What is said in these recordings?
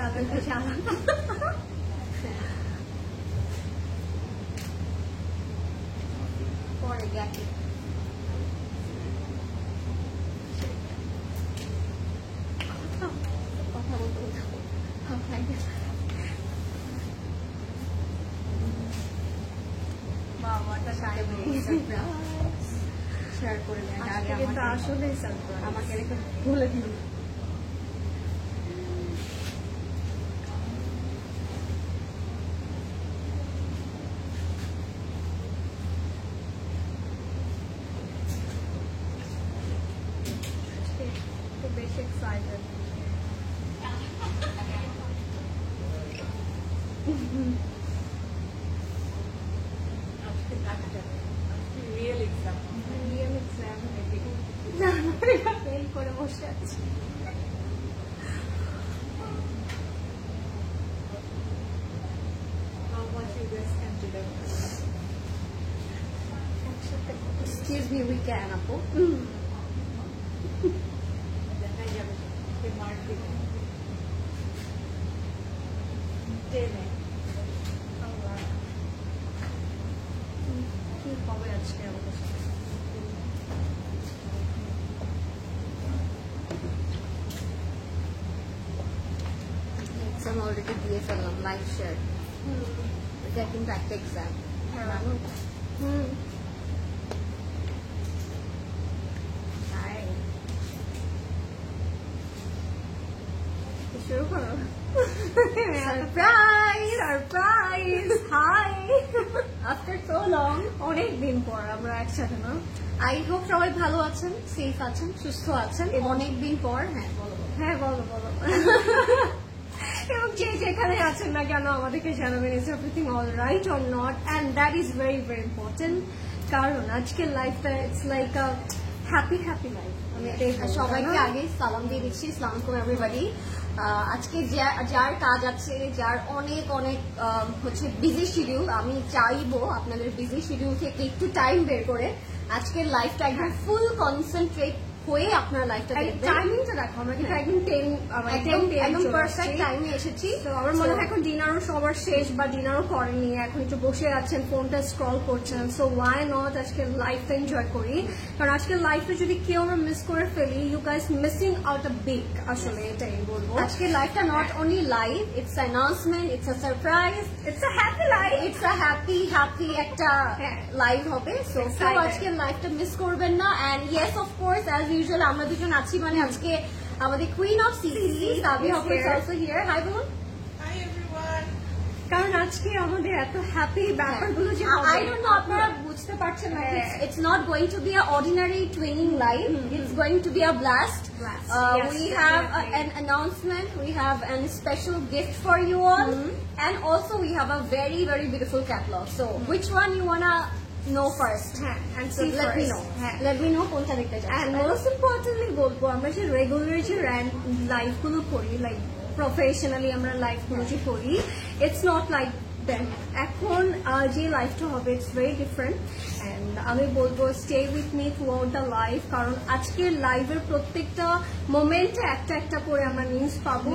Colour বেশি আলাদা। পরে গ্যাপে কথা বলতে শেয়ার করে দেন আগে কিন্তু আসলে সারপ্রাইজ আমাকে রেখে ভুলে দিন। খুব বেশি এক্সাইটেড। রিয়েল এক্সাম ফেল করে বসে আছি। Excuse me, we can, Apu. কি হবে আজকে আমাদের সাথে? Exam already দিয়ে ফেললাম, live share. এটা কিন্তু একটা exam. Hi. শুরু করো। Surprise! সারপ্রাইজ, হাই। After so long. অনেক দিন পর আমরা একসাথে না। I hope সবাই ভালো আছেন, safe আছেন, সুস্থ আছেন। অনেকদিন পর, হ্যাঁ বলো। হ্যাঁ বলো বলো। এবং যে যেখানে আছেন না কেন আমাদেরকে জানাবেন is everything all right or not, and that is very very important. কারণ আজকের লাইফটা it's like a happy happy life. আমি এটাই বলবো। সবাইকে আগে সালাম দিয়ে দিচ্ছি, আসসালামু আলাইকুম এভরিবডি। আজকে যার কাজ আছে, যার অনেক অনেক হচ্ছে বিজি শিডিউল, আমি চাইবো আপনাদের বিজি শিডিউল থেকে একটু টাইম বের করে আজকের লাইফটা একদম ফুল কনসেন্ট্রেট হয়ে আপনার লাইফটা দেখবেন। টাইমিংটা দেখো, আমরা কিন্তু একদম 10 একদম পারফেক্ট টাইমে এসেছি। তো আমার মনে হয় এখন ডিনারও সবার শেষ বা ডিনারও করেননি, এখন একটু বসে আছেন, ফোনটা স্ক্রল করছেন। সো ওয়াই নট আজকে লাইফটা এনজয় করি, কারণ আজকের লাইফটা যদি কেউ আমরা মিস করে ফেলি, you guys missing out a big. আসলে এটাই বলবো, আজকের লাইফটা not only live, it's announcement, it's a surprise, it's a happy life, it's a happy একটা লাইভ হবে। সো আজকের লাইফটা মিস করবেন না। And yes of course as usual আমরা দুজন আছি, মানে আজকে আমাদের কুইন অফ সিসি সাবি হক ইজ অলসো হিয়ার। হাই বলুন। Hi everyone. কারণ আজকে আমাদের এত হ্যাপি ব্যাপারগুলো যে I don't know আপনারা বুঝতে পারছেন না, it's not going to be an ordinary twinning live, it's going to be a blast. Yes, We have definitely. an announcement, we have a special gift for you all, and also we have a very very beautiful catalog. So which one you wanna know first? and So see let me first. know. Let me know কোনটা দেখতে চাচ্ছেন। And most importantly বলবো, আমরা যে regular যে life গুলো করি, like professionally আমরা লাইফ গুলো যে করি, ইটস নট লাইক দ্যাট। এখন যে লাইফটা হবে ইটস ভেরি ডিফারেন্ট। অ্যান্ড আমি বলবো stay with me through out the life, কারণ আজকের লাইফের প্রত্যেকটা মোমেন্টে একটা একটা করে আমরা নিউজ পাবো।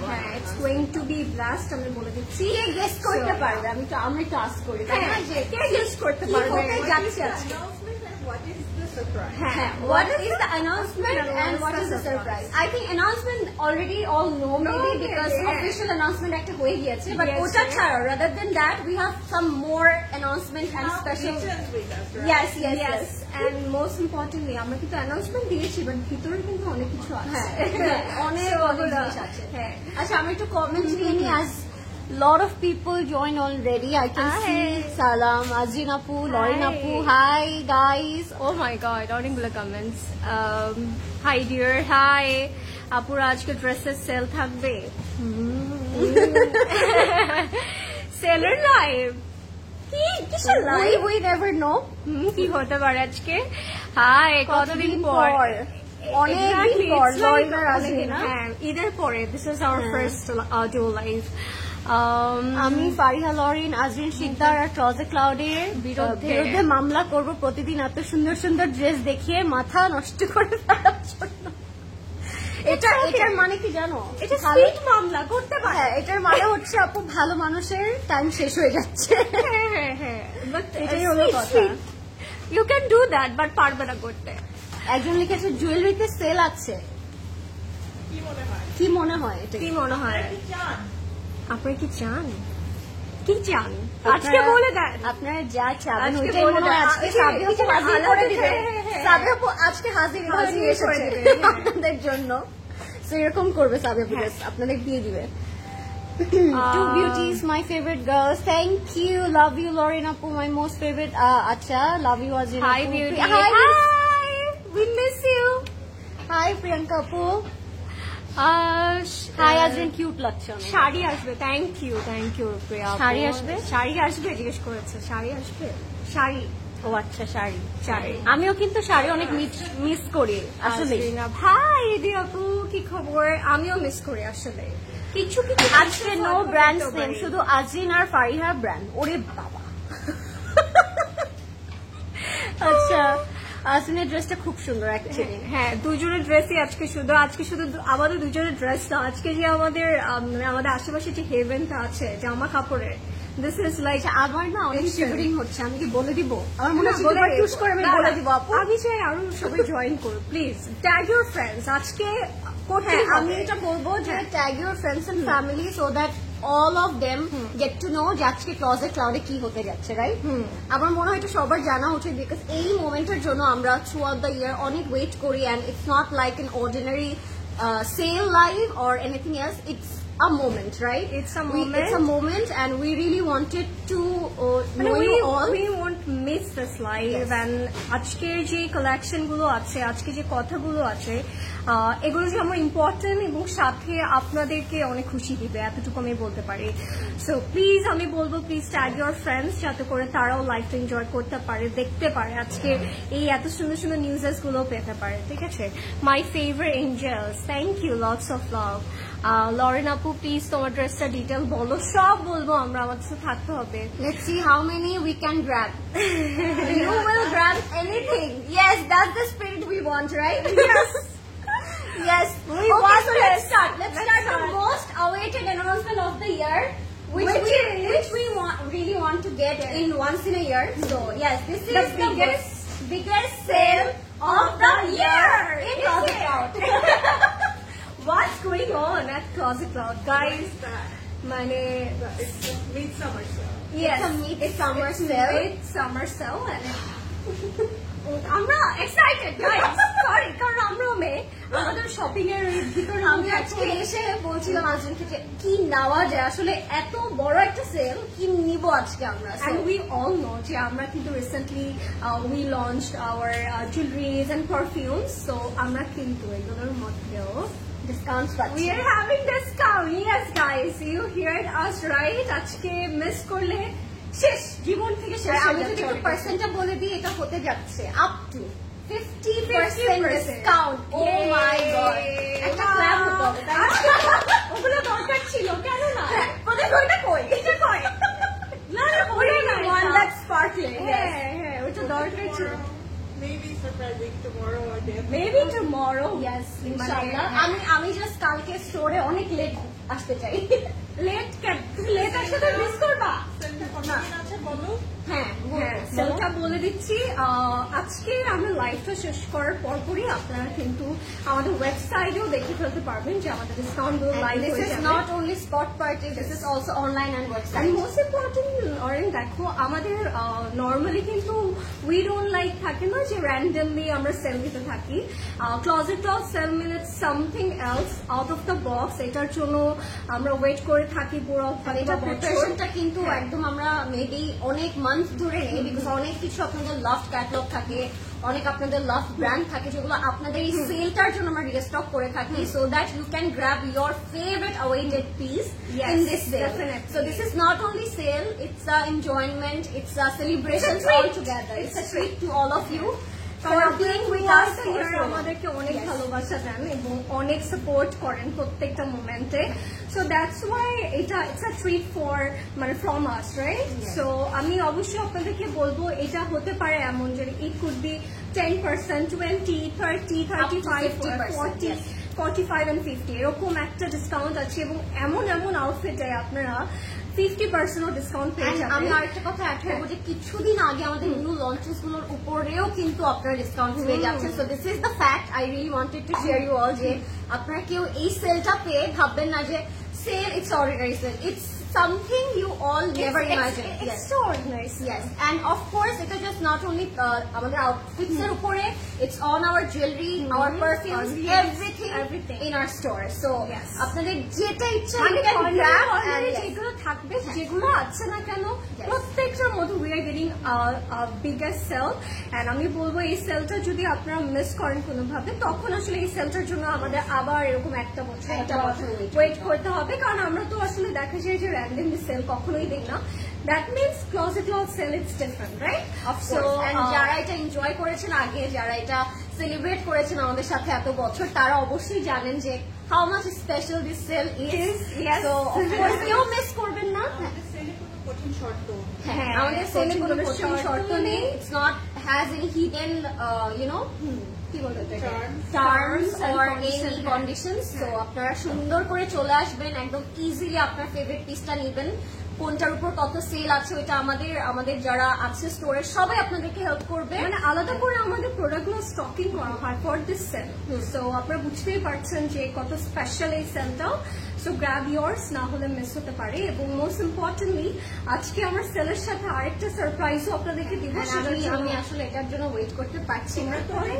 হ্যাঁ, it's going to be blast, আমি বলে দিচ্ছি। কে গেস করতে পারবে? আমরা একটু আস্ক করি, তাই না? যে কে গেস করতে কি পারবে? হতে যাচ্ছে আজকে? Announcement and what is the surprise? What is the announcement and what is the surprise? I think announcement already all know maybe Okay, because yeah. official announcement একটা হয়ে গিয়েছে, but Yes, ওটা yeah. ছাড়া rather than that we have some more announcement and Now special. Kitchen's with us, right? Yes, yes, Yes, yes. and most importantly আমরা কিন্তু announcement দিয়েছি, but ভিতরে কিন্তু অনেক কিছু আছে। অনেক So, অনেক জিনিস আছে। হ্যাঁ। আচ্ছা আমি একটু কমেন্টস নিয়ে নিই। as lot of people join already, I can Hi. see Salam, Azrin Apu, Lauren Hi. Apu, hi guys. Oh my god, অনেকগুলো কমেন্টস। হাই ডিয়ার, হাই আপুরা, আজকে ড্রেসের সেল থাকবে? সেলের লাইভ? কি কিসের লাইভ? we never know. কি হতে পারে আজকে? হাই, কতদিন পর? অনেকদিন পর লরিনার আসবে না? হ্যাঁ, ঈদের পরে। This is our first duo live. আমি ফারিহা লরিন, আজরিন শিকদার আর ট্রজে ক্লাউডের বিরুদ্ধে মামলা করব প্রতিদিন এত সুন্দর সুন্দর ড্রেস দেখিয়ে মাথা নষ্ট করে ফেলার জন্য। এটার মানে কি জানো? এটা সুইট মামলা করতে পারে। হ্যাঁ, এটার মানে হচ্ছে আপু ভালো মানুষের টাইম শেষ হয়ে যাচ্ছে। হ্যাঁ বাট এটাই হলো কথা। You can do that but পারবে না করতে। একজন লিখেছে জুয়েলারিতে সেল আছে, কি মনে হয়? কি মনে হয় এটা? কি মনে হয় কি চান? আপনারা কি চান? কি চান আজকে বলে দেন। আপনারা যা চাবেন আজকে ওইটাই বলে মনে হয় দেন। আজকে আজকে সাবিয়া আপু হাজির আলাদা করে দিবে। হ্যাঁ। সাবিয়া আপু আজকে হাজির হাজির করে করে দিবে দিবে, হ্যাঁ। আপনাদের জন্য। So এরকম করবে সাবিয়া আপু, হ্যাঁ। আপনাদের দিয়ে দিবে। Two beauties, my favorite girls. Thank you, love you, Lauren Apu, my most favorite. Acha, love you, Azrin. Hi Apu. beauty. Hi, We miss you. hi, Priyanka Apu. Hi, Azrin, cute লাগছে অনেক। শাড়ি আসবে। Thank you রূপিয়া। Sari আসবে? শাড়ি আসবে জিজ্ঞেস করেছে। শাড়ি আসবে। শাড়ি ও আচ্ছা, শাড়ি। শাড়ি আমিও কিন্তু শাড়ি অনেক মিস করি আসলে। আসবে না ভাই। দি আপু কি খবর? আমিও মিস করি আসলে। কিছু আজকে নো ব্র্যান্ড নেম, শুধু আজিন আর ফারিহা ব্র্যান্ড। ওরে বাবা। আচ্ছা, আজিনের ড্রেসটা খুব সুন্দর অ্যাকচুয়ালি। হ্যাঁ, দুজনের ড্রেসই আজকে শুধু আমাদের দুজনের ড্রেস না, আজকে যে আমাদের আশেপাশে যে হেভেনটা আছে জামা কাপড়ের, দিস ইজ লাইক আমার না অনেক শিভারিং হচ্ছে, আমি কি বলে দিব? আমার মনে না, হচ্ছে বলে দুবার দিও। চুজ করে আমি না, বলে না, দিব আপু। আমি চাই আরো সবাই জয়েন করো প্লিজ। ট্যাগ ইউর ফ্রেন্ডস আজকে করতে হ্যাঁ, হবে। আমি এটা বলবো যে tag your friends and family so that all of them get to know যে আজকে ক্লজেট ক্লাউডে কি হতে যাচ্ছে, রাইট? আমার মনে হয় এটা সবার জানা উচিত, বিকজ এই মোমেন্টের জন্য আমরা থ্রু আউট দ্য ইয়ার অনেক ওয়েট করি, and it's not like an ordinary sale live or anything else. It's a moment, right? It's a moment. It's a moment, and we really wanted to know you all. We won't miss this live. Yes. And আজকের যে collection গুলো আছে, আজকে যে কথাগুলো আছে, এগুলো যে আমার ইম্পর্টেন্ট এবং সাথে আপনাদেরকে অনেক খুশি দিবে, এতটুকু আমি বলতে পারি। সো প্লিজ আমি বলবো প্লিজ ট্যাগ ইউর ফ্রেন্ডস, যাতে করে তারাও লাইফটা এনজয় করতে পারে, দেখতে পারে, আজকে এই এত সুন্দর সুন্দর নিউজেস গুলো পেতে পারে। ঠিক আছে? My favourite angels, thank you, lots of love. Lauren আপু প্লিজ তোমার ড্রেসটা ডিটেল বলো। সব বলবো আমরা, আমার সাথে থাকতে হবে। Let's see how many we can grab. You will grab anything. Yes, that's the spirit we want, right? Yes. Yes. We Okay, want so this. let's start. Let's Let's start start. the most awaited announcement of the year, which we really want to get in once in a year. So yes, this The is the biggest sale of the year in Closet Cloud. What's going on at Closet Cloud, guys? মানে It's a midsummer sale. yes, It's a midsummer sale. Midsummer sale, and আমরা excited guys. Sorry, কারণ আমরা মেয়ে, আমাদের shopping এর ভিতরে আমি আজকে এসে বলছিলাম আজকে যে কি নেওয়া যায়, আসলে এত বড় একটা সেল কি নিব আজকে আমরা। and we all know যে আমরা কিন্তু recently we launched our jewelries and perfumes, so আমরা কিন্তু এগুলোর মধ্যেও ডিসকাউন্টস পাচ্ছি। we are having discount. Yes guys, you heard us right. আজকে মিস করলে শেষ, জীবন থেকে শেষ। আমি যদি একটু পার্সেন্টটা বলে দিই, এটা হতে যাচ্ছে up to 50% discount. Oh my god, একটা ক্ল্যাপ হতে হবে, তাই না? ওগুলো দরকার ছিল, কেন না? ওদের ওইটা কই? এটা কই? না না, বলে না, One that's sparkling. হ্যাঁ হ্যাঁ, ওটা দরকার ছিল। Maybe surprising tomorrow again. Maybe tomorrow. Yes, ইনশাআল্লাহ। আমি জাস্ট কালকে স্টোরে অনেক লেট আসতে চাই। লেট কেন? তুমি লেট আসলে তো মিস করবা। হ্যাঁ সেটা বলে দিচ্ছি। আজকে আমরা লাইভটা শেষ করার পরপরই আপনারা কিন্তু আমাদের ওয়েবসাইটেও দেখে ফেলতে পারবেন যে আমাদের ডিসকাউন্ট গুলো লাইভ this হয়ে is যাবে। not only spot party, this is also online and And website. most important, অরেন দেখো, আমাদের নর্মালি কিন্তু উই ডোন্ট লাইক থাকে না যে র্যান্ডমলি আমরা সেল দিতে থাকি। Closet of sale minute something else out of the box, এটার জন্য আমরা ওয়েট করে থাকি পুরো এটা প্রিপারেশনটা কিন্তু একদম আমরা মেবি অনেক মান্থ ধরে নেই, বিকজ অনেক কিছু আপনাদের লাভ ক্যাটালগ থাকে, অনেক আপনাদের লাভ ব্র্যান্ড থাকে, যেগুলো আপনাদের এই সেলটার জন্য আমরা রিস্টক করে থাকি, so that you can grab your favourite awaited piece Yes, in this sale. definitely. So this is not only sale, it's a enjoyment, it's a celebration It's a treat. all together. It's a treat to all of you for for being with us. আমাদেরকে অনেক Yes. ভালোবাসা দেন এবং অনেক support করেন প্রত্যেকটা মোমেন্টে। So that's why এটা it's a treat for মানে ফ্রম আস, রাইট? সো আমি অবশ্যই আপনাদেরকে বলবো এটা হতে পারে এমন যে it could be 10%, 20, 30, 35, 50%, 40, yes. 45 and 50 এরকম একটা ডিসকাউন্ট আছে এবং এমন এমন আউটফিটে আপনারা 50% ডিসকাউন্ট পেয়ে যাবেন। আমি আরেকটা কথা অ্যাড করবো যে কিছুদিন আগে আমাদের নিউ লঞ্চেস গুলোর উপরেও কিন্তু আপনারা ডিসকাউন্ট পেয়ে যাচ্ছেন। So this is the fact I really wanted to share you all যে আপনারা কেউ এই সেলটা পেয়ে ভাববেন না যে sale it's ordinary sale, it's something you all never imagined. Extraordinary. Yes, and of course it is just not only আমাদের outfits এর উপরে, it's on our jewelry, our perfumes, everything in our store. So আপনাদের যেটা ইচ্ছা you can grab and যেগুলো থাকবে যেগুলো আছে না কেন প্রত্যেকটার মধ্যে we are getting a bigger sale and আমি বলবো এই সেলটা যদি আপনারা মিস করেন কোনোভাবে তখন আসলে এই সেলটার জন্য আমাদের আবার এরকম একটা বছর ওয়েট করতে হবে, কারণ আমরা তো আসলে দেখা যায় যে randomly sale কখনোই দেই না। That means closet cloth sale it's different, right? Of course. And যারা এটা এনজয় করেছেন আগে, যারা এটা সেলিব্রেট করেছেন আমাদের সাথে এত বছর, তারা অবশ্যই জানেন যে how much special this sale is. Yes. So of course কেউ মিস করবেন না। আমাদের সেলে কোনো কঠিন শর্ত হ্যাঁ, আমাদের সেলে কোনো কঠিন শর্ত নেই। It's not has any hidden you know কি বলতে terms or any conditions. So আপনারা সুন্দর করে চলে আসবেন, একদম ইজিলি আপনার ফেভারিট পিসটা নেবেন। কোনটার উপর কত সেল আছে ওইটা আমাদের যারা আছে স্টোরে সবাই আপনাদেরকে হেল্প করবে। মানে আলাদা করে আমাদের প্রোডাক্টগুলো স্টকিং করা হয় ফর দিস সেল। সো আপনারা বুঝতেই পারছেন যে কত স্পেশাল এই সেলটা। সো গ্র্যাব ইয়ার্স, না হলে মিস হতে পারে। এবং মোস্ট ইম্পর্টেন্টলি আজকে আমার সেলের সাথে আরেকটা সারপ্রাইজও আপনাদেরকে দিব। আমি আসলে এটার জন্য ওয়েট করতে পারছি না।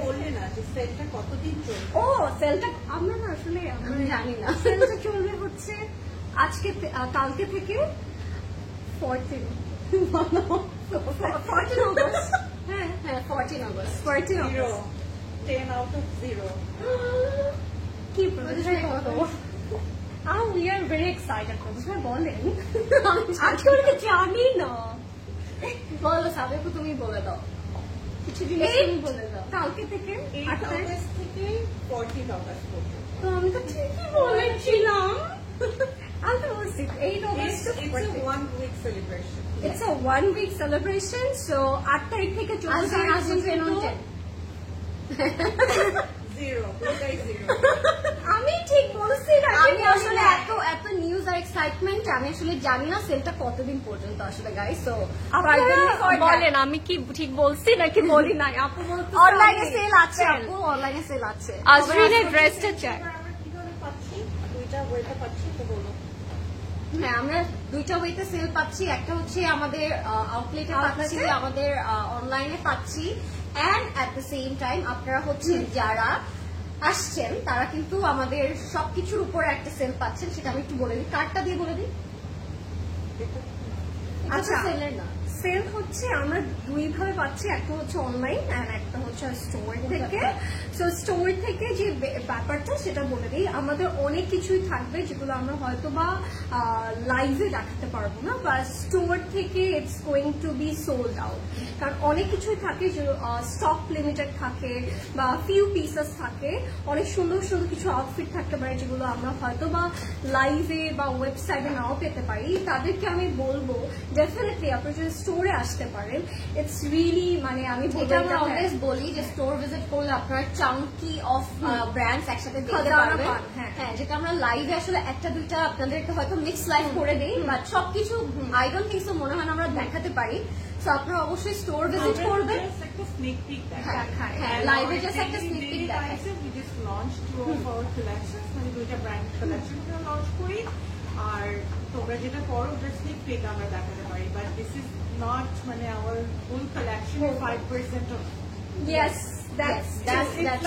বললে না যে সেলটা কতদিন চলবে? ও সেলটা আমরা না আসলে আমি জানি না। সেলটা চলবে হচ্ছে আজকে কালকে থেকে 14 August. হ্যাঁ 14 August. 14 August. 10 out of 0. কি বলবো? We are very excited. বলেন আসলে জানি না। বলো সাবেকু, তুমি বলে দাও কিছু জিনিস, তুমি বলে দাও। কালকে থেকে 8 August থেকে 14 August পর্যন্ত। তো আমি তো ঠিকই বলেছিলাম। আমি তো বলছি 8 August to 14. It's a 1 week celebration. It's a 1 week celebration. So 8 তারিখ থেকে 14 তারিখ পর্যন্ত 0, পুরোটাই 0. আমি ঠিক বলছি না। আমি আসলে এত নিউজ আর এক্সাইটমেন্ট, আমি আসলে জানি না সেলটা কতদিন পর্যন্ত আসলে গাইস। সো বলেন আমি কি ঠিক বলছি নাকি বলি নাই? আপু বলতে অনলাইনে সেল আছে, আপু অনলাইনে সেল আছে। আজরিনের ড্রেসটা চাই। আমরা কিভাবে পাচ্ছি? দুইটা ওয়েতে পাচ্ছি তো বলো। হ্যাঁ, আমরা দুইটা ওয়েতে সেল পাচ্ছি। একটা হচ্ছে আমাদের আউটলেটে পাচ্ছি, আমাদের অনলাইনে পাচ্ছি, and at the same time আপনারা হচ্ছে যারা আসছেন তারা কিন্তু আমাদের সবকিছুর উপর একটা সেল পাচ্ছেন। সেটা আমি একটু বলে দিই, কার্ডটা দিয়ে বলে দিই। আচ্ছা, সেলের না, সেল হচ্ছে আমরা দুই ভাবে পাচ্ছি, একটা হচ্ছে অনলাইন এন্ড একটা হচ্ছে স্টোর থেকে। সো স্টোর থেকে যে ব্যাপারটা সেটা বলে দিই, আমাদের অনেক কিছুই থাকবে যেগুলো আমরা হয়তো বা লাইভে দেখাতে পারবো না, বা স্টোর থেকে it's going to B sold out. কারণ অনেক কিছুই থাকে যে স্টক লিমিটেড থাকে বা ফিউ পিসেস থাকে, অনেক সুন্দর সুন্দর কিছু আউটফিট থাকতে পারে যেগুলো আমরা হয়তো বা লাইভে বা ওয়েবসাইটে নাও পেতে পারি। তাদেরকে আমি বলবো ডেফিনেটলি আপনারা যদি স্টোরে আসতে পারেন, ইটস রিয়েলি মানে আমি অলওয়েজ বলি যে স্টোর ভিজিট করলে আপনারা চাঙ্কি অফ ব্র্যান্ডস একসাথে দেখতে পারবেন। হ্যাঁ, যেটা আমরা লাইভে আসলে একটা দুইটা আপনাদেরকে হয়তো মিক্স লাইভ করে দেই, বাট সবকিছু আই ডোন্ট থিংক সো মনে হয় আমরা দেখাতে পারি। সো আপনারা অবশ্যই স্টোর ভিজিট করবেন। একটা স্নিক পিক দেখায়, লাইভে জাস্ট একটা স্নিক পিক দেখায়। We just launched 2 of our collections, মানে দুইটা ব্র্যান্ড কালেকশন লঞ্চ করি, আর তোমরা যেটা করো ওটার স্নিক পিক আমরা দেখাতে পারি, বাট দিস ইজ নট মানে our full collection, 5% of yes, that's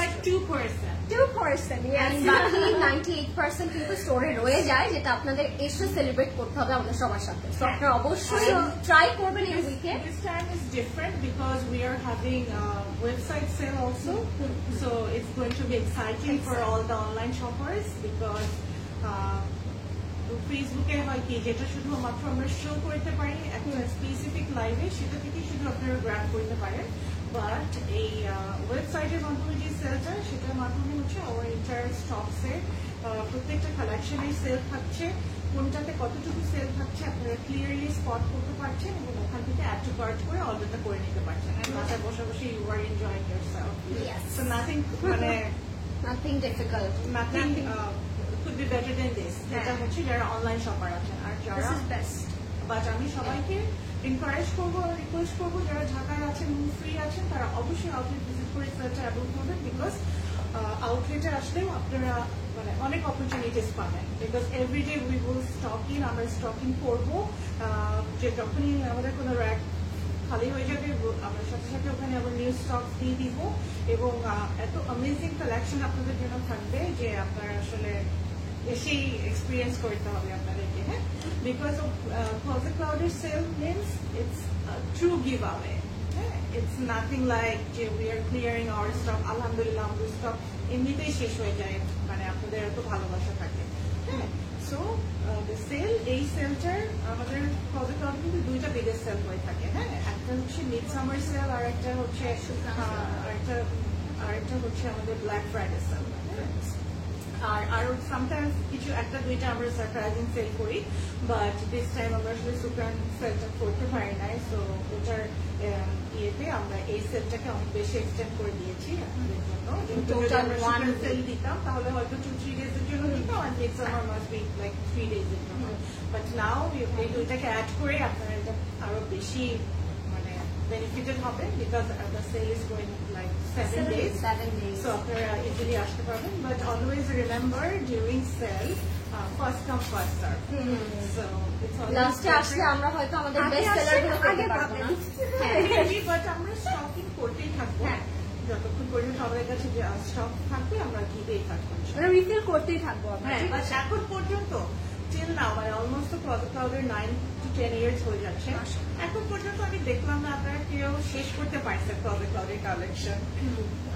like 2%. 2%, yes. বাকি 98% কিন্তু স্টোরে রয়ে যায়, যেটা আপনাদের এসে সেলিব্রেট করতে হবে আমাদের সবার সাথে। সো আপনারা অবশ্যই ট্রাই করবেন এই উইকে। This time is different because we are having a website sale also, so it's going to be exciting for all the online shoppers because ফেসবুকে হয় কি যেটা শুধুমাত্র আমরা শো করতে পারি একটা স্পেসিফিক লাইভে, সেটা থেকে শুধু আপনারা গ্র্যাব করতে পারেন, বাট এই ওয়েবসাইটের মাধ্যমে যে সেলটা সেটার মাধ্যমে হচ্ছে আমার এন্টায়ার স্টকসের প্রত্যেকটা কালেকশনের সেল থাকছে, কোনটাতে কতটুকু সেল থাকছে আপনারা ক্লিয়ারলি স্পট করতে পারছেন এবং ওখান থেকে অ্যাড টু কার্ট করে অর্ডারটা করে নিতে পারছেন। বাসায় বসে বসে you are enjoying yourself, so nothing মানে nothing difficult. Nothing could be better than this. এটা হচ্ছে যারা অনলাইন শপার আছেন আর যারা বাট আমি সবাইকে এনকারেজ করবো আর রিকোয়েস্ট করবো যারা ঢাকায় আছেন ফ্রি আছেন তারা অবশ্যই আউটলেট ভিজিট করে সেলটা অ্যাভয়েড করবেন বিকজ আউটলেটে আসলেও আপনারা মানে অনেক অপরচুনিটিস পাবেন because everyday we will stocking আমরা স্টকিং করবো যে যখনই আমাদের কোনো র্যাক খালি হয়ে যাবে আমরা সাথে সাথে ওখানে আবার নিউ স্টক দিয়ে দিব এবং এত অ্যামেজিং কালেকশন আপনাদের জন্য থাকবে যে আপনারা আসলে এসেই এক্সপিরিয়েন্স করতে হবে আপনাদেরকে হ্যাঁ বিকজ অফ Closet Cloud-এর sale means it's true giveaway হ্যাঁ ইটস নাথিং লাইক যে we are clearing our stock আলহামদুলিল্লাহ আমাদের স্টক এমনিতেই শেষ হয়ে যায় মানে আপনাদের এত ভালোবাসা থাকে হ্যাঁ সো সেল এই সেলটার আমাদের Closet Cloud কিন্তু দুইটা বিগেস্ট সেল হয়ে থাকে হ্যাঁ একটা হচ্ছে মিড সামার সেল আর একটা হচ্ছে আরেকটা হচ্ছে আমাদের ব্ল্যাক ফ্রাইডে সেল আর সামটাইমস কিছু একটা দুইটা আমরা সারপ্রাইজিং সেল করি বাট দিস টাইম আমরা আসলে সুপার সেলটা করতে পারি নাই সো ওটার ইয়েতে আমরা এই সেলটাকে অনেক বেশি এক্সটেন্ড করে দিয়েছি আপনাদের জন্য যেহেতু আমরা সেল দিতাম তাহলে হয়তো 2-3 ডেজের জন্য দিতাম আর next summer must be like 3 ডেজের জন্য বাট নাও এই দুইটাকে অ্যাড করে আপনারা এটা আরো বেশি মানে বেনিফিটেড হবে because the sale is going like 7 days. So আপনারা easily আসতে পারবেন but always remember during sale first come first serve. So it's always লাস্টে আসলে আমরা হয়তো আমাদের বেস্ট সেলার গুলো পেতে পারবো না হ্যাঁ বাট আমরা স্টকিং করতেই থাকবো যতক্ষণ পর্যন্ত আমাদের কাছে যে স্টক থাকবে আমরা দিতেই থাকবো রিফিল করতেই থাকবো হ্যাঁ বাট এখন পর্যন্ত till now মানে অলমোস্ট Closet Cloud-এর 9 to 10 years হয়ে যাচ্ছে এখন পর্যন্ত আমি দেখলাম না আপনারা কেউ শেষ করতে পারছে Closet Cloud-এর কালেকশন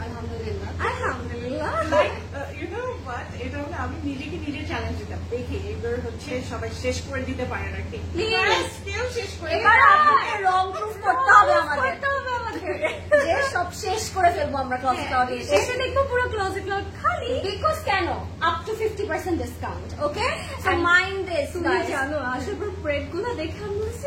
আলহামদুলিল্লাহ লাইক ইউ নো বাট এটা হলো আমি নিজেকে নিজে চ্যালেঞ্জ দিতাম দেখি এবার হচ্ছে সবাই শেষ করে দিতে পারে নাকি কেউ শেষ করে এবার আমাদের রং প্রুফ করতে হবে আমাদের যে সব শেষ করে ফেলবো আমরা Closet Cloud-এ এসে দেখবো পুরো Closet Cloud খালি বিকজ কেন up to 50% discount okay so mind this তুমি জানো আসার পর প্রেড গুলো দেখে আমি বলছি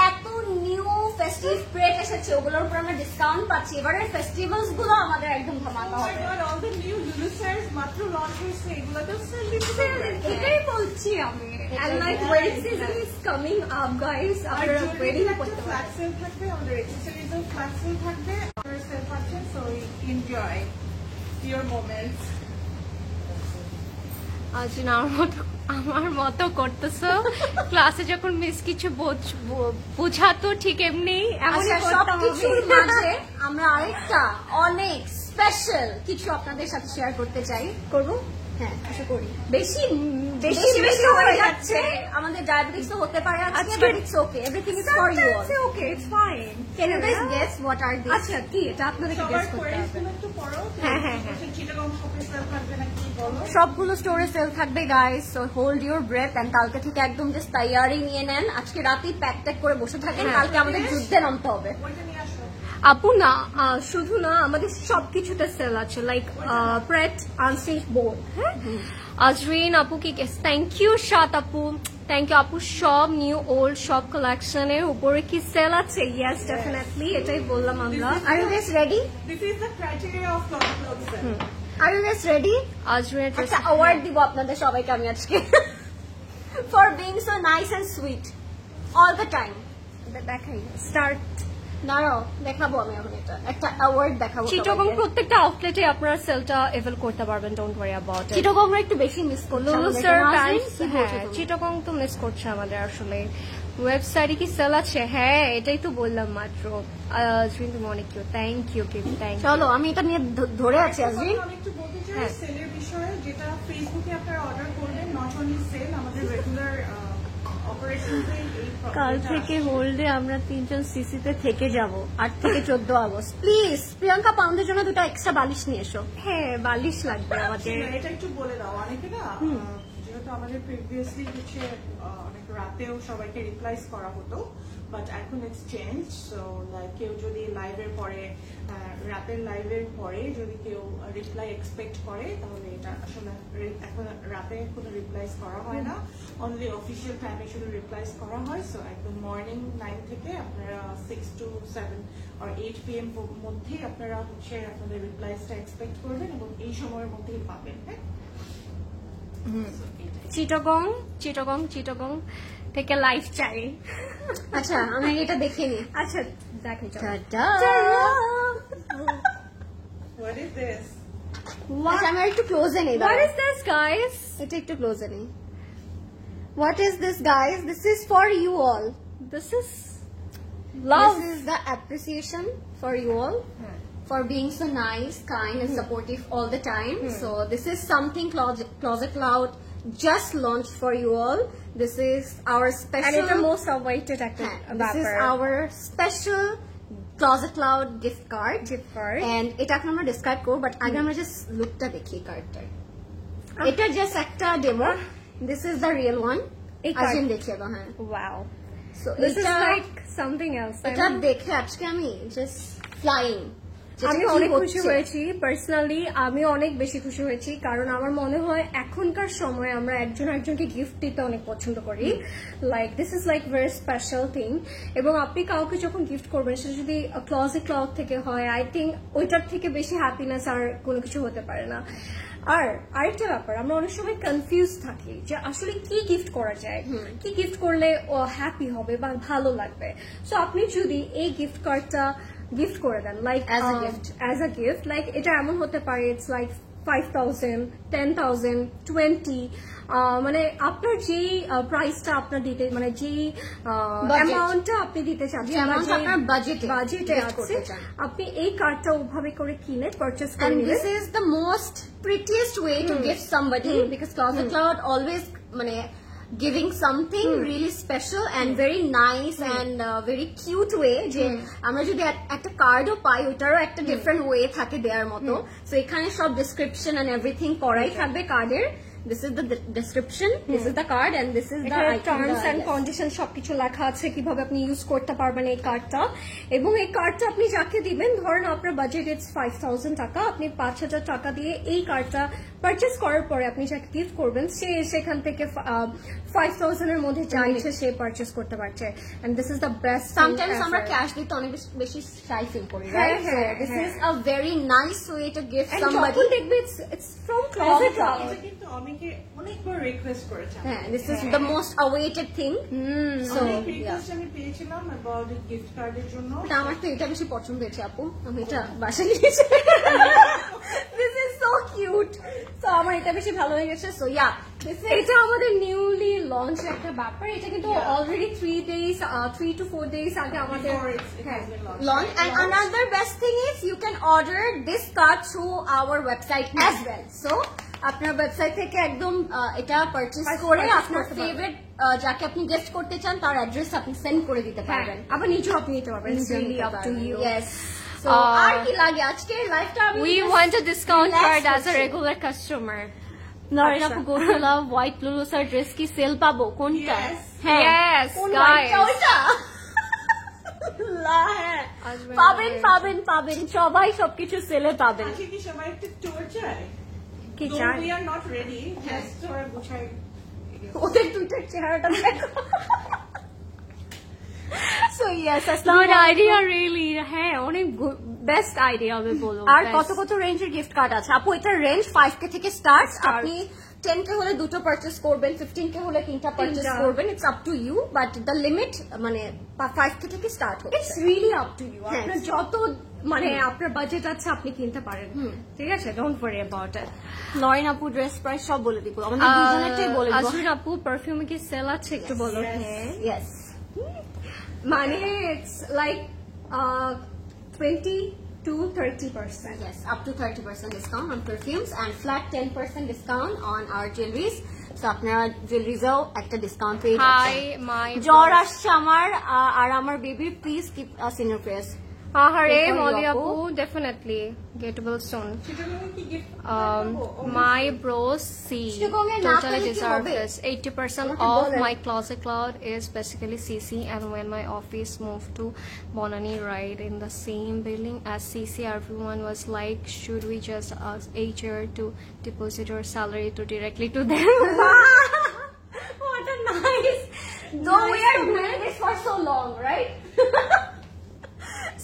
এত নিউ ফেস্টিভ প্রেড এসেছে ওগুলোর উপর আমরা ডিসকাউন্ট পাচ্ছি এবারের ফেস্টিভ্যালস গুলো আমাদের একদম ধামাকা হবে অল দ্য নিউ লুলু সাইজ মাত্র লঞ্চ হয়েছে এগুলো তো সেল এটাই বলছি আমি and like wedding season is coming up guys আপনারা ওয়েডিং করতে ফ্ল্যাট সেল থাকবে আমাদের অ্যাকসেসরিজ এর ফ্ল্যাট সেল থাকবে আপনারা সেল পাচ্ছেন সো এনজয় ইওর মোমেন্টস আজ না আমার মতো করতেছো ক্লাসে যখন মিস কিছু বোঝাতো ঠিক এমনি আচ্ছা সবকিছুর মাঝে আমরা আরেকটা অনেক স্পেশাল কিছু আপনাদের সাথে শেয়ার করতে চাই করবো হ্যাঁ আশা করি বেশি হয়ে যাচ্ছে আমাদের ডায়াবেটিস তো হতে পারে আজকে but it's okay everything is for you all okay it's fine can you guys guess what are this আচ্ছা কি এটা আপনাদেরকে সবার গেস করতে হবে কোয়েরিজগুলো একটু পড়ো হ্যাঁ চিটাগং শপে সেল থাকবে নাকি বলো সবগুলো স্টোরে সেল থাকবে guys so hold your breath and কালকে থেকে একদম জাস্ট তৈরি নিয়ে নেন আজকে রাতেই প্যাক ট্যাক করে বসে থাকেন কালকে আমাদের যুদ্ধে নামতে হবে ওইটা নিয়ে আসো আপু না শুধু না আমাদের সবকিছুতে সেল আছে লাইক প্রেট আনসিল্ক বোর্ড হ্যাঁ আজরিন আপু কি থ্যাংক ইউ সাত আপু থ্যাংক ইউ আপু সব নিউ ওল্ড সব কালেকশনের উপরে কি সেল আছে ইয়েস ডেফিনেটলি এটাই বললাম আমরা are you guys ready this is the criteria of Closet Cloud sale are you guys ready Azrin একটা অ্যাওয়ার্ড দিব আপনাদের সবাইকে আমি আজকে for being so nice and sweet all the time দেখাই স্টার্ট নাও দেখাবো আমি এখন এটা একটা অ্যাওয়ার্ড দেখাবো চিটাগং প্রত্যেকটা আউটলেটে আপনারা সেলটা এভেল করতে পারবেন don't worry about it Chittagong একটু বেশি মিস করছি লুলু স্যার প্যান্টস হ্যাঁ চিটাগং তো মিস করছে আমাদের আসলে ওয়েবসাইটে কি সেল আছে হ্যাঁ এটাই তো বললাম মাত্র আজরিন তুমি অনেক কিউ থ্যাংক ইউ চলো আমি এটা নিয়ে ধরে আছি আজরিন আমি একটু বলতে চাই সেলের বিষয়ে যেটা ফেসবুকে আপনারা অর্ডার করবেন নট অনলি সেল আমাদের রেগুলার অপারেশনসে এই কাল থেকে হোল্ডে আমরা 3জন সিসিতে থেকে যাব 8 থেকে 14 আগস্ট প্লিজ প্রিয়াঙ্কা পাউন্ডের জন্য দুটো এক্সট্রা বালিশ নিয়ে এসো হ্যাঁ বালিশ লাগবে আমাদের এটা একটু বলে দাও অনেকে না যেহেতু আমাদের প্রিভিয়াসলি হচ্ছে অনেক রাতেও সবাইকে রিপ্লাইস করা হতো, বাট এখন ইটস চেঞ্জ। সো লাইক কেউ যদি লাইভের পরে রাতের লাইভের পরে যদি কেউ রিপ্লাই এক্সপেক্ট করে, তাহলে এটা আসলে এখন রাতে কোনো রিপ্লাইস করা হয় না, অনলি অফিসিয়াল টাইমে শুধু রিপ্লাইস করা হয়। সো একদম মর্নিং 9 থেকে আপনারা 6 to 7 or 8 PM মধ্যেই আপনারা হচ্ছে আপনাদের রিপ্লাইসটা এক্সপেক্ট করবেন এবং এই সময়ের মধ্যেই পাবেন। হ্যাঁ, চিটাগং চিটাগং চিটাগং থেকে লাইভ চাই। আচ্ছা আমি এটা দেখে নি। আচ্ছা দেখে What is this? আচ্ছা আমি একটু ক্লোজে নেই। What is this, guys? এটা একটু ক্লোজে নেই। What is this, guys? This is for you all. This is love. This is the appreciation for you all. For being so nice, kind, and supportive all the time. So this is something Closet Cloud just launched for you all. This is our And special. it's the most awaited active This is our special Closet Cloud gift card. gift card. And এটা এখন আমরা describe করব, but আগে আমরা just lookটা দেখি কার্ডটার। এটা just একটা demo. This is the real one. এই card- আজিম দেখিয়ে দাও। হ্যাঁ, Wow. so This is এটা- like something else. এটা দেখে আজকে আমি just flying. আমি অনেক খুশি হয়েছি পার্সোনালি, আমি অনেক বেশি খুশি হয়েছি, কারণ আমার মনে হয় এখনকার সময় আমরা একজন একজনকে গিফট দিতে অনেক পছন্দ করি। Like this is like very special thing. এবং আপনি কাউকে যখন গিফট করবেন সেটা যদি ক্লজেট ক্লাউড থেকে হয়, আই থিঙ্ক ওইটার থেকে বেশি হ্যাপিনেস আর কোনো কিছু হতে পারে না। আর আরেকটা ব্যাপার, আমরা অনেক সময় কনফিউজ থাকি যে আসলে কি গিফট করা যায়, কি গিফট করলে ও হ্যাপি হবে বা ভালো লাগবে। সো আপনি যদি এই গিফট কার্ডটা গিফট করে দেন, like as a gift, like এটা এমন হতে পারে ইটস লাইক 5,000, 10,000, 20, মানে আপনার যেই প্রাইসটা আপনার দিতে, মানে যেই অ্যামাউন্টটা আপনি দিতে চাচ্ছেন, আপনার বাজেটে আছে, আপনি এই কার্ডটা ওভাবে করে কিনে পারচেজ করে And নেবেন। this is the most prettiest way to gift somebody, because Closet Cloud always মানে giving something really special and very nice and very cute way, যে আমরা যদি একটা কার্ডও পাই ওটারও একটা ডিফারেন্ট ওয়ে থাকে দেওয়ার মতো। সো এখানে সব ডেসক্রিপশন and everything করাই থাকবে কার্ডের। This is the description, this is the card, and this is the terms and condition সবকিছু লেখা আছে কিভাবে আপনি ইউজ করতে পারবেন এই কার্ডটা। এবং এই কার্ডটা আপনি যাকে দিবেন, ধরেন আপনার বাজেট ইটস 5,000 টাকা, আপনি 5,000 টাকা দিয়ে এই কার্ডটা পারচেজ করার পরে আপনি যাকে গিফট করবেন সে সেখান থেকে 5,000 এর মধ্যে যা ইচ্ছে সে পারচেজ করতে পারছে। And this is the best. Sometimes আমরা ক্যাশ দিতে অনেক বেশি shy feel করি, right? So this is a very nice way to give somebody. যখন দেখবে ইটস ফ্রম ক্লোজেট ক্লাউড। এটা কিন্তু অনেকে অনেকবার রিকোয়েস্ট করেছেন। হ্যাঁ, this is the most awaited thing. So অনেক রিকোয়েস্ট আমি পেয়েছিলাম অ্যাবাউট গিফট কার্ডের জন্য। আমার তো এটা বেশি পছন্দ হয়েছে আপু, আমি এটা বাসায় নিয়েছি। This is so cute. So আমার এটা বেশি ভালো হয়ে গেছে। So yeah, এটা আমাদের নিউলি লঞ্চ একটা ব্যাপার। এটা কিন্তু অলরেডি 3 to 4 days আগে আমাদের launch. And another best thing is you can order this card through our website as well. So আপনার ওয়েবসাইট থেকে একদম এটা পারচেজ করে আপনার ফেভারিট যাকে আপনি গিফট করতে চান তার অ্যাড্রেস আপনি সেন্ড করে দিতে পারবেন। আবার নিজেও আপনি নিতে পারবেন। It's really up to you. Yes. So আর কি লাগে আজকের লাইফটা আমি We want a discount card as a regular customer. Naren আপু গোসলা হোয়াইট লুলুসার ড্রেস কি সেল পাবো কোনটা? Yes. Yes, কোন guys. white টা ওইটা? লা, হ্যাঁ। পাবেন পাবেন পাবেন, সবাই সবকিছু সেলে পাবেন। আজকে কি সবাই একটু ট্যুর চায়? কি Though চান? we are not ready, just ওরা গুছাই ওদের দুইটার চেহারাটা দেখো। So yes, Good idea, really. হ্যাঁ, অনেক বেস্ট আইডিয়া হবে বলো। আর কত কত রেঞ্জের গিফট কার্ড আছে আপু? এটার রেঞ্জ 5K থেকে স্টার্ট। আপনি 10K হলে দুটো পারচেজ করবেন, 15K হলে তিনটা পারচেজ করবেন। It's up to you, but the limit মানে 5K থেকে স্টার্ট হচ্ছে। It's really up to you. হ্যাঁ। আপনার যত মানে আপনার বাজেট আছে আপনি কিনতে পারেন, ঠিক আছে? Don't worry about it. Naren আপু ড্রেস প্রাইস সব বলে দিব, আমাদের দুজনেরটাই বলে দিব। আজরিন আপু পারফিউমে কি সেল আছে একটু বলো। ইয়েস, মানে it's like 20 to 30%. yes, up to 30% discount on perfumes and flat 10% discount on our jewelries. So আপনারা জুয়েলারিজেও একটা ডিসকাউন্ট পেয়ে যাচ্ছেন। Hi, my জ্বর আসছে আমার আর আমার বেবির, please keep us in your prayers. Ahare, Molly Apu, definitely gettable soon. Chittagong কি গিফট My bros see Chittagong-এ না totally পেলে কি deserve হবে? this. 80% আমাকে of বলেন। my closet cloud is basically CC, and when my office moved to Bonani, right in the same building as CC, everyone was like, should we just ask HR to deposit our salary to directly to them? What a nice. Though we are doing this for so long, right?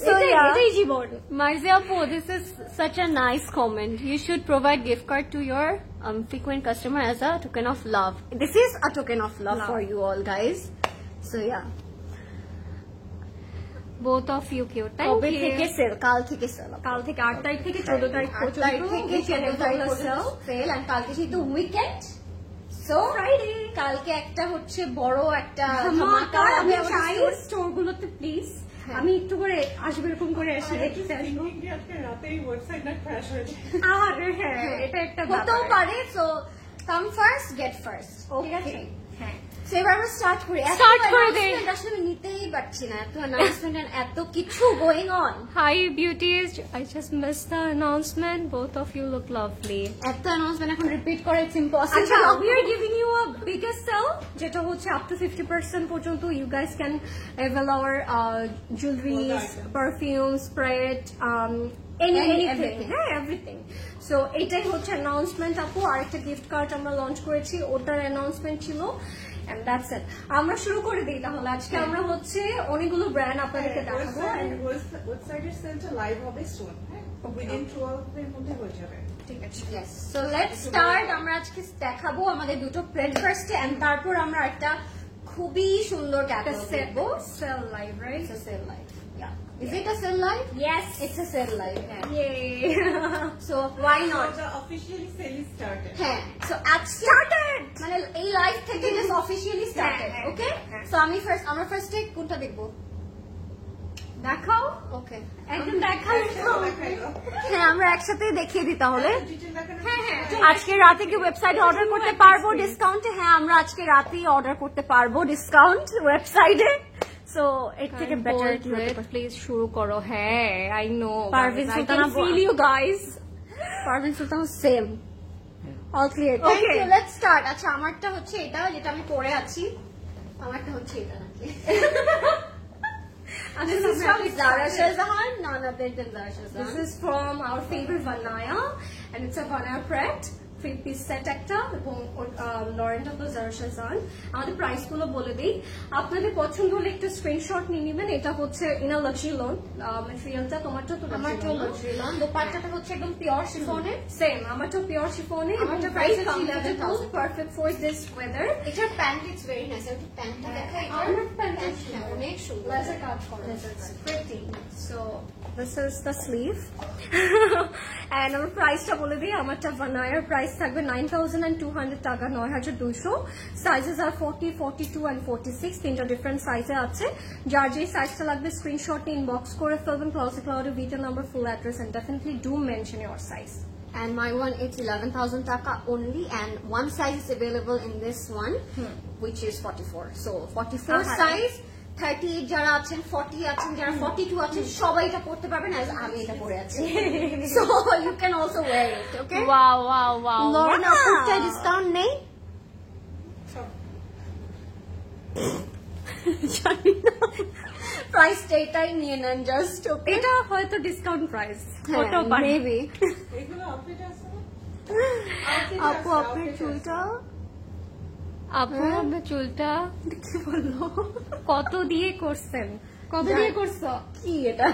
So yeah. এটাই জীবন। Marziapo, this is such a nice comment. You should provide gift card to your frequent customer as a token of love. This is a token of love for you all, guys. So yeah. Both of you cute. Thank কবে you. থেকে sell? কাল থেকে sell. কাল থেকে 8 তারিখ থেকে 14 তারিখ 8 তারিখ পর্যন্ত থেকে 14 তারিখ পর্যন্ত সেল, and কালকে যেহেতু উইকেন্ড, সো ফ্রাইডে কালকে একটা হচ্ছে বড় একটা ধামাকা আমি হবে চাই আমাদের স্টোরগুলোতে প্লিজ আমি একটু করে আসবো এরকম করে এসে দেখতে আসবো। আজকে রাতেই ওয়েবসাইট না ক্র্যাশ হয়ে যায় আরে হ্যাঁ এটা একটা হতেও ব্যাপার। পারে। So come first get first, ঠিক আছে? হ্যাঁ সো এবার আমরা স্টার্ট করি। Start করে দে। আসলে আমি নিতেই পারছি না, এত অ্যানাউন্সমেন্ট এত কিছু going on. Hi beauties, I just missed the announcement. Both of you look lovely. এত অ্যানাউন্সমেন্ট এখন রিপিট করা ইটস ইম্পসিবল। আচ্ছা, we are giving you a biggest sale যেটা হচ্ছে up to 50% পর্যন্ত you guys can avail our jewelries, perfumes, spread, anything, everything. হ্যাঁ everything. So এটাই হচ্ছে announcement আপু। আরেকটা গিফট কার্ড আমরা লঞ্চ করেছি, ওটার announcement ছিল, and that's it. আমরা শুরু করে দিই তাহলে। আজকে আমরা হচ্ছে অনেকগুলো ব্র্যান্ড আপনাদেরকে দেখাবো and ওয়েবসাইটের সেলটা লাইভ হবে সুন, হ্যাঁ উইদিন 12 এর মধ্যে হয়ে যাবে। ঠিক আছে। Yes. So let's start. আমরা আজকে দেখাবো আমাদের দুটো প্রিন্ট ফার্স্টে, এন্ড তারপর আমরা একটা খুবই সুন্দর ক্যাটালগ দেখবো। Sell live, right? It's a sale live. Yeah. Is it a sale live? Yes. It's a sale live. Yeah. Yay. So why not? Officially sale started. হ্যাঁ, সো স্টার্টেড মানে এই লাইভ থেকে জাস্ট অফিশিয়ালি স্টার্টেড। হ্যাঁ, ওকে, হ্যাঁ। So আমরা ফার্স্টে কোনটা দেখবো? দেখাও, ওকে, একদম দেখাও। হ্যাঁ আমরা একসাথে দেখিয়ে দিই তাহলে। হ্যাঁ আজকে রাতে কি ওয়েবসাইটে অর্ডার করতে পারবো ডিসকাউন্টে? হ্যাঁ আমরা আজকে রাতেই অর্ডার করতে পারবো ডিসকাউন্ট ওয়েবসাইটে। সো এর থেকে বেটার কি হতে পারে? প্লিজ শুরু করো। হ্যাঁ I know Parvin Sultana feel you guys. Parvin Sultan same all clear. Okay. Okay, let's start. আচ্ছা আমারটা হচ্ছে এটা যেটা আমি পরে আছি, আমারটা হচ্ছে এটা নাকি? This is from Zara Shahjahan, none other than Zara Shahjahan. This is from our favorite Vanaya, and it's a Vanaya print. 3-piece set একটা এবং লরেন্ট অফ জারা শাহজাহান। আমাদের প্রাইস গুলো বলে দিই, আপনাদের পছন্দ হলে একটা স্ক্রিনশট নিয়ে নেবেন। এটা হচ্ছে ইনার লাক্সারি লোন ম্যাটেরিয়ালটা, তোমারটা তো আমারটা হলো শ্রীলন, দোপাট্টাটা হচ্ছে একদম পিওর শিফনে। সেম, আমারটা পিওর শিফনে। আমারটা price হচ্ছে 11,000 পারফেক্ট ফর দিস ওয়েদার। এটার প্যান্ট ইটস ভেরি নাইস। আমি প্যান্টটা দেখাই। আমার প্যান্টটা অনেক সুন্দর, লেজার কাজ করা। Pretty. So this is the sleeve. And আমার প্রাইসটা বলে দিই, আমারটা ভানায়ার প্রাইস থাকবে 9,200 টাকা, 9,200। সাইজেস আর 40, 42 and 46, তিনটা ডিফারেন্ট সাইজে আছে। যার যে সাইজটা লাগবে স্ক্রিনশট নিয়ে ইনবক্স করে ফেলবেন। ক্লাউসে ক্লাউডের video number, full address, and definitely do mention your size. And my one is 11,000 taka only, and one size is available in this one, which is 44. So 44 size, 38 যারা আছেন, 40 আছেন, যারা 42 আছেন, সবাই এটা পড়তে পারবেন। as আমি এটা পরে আছি। So you can also wear it, okay? Wow, wow, wow. Lauren আপুরটা ডিসকাউন্ট নেই? জানি না, প্রাইসটা এটাই নিয়ে নেন জাস্ট। ওকে, এটা হয়তো ডিসকাউন্ট প্রাইস হ্যাঁ হতেও পারে। মেবি। এগুলো আপডেট আছে না? আপু আপনার চুলটা আপু আপনার চুলটা কি বললো? কত দিয়ে করছেন? কত দিয়ে করছো? কি এটা?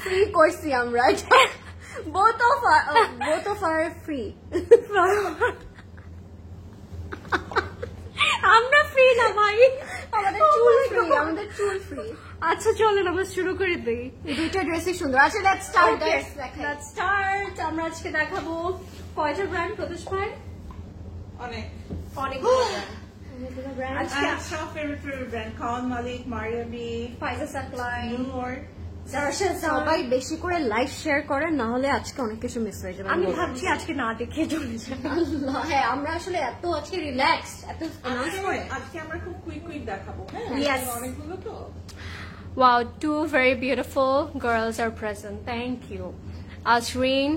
ফ্রি করছি আমরা, both of our free. আমরা ফ্রি না ভাই, আমাদের চুল ফ্রি, আমাদের চুল ফ্রি। আচ্ছা চলেন আমরা শুরু করে দিই। দুইটা ড্রেসই সুন্দর। আচ্ছা let's start guys. Let's start. আমরা আজকে দেখাবো কয়টা ব্র্যান্ড প্রদেশ ভাই? অনেক অনেকগুলো ব্র্যান্ড। আজকে সব ফেভারিট ব্র্যান্ড, খাওয়ান মালিক, মারিয়ামি, ফাইজা সাকলাই, নিউ ইয়র্ক। জারা শাহজাহান। সবাই বেশি করে লাইক শেয়ার করেন, না হলে আজকে অনেক কিছু মিস হয়ে যাবে। আমি ভাবছি আজকে না দেখে চলে যাবে। হ্যাঁ আমরা আসলে এত আজকে রিল্যাক্স, এত আজকে আমরা খুব কুইক দেখাবো। হ্যাঁ Yes. অনেকগুলো তো Wow, two very beautiful girls are present. Thank you. Azreen.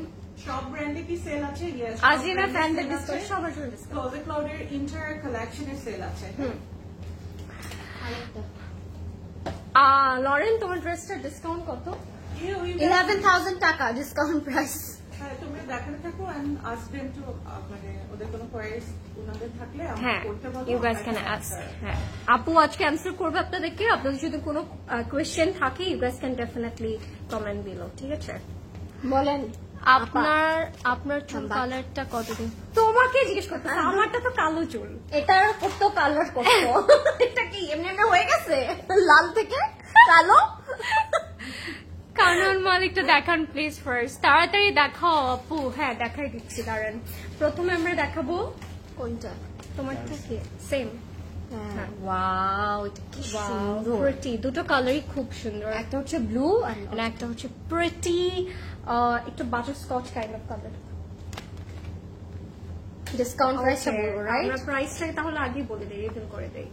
সব ব্র্যান্ডে কি সেল আছে? ইয়েস, আজিনা ফ্যানদের ডিসকাউন্ট সবার জন্য ডিসকাউন্ট। ক্লোজেট ক্লাউডের ইন্টার কালেকশনের সেল আছে। লরেন, তোমার ড্রেসটার ডিসকাউন্ট কত? 11,000 টাকা ডিসকাউন্ট প্রাইস। হ্যাঁ, তুমি দেখাতে থাকো and ask them to মানে ওদের কোনো কোয়ারিজ ওনাদের থাকলে হ্যাঁ, করতে বলো। You guys can ask. হ্যাঁ, আপু আজকে অ্যানসার করবে আপনাদেরকে। আপনাদের যদি কোনো কোয়েশ্চেন থাকে you guys can definitely comment below, ঠিক আছে? বলেন আপনার চুল কালারটা কতদিন? তোমাকে জিজ্ঞেস করতে, আমারটা তো কালো চুল। এটার কত কালার কত? এটা কি এমনি এমনি হয়ে গেছে লাল থেকে কালো? কানন মালিকটা দেখান প্লিজ ফার্স্ট, তাড়াতাড়ি দেখাও আপু। হ্যাঁ, দেখাই দিচ্ছি, দাঁড়ান। প্রথমে আমরা দেখাবো কোনটা? তোমারটা কি সেম? ওয়াও, এটা কি সুন্দর। প্রিটি, দুটো কালারই খুব সুন্দর। একটা হচ্ছে ব্লু আর একটা হচ্ছে প্রিটি একটু butter Scotch kind of colour. Discount প্রাইসটা বলবো, রাইট? আমরা প্রাইসটাকে তাহলে আগেই বলে দিই, রিভিল করে দেই।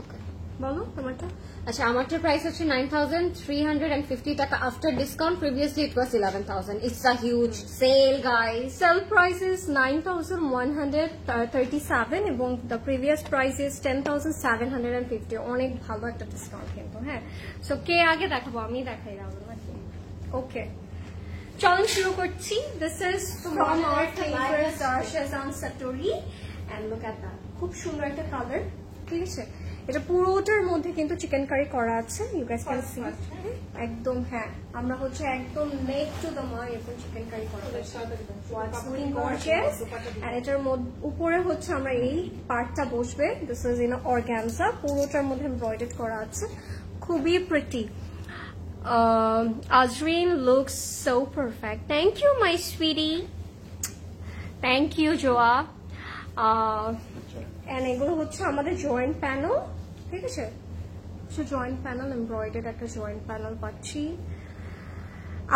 ওকে, বলো তোমারটা। আচ্ছা, আমারটার প্রাইস হচ্ছে 9,350 টাকা after discount. Previously it was 11,000। It's a huge sale guys. Sale price is 9,137 এবং দ্য প্রিভিয়াস প্রাইস ইজ 10,750। অনেক ভালো একটা ডিসকাউন্ট কিন্তু। হ্যাঁ, সো কে আগে দেখাবো? আমি দেখাই রাহুল নাকি? ওকে, চলুন শুরু করছি। This is from our favourite Shahjahan Satori and look at that. খুব সুন্দর একটা কালার, ঠিক আছে? এটা পুরোটার মধ্যে কিন্তু চিকেন কারি করা আছে, ইউ গাইস ক্যান সি। একদম, হ্যাঁ, আমরা হচ্ছে একদম নেক টু দ্য মা এরকম চিকেন কারি করা আছে। হোয়াটস লুকিং গর্জিয়াস। এন্ড এটার উপরে হচ্ছে আমরা এই পার্টটা বসবে। দিস ইজ ইন অর্গানজা, পুরোটার মধ্যে এমব্রয়ডারি করা আছে, খুবই pretty. Azreen looks so perfect. Thank you, my sweetie. Thank you, Joa. And এগুলো হচ্ছে আমাদের জয়েন্ট প্যানেল, ঠিক আছে? জয়েন্ট প্যানেল, এমব্রয়ডারি একটা জয়েন্ট প্যানেল পাচ্ছি।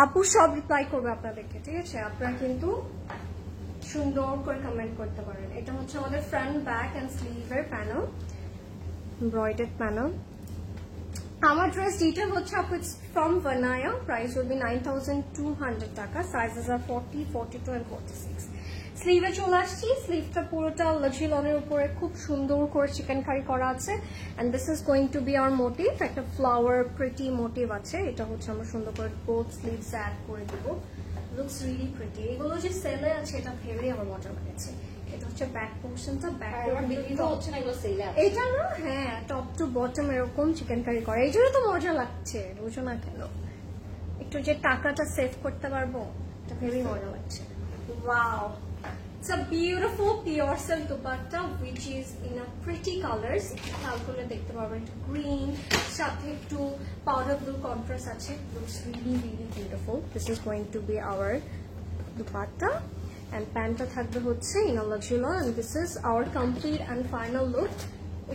আপু সব রিপ্লাই করবে আপনাদেরকে, ঠিক আছে? আপনারা কিন্তু সুন্দর করে কমেন্ট করতে পারেন। এটা হচ্ছে আমাদের ফ্রন্ট, ব্যাক এন্ড স্লিভের প্যানেল, এমব্রয়ডারি প্যানেল। আমার ড্রেস ডিটেল হচ্ছে আপু, it's from Vanaya. Price will be 9,200 টাকা। Sizes R 40, 42 and 46। স্লিভে চলে আসছি। স্লিভটা পুরোটা লাক্সারি লনের উপরে খুব সুন্দর করে চিকেন কারি করা আছে। And this is going to be our motif. একটা ফ্লাওয়ার প্রিটি মোটিভ আছে। এটা হচ্ছে আমরা সুন্দর করে বোথ স্লিভস অ্যাড করে দিব। Looks really pretty. এগুলো যে সেলে আছে এটা ভেবে আমার মজা লেগেছে। এটা হচ্ছে ব্যাক পোর্শনটা, ব্যাক হচ্ছে না এগুলো সেল আছে। এটা না, হ্যাঁ, টপ টু বটম এরকম চিকেন কারি করে। এই জন্য তো মজা লাগছে, বুঝো না কেন? একটু যে টাকাটা সেভ করতে পারবো, এটা ভেবেই মজা লাগছে। Wow, it's a beautiful pure silk dupatta which is in a pretty colors. খেয়াল করলে দেখতে পারবেন একটু গ্রিন সাথে একটু পাউডার ব্লু কন্ট্রাস্ট আছে। looks really really beautiful. This is going to be our dupatta and pant থাকবে হচ্ছে in a luxury and this is our complete and final look.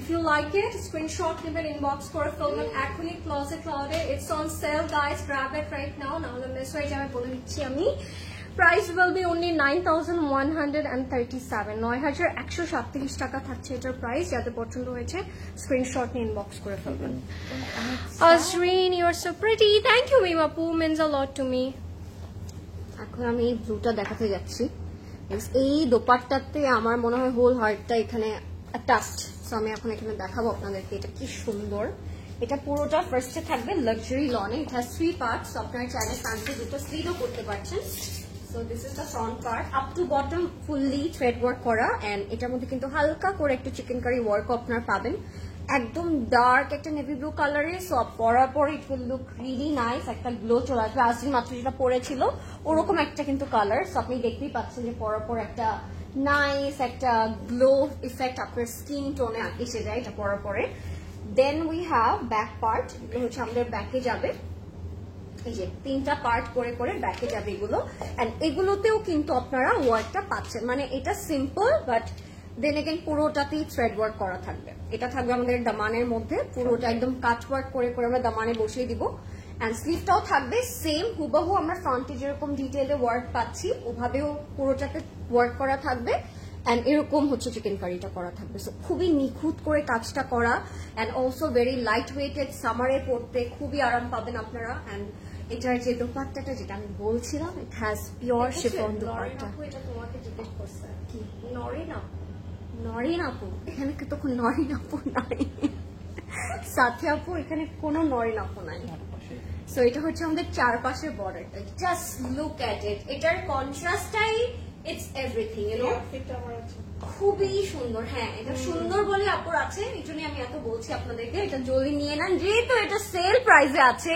If you like it, screenshot নেবেন, inbox করে ফেলবেন এখনই closet ক্লাউডে। It's on sale guys, grab it right now, নাহলে miss হয়ে যাবে বলে দিচ্ছি আমি। Price will be only 9,137, 9,137 টাকা থাকছে এটার প্রাইস। যাদের পছন্দ হয়েছে স্ক্রিনশট নিয়ে ইনবক্স করে ফেলবেন। Azreen, you are so pretty. Thank you, Mimapu. Means a lot to me. এখন আমি এই ব্লুটা দেখাতে যাচ্ছি। এই দোপাট্টাতে আমার মনে হয় হোল হার্টটা এখানে অ্যাটাচড। সো আমি এখন এখানে দেখাবো আপনাদেরকে এটা কি সুন্দর। এটা পুরোটা ফার্স্টে থাকবে লাক্সারি লনে। এটা 3 পার্টস। আপনারা চাইলে ফ্রন্টে দুটো স্লিভও করতে পারছেন। So this is the front part, up to bottom fully thread work করা and এটার মধ্যে কিন্তু হালকা করে একটু চিকেন কারি ওয়ার্ক আপনারা পাবেন। একদম ডার্ক একটা নেভি ব্লু কালারে। সো পরার পর it will look really nice, একটা গ্লো চলে আসবে। আজকে মাত্র যেটা পরেছিল ওরকম একটা কিন্তু কালার। সো আপনি দেখতেই পাচ্ছেন যে পরার পর একটা নাইস একটা গ্লো ইফেক্ট আপনার স্কিন টোনে এসে যায় এটা পরার পরে। Then we have back part, এগুলো হচ্ছে আমাদের ব্যাকে যাবে। এই যে 3টা পার্ট করে করে ব্যাকে যাবে এগুলো। এন্ড এগুলোতেও কিন্তু আপনারা ওয়ার্কটা পাচ্ছেন, মানে এটা সিম্পল বাট দেন এগেন পুরোটাতেই থ্রেড ওয়ার্ক করা থাকবে। এটা থাকবে আমাদের দামানের মধ্যে, পুরোটা একদম কাট ওয়ার্ক করে করে আমরা দামানে বসিয়ে দিব। এন্ড স্লিভটাও থাকবে সেম হুবহু আমরা ফ্রন্টে যেরকম ডিটেইলে ওয়ার্ক পাচ্ছি ওভাবেও পুরোটাতে ওয়ার্ক করা থাকবে। অ্যান্ড এরকম হচ্ছে চিকেন কারিটা করা থাকবে। সো খুবই নিখুঁত করে কাজটা করা and also very light weighted, সামারে পড়তে খুবই আরাম পাবেন আপনারা। অ্যান্ড এটার যে দোপাট্টাটা যেটা আমি বলছিলাম, it has pure chiffon dupatta. এটা তোমাকে জিজ্ঞেস করছে কি নরিন আপু? নরিন আপু? এখানে তো কোনো নরিন আপু নাই, সাথে আপু এখানে কোনো নরিন আপু নাই। সো এটা হচ্ছে আমাদের চারপাশের বর্ডারটা, জাস্ট লুক এট ইট। এটার কন্ট্রাস্টটাই ইটস এভরিথিং, ইউ নো। ফিটটা আমার আছে, খুবই সুন্দর। হ্যাঁ, এটা সুন্দর বলে আপুর আছে, এই জন্য আমি এত বলছি আপনাদেরকে। এটা জলদি নিয়ে নেন, যেহেতু এটা সেল প্রাইসে আছে।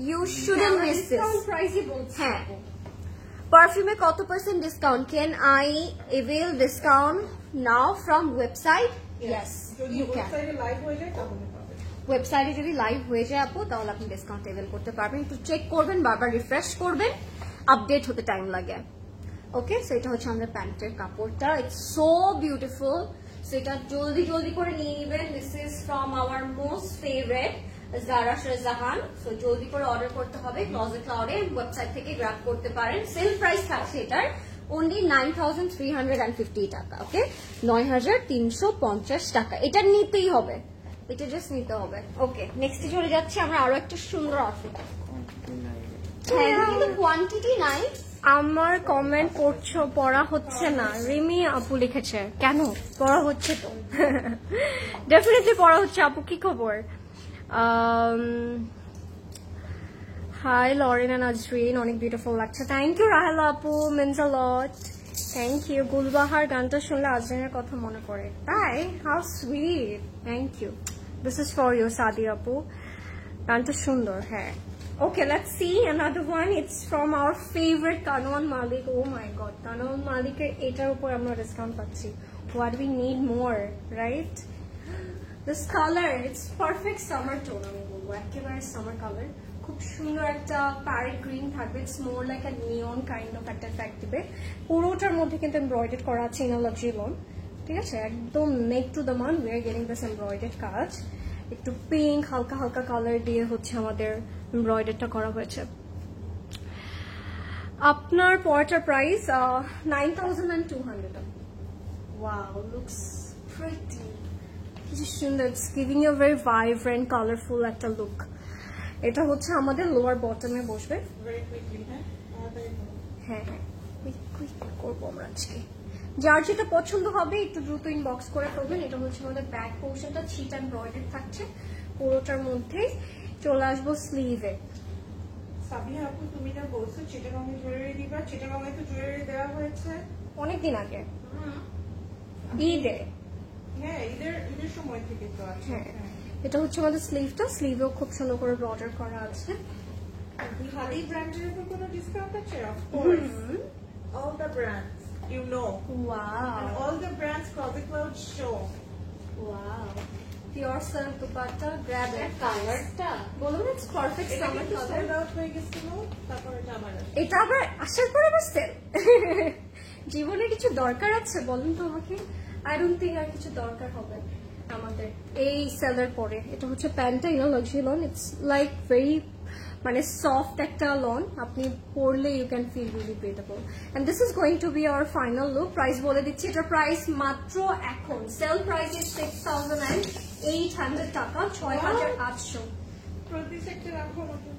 You shouldn't miss this. প্রাইসই বলছি। হ্যাঁ, পারফিউমে কত % discount? Can I avail discount now from website? Yes, যদি ইউ ক্যান। ওয়েবসাইটে লাইভ হয়ে যায় তাহলে পাবে। ওয়েবসাইটে যদি লাইভ হয়ে যায় আপু, তাহলে আপনি ডিসকাউন্ট এভেল করতে পারবেন। একটু চেক করবেন, বারবার রিফ্রেশ করবেন, আপডেট হতে টাইম লাগে। ওকে, সো এটা হচ্ছে আমাদের প্যান্টের কাপড়টা, ইটস সো বিউটিফুল। সো এটা জলদি জলদি করে নিয়ে নেবেন। This is from our most favourite Zara Shahjahan. So জলদি করে অর্ডার করতে হবে ক্লোজেট ক্লাউডে, ওয়েবসাইট থেকে গ্র্যাব করতে পারেন। সেল প্রাইস থাকছে এটার only 9,350 টাকা। ওকে, 9,350 টাকা। এটা নিতেই হবে, এটা জাস্ট নিতে হবে। ওকে, নেক্সটে চলে যাচ্ছি আমরা আরো একটা সুন্দর আউটফিট। হ্যাঁ, কিন্তু কোয়ান্টিটি নাই। আমার কমেন্ট পড়া হচ্ছে না, রিমি আপু লিখেছে। কেন? পড়া হচ্ছে তো, ডেফিনেটলি পড়া হচ্ছে। আপু কি খবর? হাই লরেন এন্ড নাজরিন, অনেক বিউটিফুল লাগছে। থ্যাংক ইউ রাহেলা আপু, means a lot. Thank you. Gulbahar গানটা শুনলে আজরিনের কথা মনে পড়ে, তাই? How sweet, thank you. This is for you Sadi আপু, গানটা সুন্দর। হ্যাঁ, okay, let's see another one. It's from our favorite Kanwan Malik. Oh my god, Kanwan Malik এর এটার উপর আমরা ডিসকাউন্ট পাচ্ছি। What we need more, right? This color, it's perfect summer tone, আমি বলবো একেবারে summer color। খুব সুন্দর একটা প্যারেট গ্রিন থাকবে, it's more like a neon kind of একটা এফেক্ট দিবে। পুরোটার মধ্যে কিন্তু এমব্রয়ডারি করা আছে ইন আ লাক্সারি লোন, ঠিক আছে? একদম নেক টু দ্য মান we are getting this embroidery কাজ। একটু পিঙ্ক হালকা হালকা কালার দিয়ে হচ্ছে আমাদের এমব্রয়ডারিটা করা হয়েছে। আপনার পড়াটার প্রাইস 9,200। ওয়াও, লুকস প্রিটি, কি সুন্দর। It's giving you very vibrant colourful একটা লুক। এটা হচ্ছে আমাদের লোয়ার বটমে বসবে। Very quickly. হ্যাঁ হ্যাঁ, কুইক করবো আমরা আজকে। যার যেটা পছন্দ হবে একটু দ্রুত ইনবক্স করে ফেলবেন। এটা হচ্ছে আমাদের ব্যাক পোর্শনটা, ছিট এমব্রয়ডারি থাকছে পুরোটার মধ্যে। চলে আসবো স্লিভে। সাবিহা আপু, তুমি না বলছো চিটাগাংয়ে জুয়েলারি দিবা? চিটাগাংয়ে তো জুয়েলারি দেওয়া হয়েছে অনেকদিন আগে, ঈদে। হ্যাঁ, ঈদের সময় থেকে তো আছে। হ্যাঁ, এটা হচ্ছে আমাদের স্লিভটা। স্লিভেও খুব সুন্দর করে বর্ডার করা আছে। খাদি ব্র্যান্ডের উপর কোনো ডিসকাউন্ট আছে? Of course, all the brands you know, wow and all the brands Closet Cloud show. Wow, pure silk dupatta, grab এর কালারটা বলুন, ইটস পারফেক্ট এটা সামার কিন্তু কালার। sold out হয়ে গেছিল, তারপর এটা আবার আসছে। এটা আবার আসার পরে বসতে জীবনে কিছু দরকার আছে বলুন তো আমাকে? আই ডোন্ট থিঙ্ক আর কিছু দরকার হবে আমাদের এই সেলের পরে। এটা হচ্ছে প্যান্টটা, you know, luxury lawn. It's like very মানে সফট একটা লন, আপনি পরলে you can feel really breathable. And this is going to be our final look. Price বলে দিচ্ছি, এটা প্রাইস মাত্র এখন সেল প্রাইস ইজ 6,800 টাকা, 6,800। প্রতি সেক্টর রাখো মতো।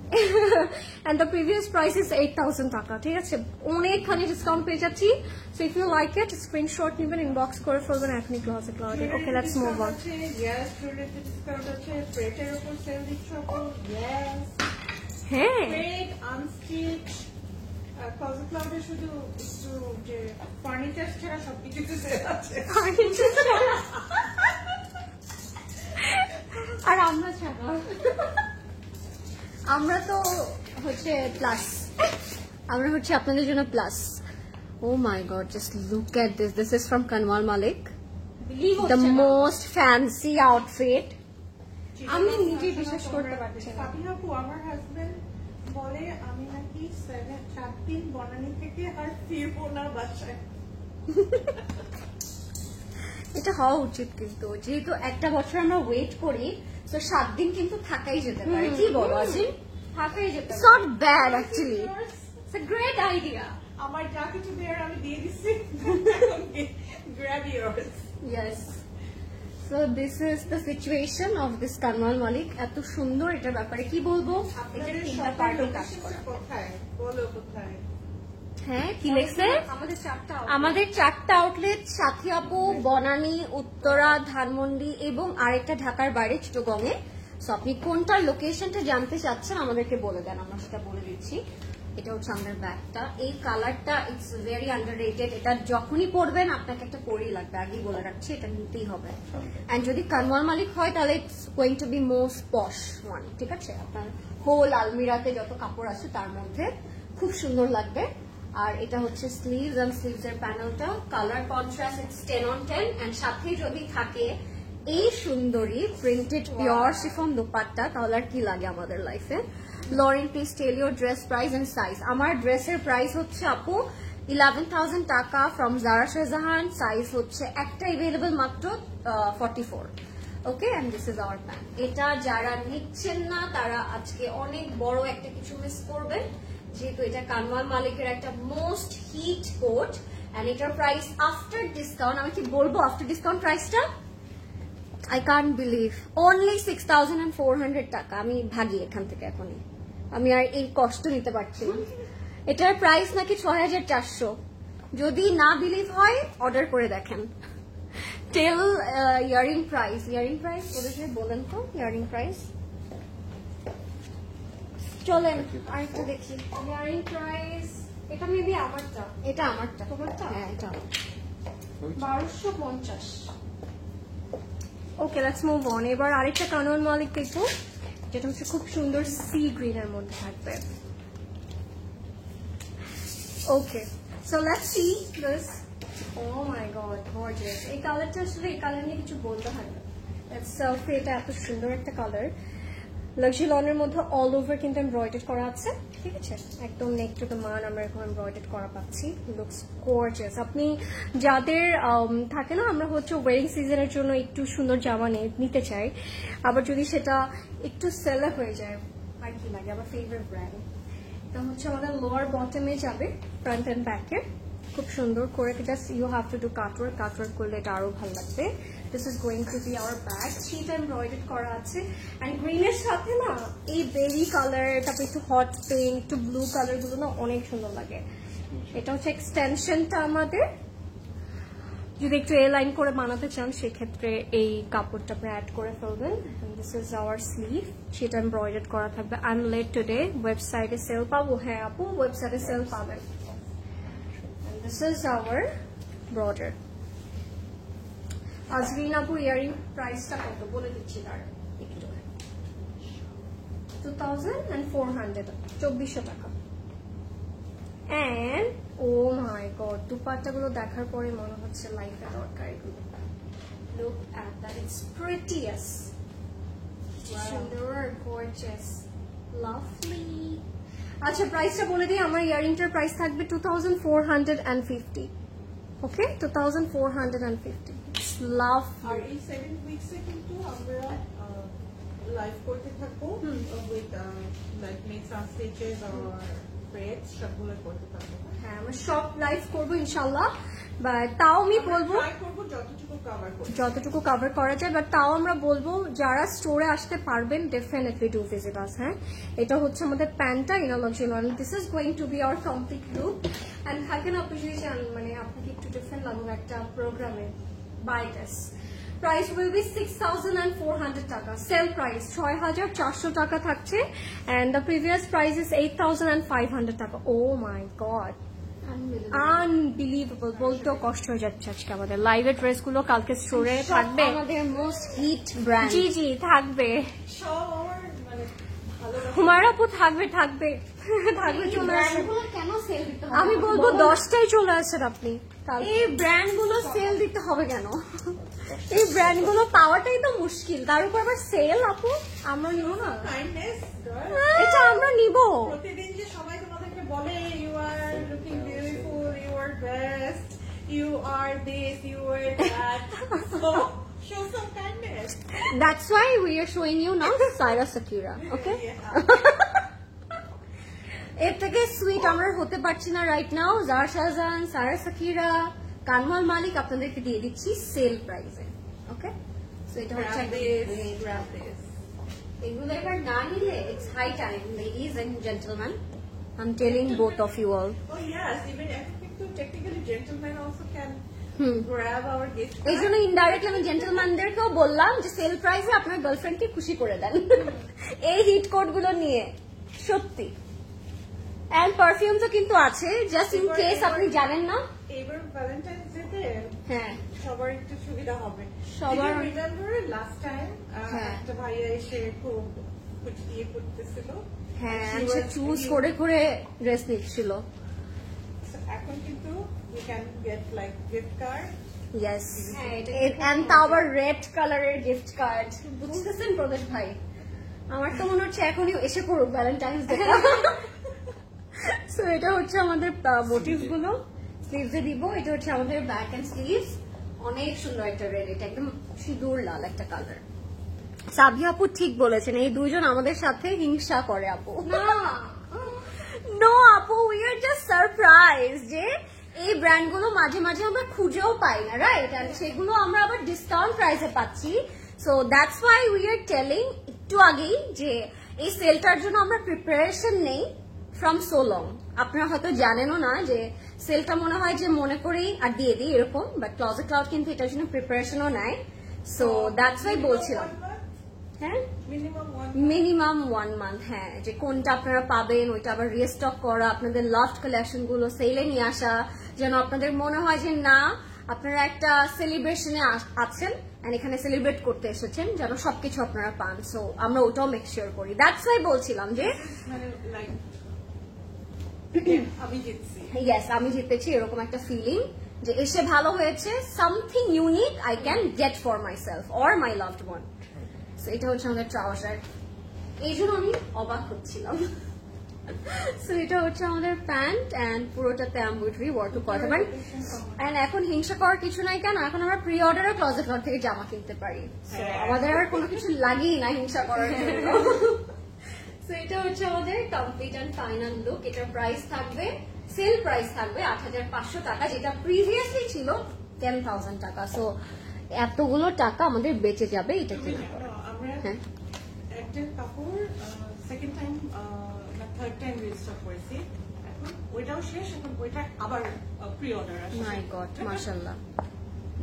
And the previous price is 8,000 টাকা, ঠিক আছে? অনেকখানি ডিসকাউন্ট পেয়ে যাচ্ছি। So if you like it, screenshot নিবেন, ইনবক্স করে ফেলবেন এখনই ক্লোজে ক্লাউডে। Okay, let's move on. Yes, jewellery discount আছে, ফ্রেটের উপর সেল দিচ্ছ আপু। Yes, হ্যাঁ, ফ্রেট, আনস্টিচ, Closet Cloud-এ শুধু একটু যে ফার্নিচার ছাড়া সবকিছুতে সেল আছে। আর আমরা ছাড়া আমরা তো হচ্ছে প্লাস, আমরা হচ্ছে আপনাদের জন্য plus. Oh my god, just look at this. This is from Kanwal Malik, believe the হচ্ছে না। Most fancy outfit. আমি নিজেই বিশ্বাস করতে পারছি না। সাবিহা আপু, আমার হাজবেন্ড বলে আমি নাকি 7 দিন বনানী থেকে আর ফিরবো না বাসায়। এটা হওয়া উচিত, কিন্তু যেহেতু একটা বছর আমরা ওয়েট করি, তো 7 দিন কিন্তু থাকাই যেতে পারে। কি বলো আজিম? থাকাই যেতে it's not bad actually, it's a great idea. আমার যা কিছু দেওয়ার আমি দিয়ে দিচ্ছি, Yes. So this is the situation of this Kanwal Malik. এত সুন্দর এটার ব্যাপারে কি বলবো, আপনাদের এটার তিনটা shopping পার্টও কাজ locations করা। কোথায়? বলো কোথায়? হ্যাঁ কি লেখছে? আমাদের 4টা আমাদের 4টা আউটলেট, সাথী আপু, বনানী, উত্তরা, ধানমন্ডি এবং আরেকটা ঢাকার বাইরে চিটাগংয়ে। সো আপনি কোনটার লোকেশনটা জানতে চাচ্ছেন আমাদেরকে বলে দেন, আমরা সেটা বলে দিচ্ছি। এটা হচ্ছে আমাদের ব্যাগটা, এই কালারটা ইটস ভেরি আন্ডাররেটেড। এটা যখনই পরবেন আপনাকে একটা পরেই লাগবে, আগেই বলে রাখছি, এটা নিতেই হবে। এন্ড যদি কানওয়াল মালিক হয় তাহলে it's going to be most posh one, ঠিক আছে? আপনার হোল আলমিরাতে যত কাপড় আছে তার মধ্যে খুব সুন্দর লাগবে। আর এটা হচ্ছে স্লিভস এন্ড স্লিভস এর প্যানেলটা, colour contrast, it's 10 on 10। And সাথে যদি থাকে এই সুন্দরী প্রিন্টেড পিওর শিফন দোপাট্টা, তাহলে আর কি লাগে আমাদের লাইফে। Lauren, please tell your dress price and size. আমার ড্রেসের প্রাইস হচ্ছে আপু 11,000 টাকা ফ্রম জারা শাহজাহান। সাইজ হচ্ছে একটা এভেলেবল মাত্র 44। Okay, and this is our pant. এটা যারা নিচ্ছেন না তারা আজকে অনেক বড় একটা কিছু মিস করবেন, যেহেতু এটা কানওয়াল মালিকের একটা মোস্ট হিট কোট। এন্ড এটার প্রাইস আফটার ডিসকাউন্ট, আমি কি বলবো আফটার ডিসকাউন্ট প্রাইসটা, I can't believe only 6,400 টাকা। আমি ভাগি এখান থেকে এখনই, আমি আর এই কষ্ট নিতে পারছি না। এটার প্রাইস নাকি 6,400। যদি না বিলিভ হয় অর্ডার করে দেখেন। টেল ইয়ারিং প্রাইস, ইয়ারিং প্রাইস বলেন তো, ইয়ারিং প্রাইস চলেন আরেকটা দেখি। ইয়ারিং প্রাইস এটা মেবি আমারটা, এটা আমারটা, তোমারটা? হ্যাঁ এটা আমার। 1250। ওকে, লেটস মুভ অন। এবার আরেকটা কানওয়াল মালিক দেখবো, যেটা হচ্ছে খুব সুন্দর সি গ্রিন এর মধ্যে থাকবে। Okay, so let's see this. Oh my god, gorgeous. এই কালারটা আসলে, এই কালার নিয়ে কিছু বলতে হয় না, এটা এত সুন্দর একটা কালার। লাক্সারি লনের মধ্যে অল ওভার কিন্তু এমব্রয়ডারি করা আছে, ঠিক আছে? একদম নেক টু দ্য মান আমরা এরকম এমব্রয়ডারি করা পাচ্ছি। Looks gorgeous. আপনি যাদের থাকে না, আমরা হচ্ছে ওয়েডিং সিজনের জন্য একটু সুন্দর জামা নিতে চাই, আবার যদি সেটা একটু সেলে হয়ে যায় আর কি লাগে, আমার ফেভারিট ব্র্যান্ড। এটা হচ্ছে আমাদের লোয়ার বটমে যাবে, ফ্রন্ট অ্যান্ড ব্যাকে খুব সুন্দর করে। Just you have to do cutwork, cutwork করলে এটা আরো ভালো লাগবে। This is going to be our bag. Sheet embroidered করা আছে, and green এর সাথে না এই বেরি কালার, তারপর একটু হট পিঙ্ক, একটু ব্লু কালার গুলো না অনেক সুন্দর লাগে। এটা হচ্ছে এক্সটেনশনটা আমাদের। যদি একটু এ লাইন করে বানাতে চান সেক্ষেত্রে এই কাপড়টা আপনি অ্যাড করে ফেলবেন। This is hour sleeve, sheet embroidered করা থাকবে। I'm late today, ওয়েবসাইটে সেল পাবো? হ্যাঁ আপু, ওয়েবসাইটে সেল পাবেন। This is our border. Azrin আপু, ইয়ারিং প্রাইসটা কত বলে দিচ্ছি, তার একটু 2,400, 2,400 টাকা। এন্ড ও মাই গড, দুপাট্টাগুলো দেখার পরে মনে হচ্ছে লাইফে দরকার এগুলো। Look at that, it's prettiest, সুন্দর, গর্জিয়াস, লাভলি। আচ্ছা, প্রাইসটা বলে দিই। আমার ইয়ারিংটার প্রাইস থাকবে 2,450। ওকে, 2,450। লাভ। আর এই 7 উইকসে কিন্তু আমরা লাইভ করতে থাকবো উইথ লাইক মেক্স আর স্টিচেস আর থ্রেডস, সবগুলো করতে থাকবো। হ্যাঁ, আমরা সব লাইভ করবো ইনশাল্লাহ। বাট তাও আমি বলবো ট্রাই করবো যতটুকু কভার করা যায়, বাট তাও আমরা বলবো যারা স্টোরে আসতে পারবেন ডেফিনেটলি ডু ভিজিট আস। হ্যাঁ, এটা হচ্ছে আমাদের প্যান্টটা in a luxury lawn. This is going to be our complete look. And থাকেন আপনি যদি চান মানে আপনাকে একটু ডিফারেন্ট লাগুক একটা প্রোগ্রামে, buy this. Price will be 6,400 টাকা। সেল প্রাইস 6,400 টাকা থাকছে, and the previous price is 8,500 টাকা। ও মাই গড, আনবিলিভেবল, বলতেও কষ্ট হয়ে যাচ্ছে আজকে। আমাদের লাইভের ড্রেস গুলো কালকে স্টোরে থাকবে, আমাদের মোস্ট হিট ব্র্যান্ড। জি জি থাকবে, সব আমার মানে ভালো হুমায়রা আপু থাকবে থাকবে চলে আসেন। কেন সেল দিতে হবে? আমি বলবো 10টায় চলে আসেন আপনি। এই ব্র্যান্ড গুলো সেল দিতে হবে কেন? এই ব্র্যান্ড গুলো পাওয়াটাই তো মুশকিল, তার উপর আবার সেল। আপু আমরা নিব না, কাইন্ডনেস। এটা আমরা নিব। প্রতিদিন যে সবাই তোমাদেরকে বলে you are looking beautiful, you are best, you are this, you are that, so show some kindness. That's why we are showing you now Saira Sakira. Okay? এর থেকে সুইট আমরা হতে পারছি না রাইট নাও। জারা শাহজাহান, সারা সাকিরা, কানওয়াল মালিক আপনাদেরকে দিয়ে দিচ্ছি sell প্রাইসে। ওকে, সো এটা হচ্ছে এগুলো এবার না নিলে it's high time ladies and gentleman, I am telling both of you all. Oh yes, even I think technically gentlemen also can grab our gift. এই জন্য ইনডাইরেক্টলি আমি জেন্টলম্যানদেরকেও বললাম যে সেল প্রাইসে আপনার গার্লফ্রেন্ডকে খুশি করে দেন এই হিট কোড গুলো নিয়ে, সত্যি। এন্ড পারফিউমসও কিন্তু আছে, জাস্ট ইন কেস আপনি জানেন না। এবার ভ্যালেন্টাইন্স ডেতে হ্যাঁ সবার একটু সুবিধা হবে। সবার রিমেম্বার লাস্ট টাইম একটা ভাইয়া এসে খুব কুচ দিয়ে করতেছিল। হ্যাঁ, সে চুজ করে করে ড্রেস নিচ্ছিল। এখন কিন্তু you can get like gift card. Yes, and তাও আবার রেড কালারের গিফট কার্ড। বুঝতেছেন প্রদেশ ভাই, আমার তো মনে হচ্ছে এখনই এসে পড়ুক ভ্যালেন্টাইন্স ডে। সো এটা হচ্ছে আমাদের মোটিভস গুলো, স্লিভসে দিব। এটা হচ্ছে আমাদের ব্যাক এন্ড স্লিভস, অনেক সুন্দর একটা রেড, এটা একদম সিঁদুর লাল একটা কালার। সাবিয়া আপু ঠিক বলেছেন, এই দুইজন আমাদের সাথে হিংসা করে আপু। নো আপু, উই আর জাস্ট সারপ্রাইজ যে এই ব্র্যান্ড গুলো মাঝে মাঝে আমরা খুঁজেও পাই না, রাইট? আর সেগুলো আমরা আবার ডিসকাউন্ট প্রাইসে পাচ্ছি। So that's why we are telling একটু আগেই যে এই সেলটার জন্য আমরা প্রিপারেশন নেই ফ্রম সো লং। আপনারা হয়তো জানেনও না যে সেলটা মনে হয় যে মনে করেই আর দিয়ে দিই এরকম, বাট ক্লজেট ক্লাউড কিন্তু এটার জন্য প্রিপারেশনও নেয়। সো দ্যাটস ওয়াই বলছিলাম। হ্যাঁ, মিনিমাম 1 মান্থ। হ্যাঁ, যে কোনটা আপনারা পাবেন ওইটা আবার রিস্টক করা, আপনাদের লাস্ট কালেকশন গুলো সেলে নিয়ে আসা, যেন আপনাদের মনে হয় যে না আপনারা একটা সেলিব্রেশনে আছেন এন্ড এখানে সেলিব্রেট করতে এসেছেন, যেন সবকিছু আপনারা পান। সো আমরা ওটাও মেক শিওর করি। দ্যাটস ওয়াই বলছিলাম যে ইয়েস, আমি জিতেছি এরকম একটা ফিলিং, যে এসে ভালো হয়েছে, something unique I can get for myself or my loved one. এটা হচ্ছে আমাদের ট্রাউজার, এই জন্য আমি অবাক হচ্ছিলাম। সো এটা হচ্ছে আমাদের প্যান্ট এন্ড পুরোটাতে এমব্রয়ডারি ওয়ার্ক করতে পারেন। এন্ড এখন হিংসা করার কিছু নাই, কেন এখন আমরা প্রি অর্ডারও ক্লজেট ক্লথ থেকে জামা কিনতে পারি। আমাদের আর কোনো কিছু লাগেই না হিংসা করার জন্য। সো এটা হচ্ছে আমাদের কমপ্লিট এন্ড ফাইনাল লুক। এটার প্রাইস থাকবে, সেল প্রাইস থাকবে ৮৫০০ টাকা, যেটা প্রিভিয়াসলি ছিল 10,000 টাকা। সো এতগুলো টাকা আমাদের বেঁচে যাবে এটা কেনার পর। হ্যাঁ, একটা কাপড় সেকেন্ড টাইম না থার্ড টাইম রিস্টক করেছি, এখন ওইটাও শেষ, এখন ওইটা আবার প্রি অর্ডার আসছে। মাই গড, মাশাআল্লাহ।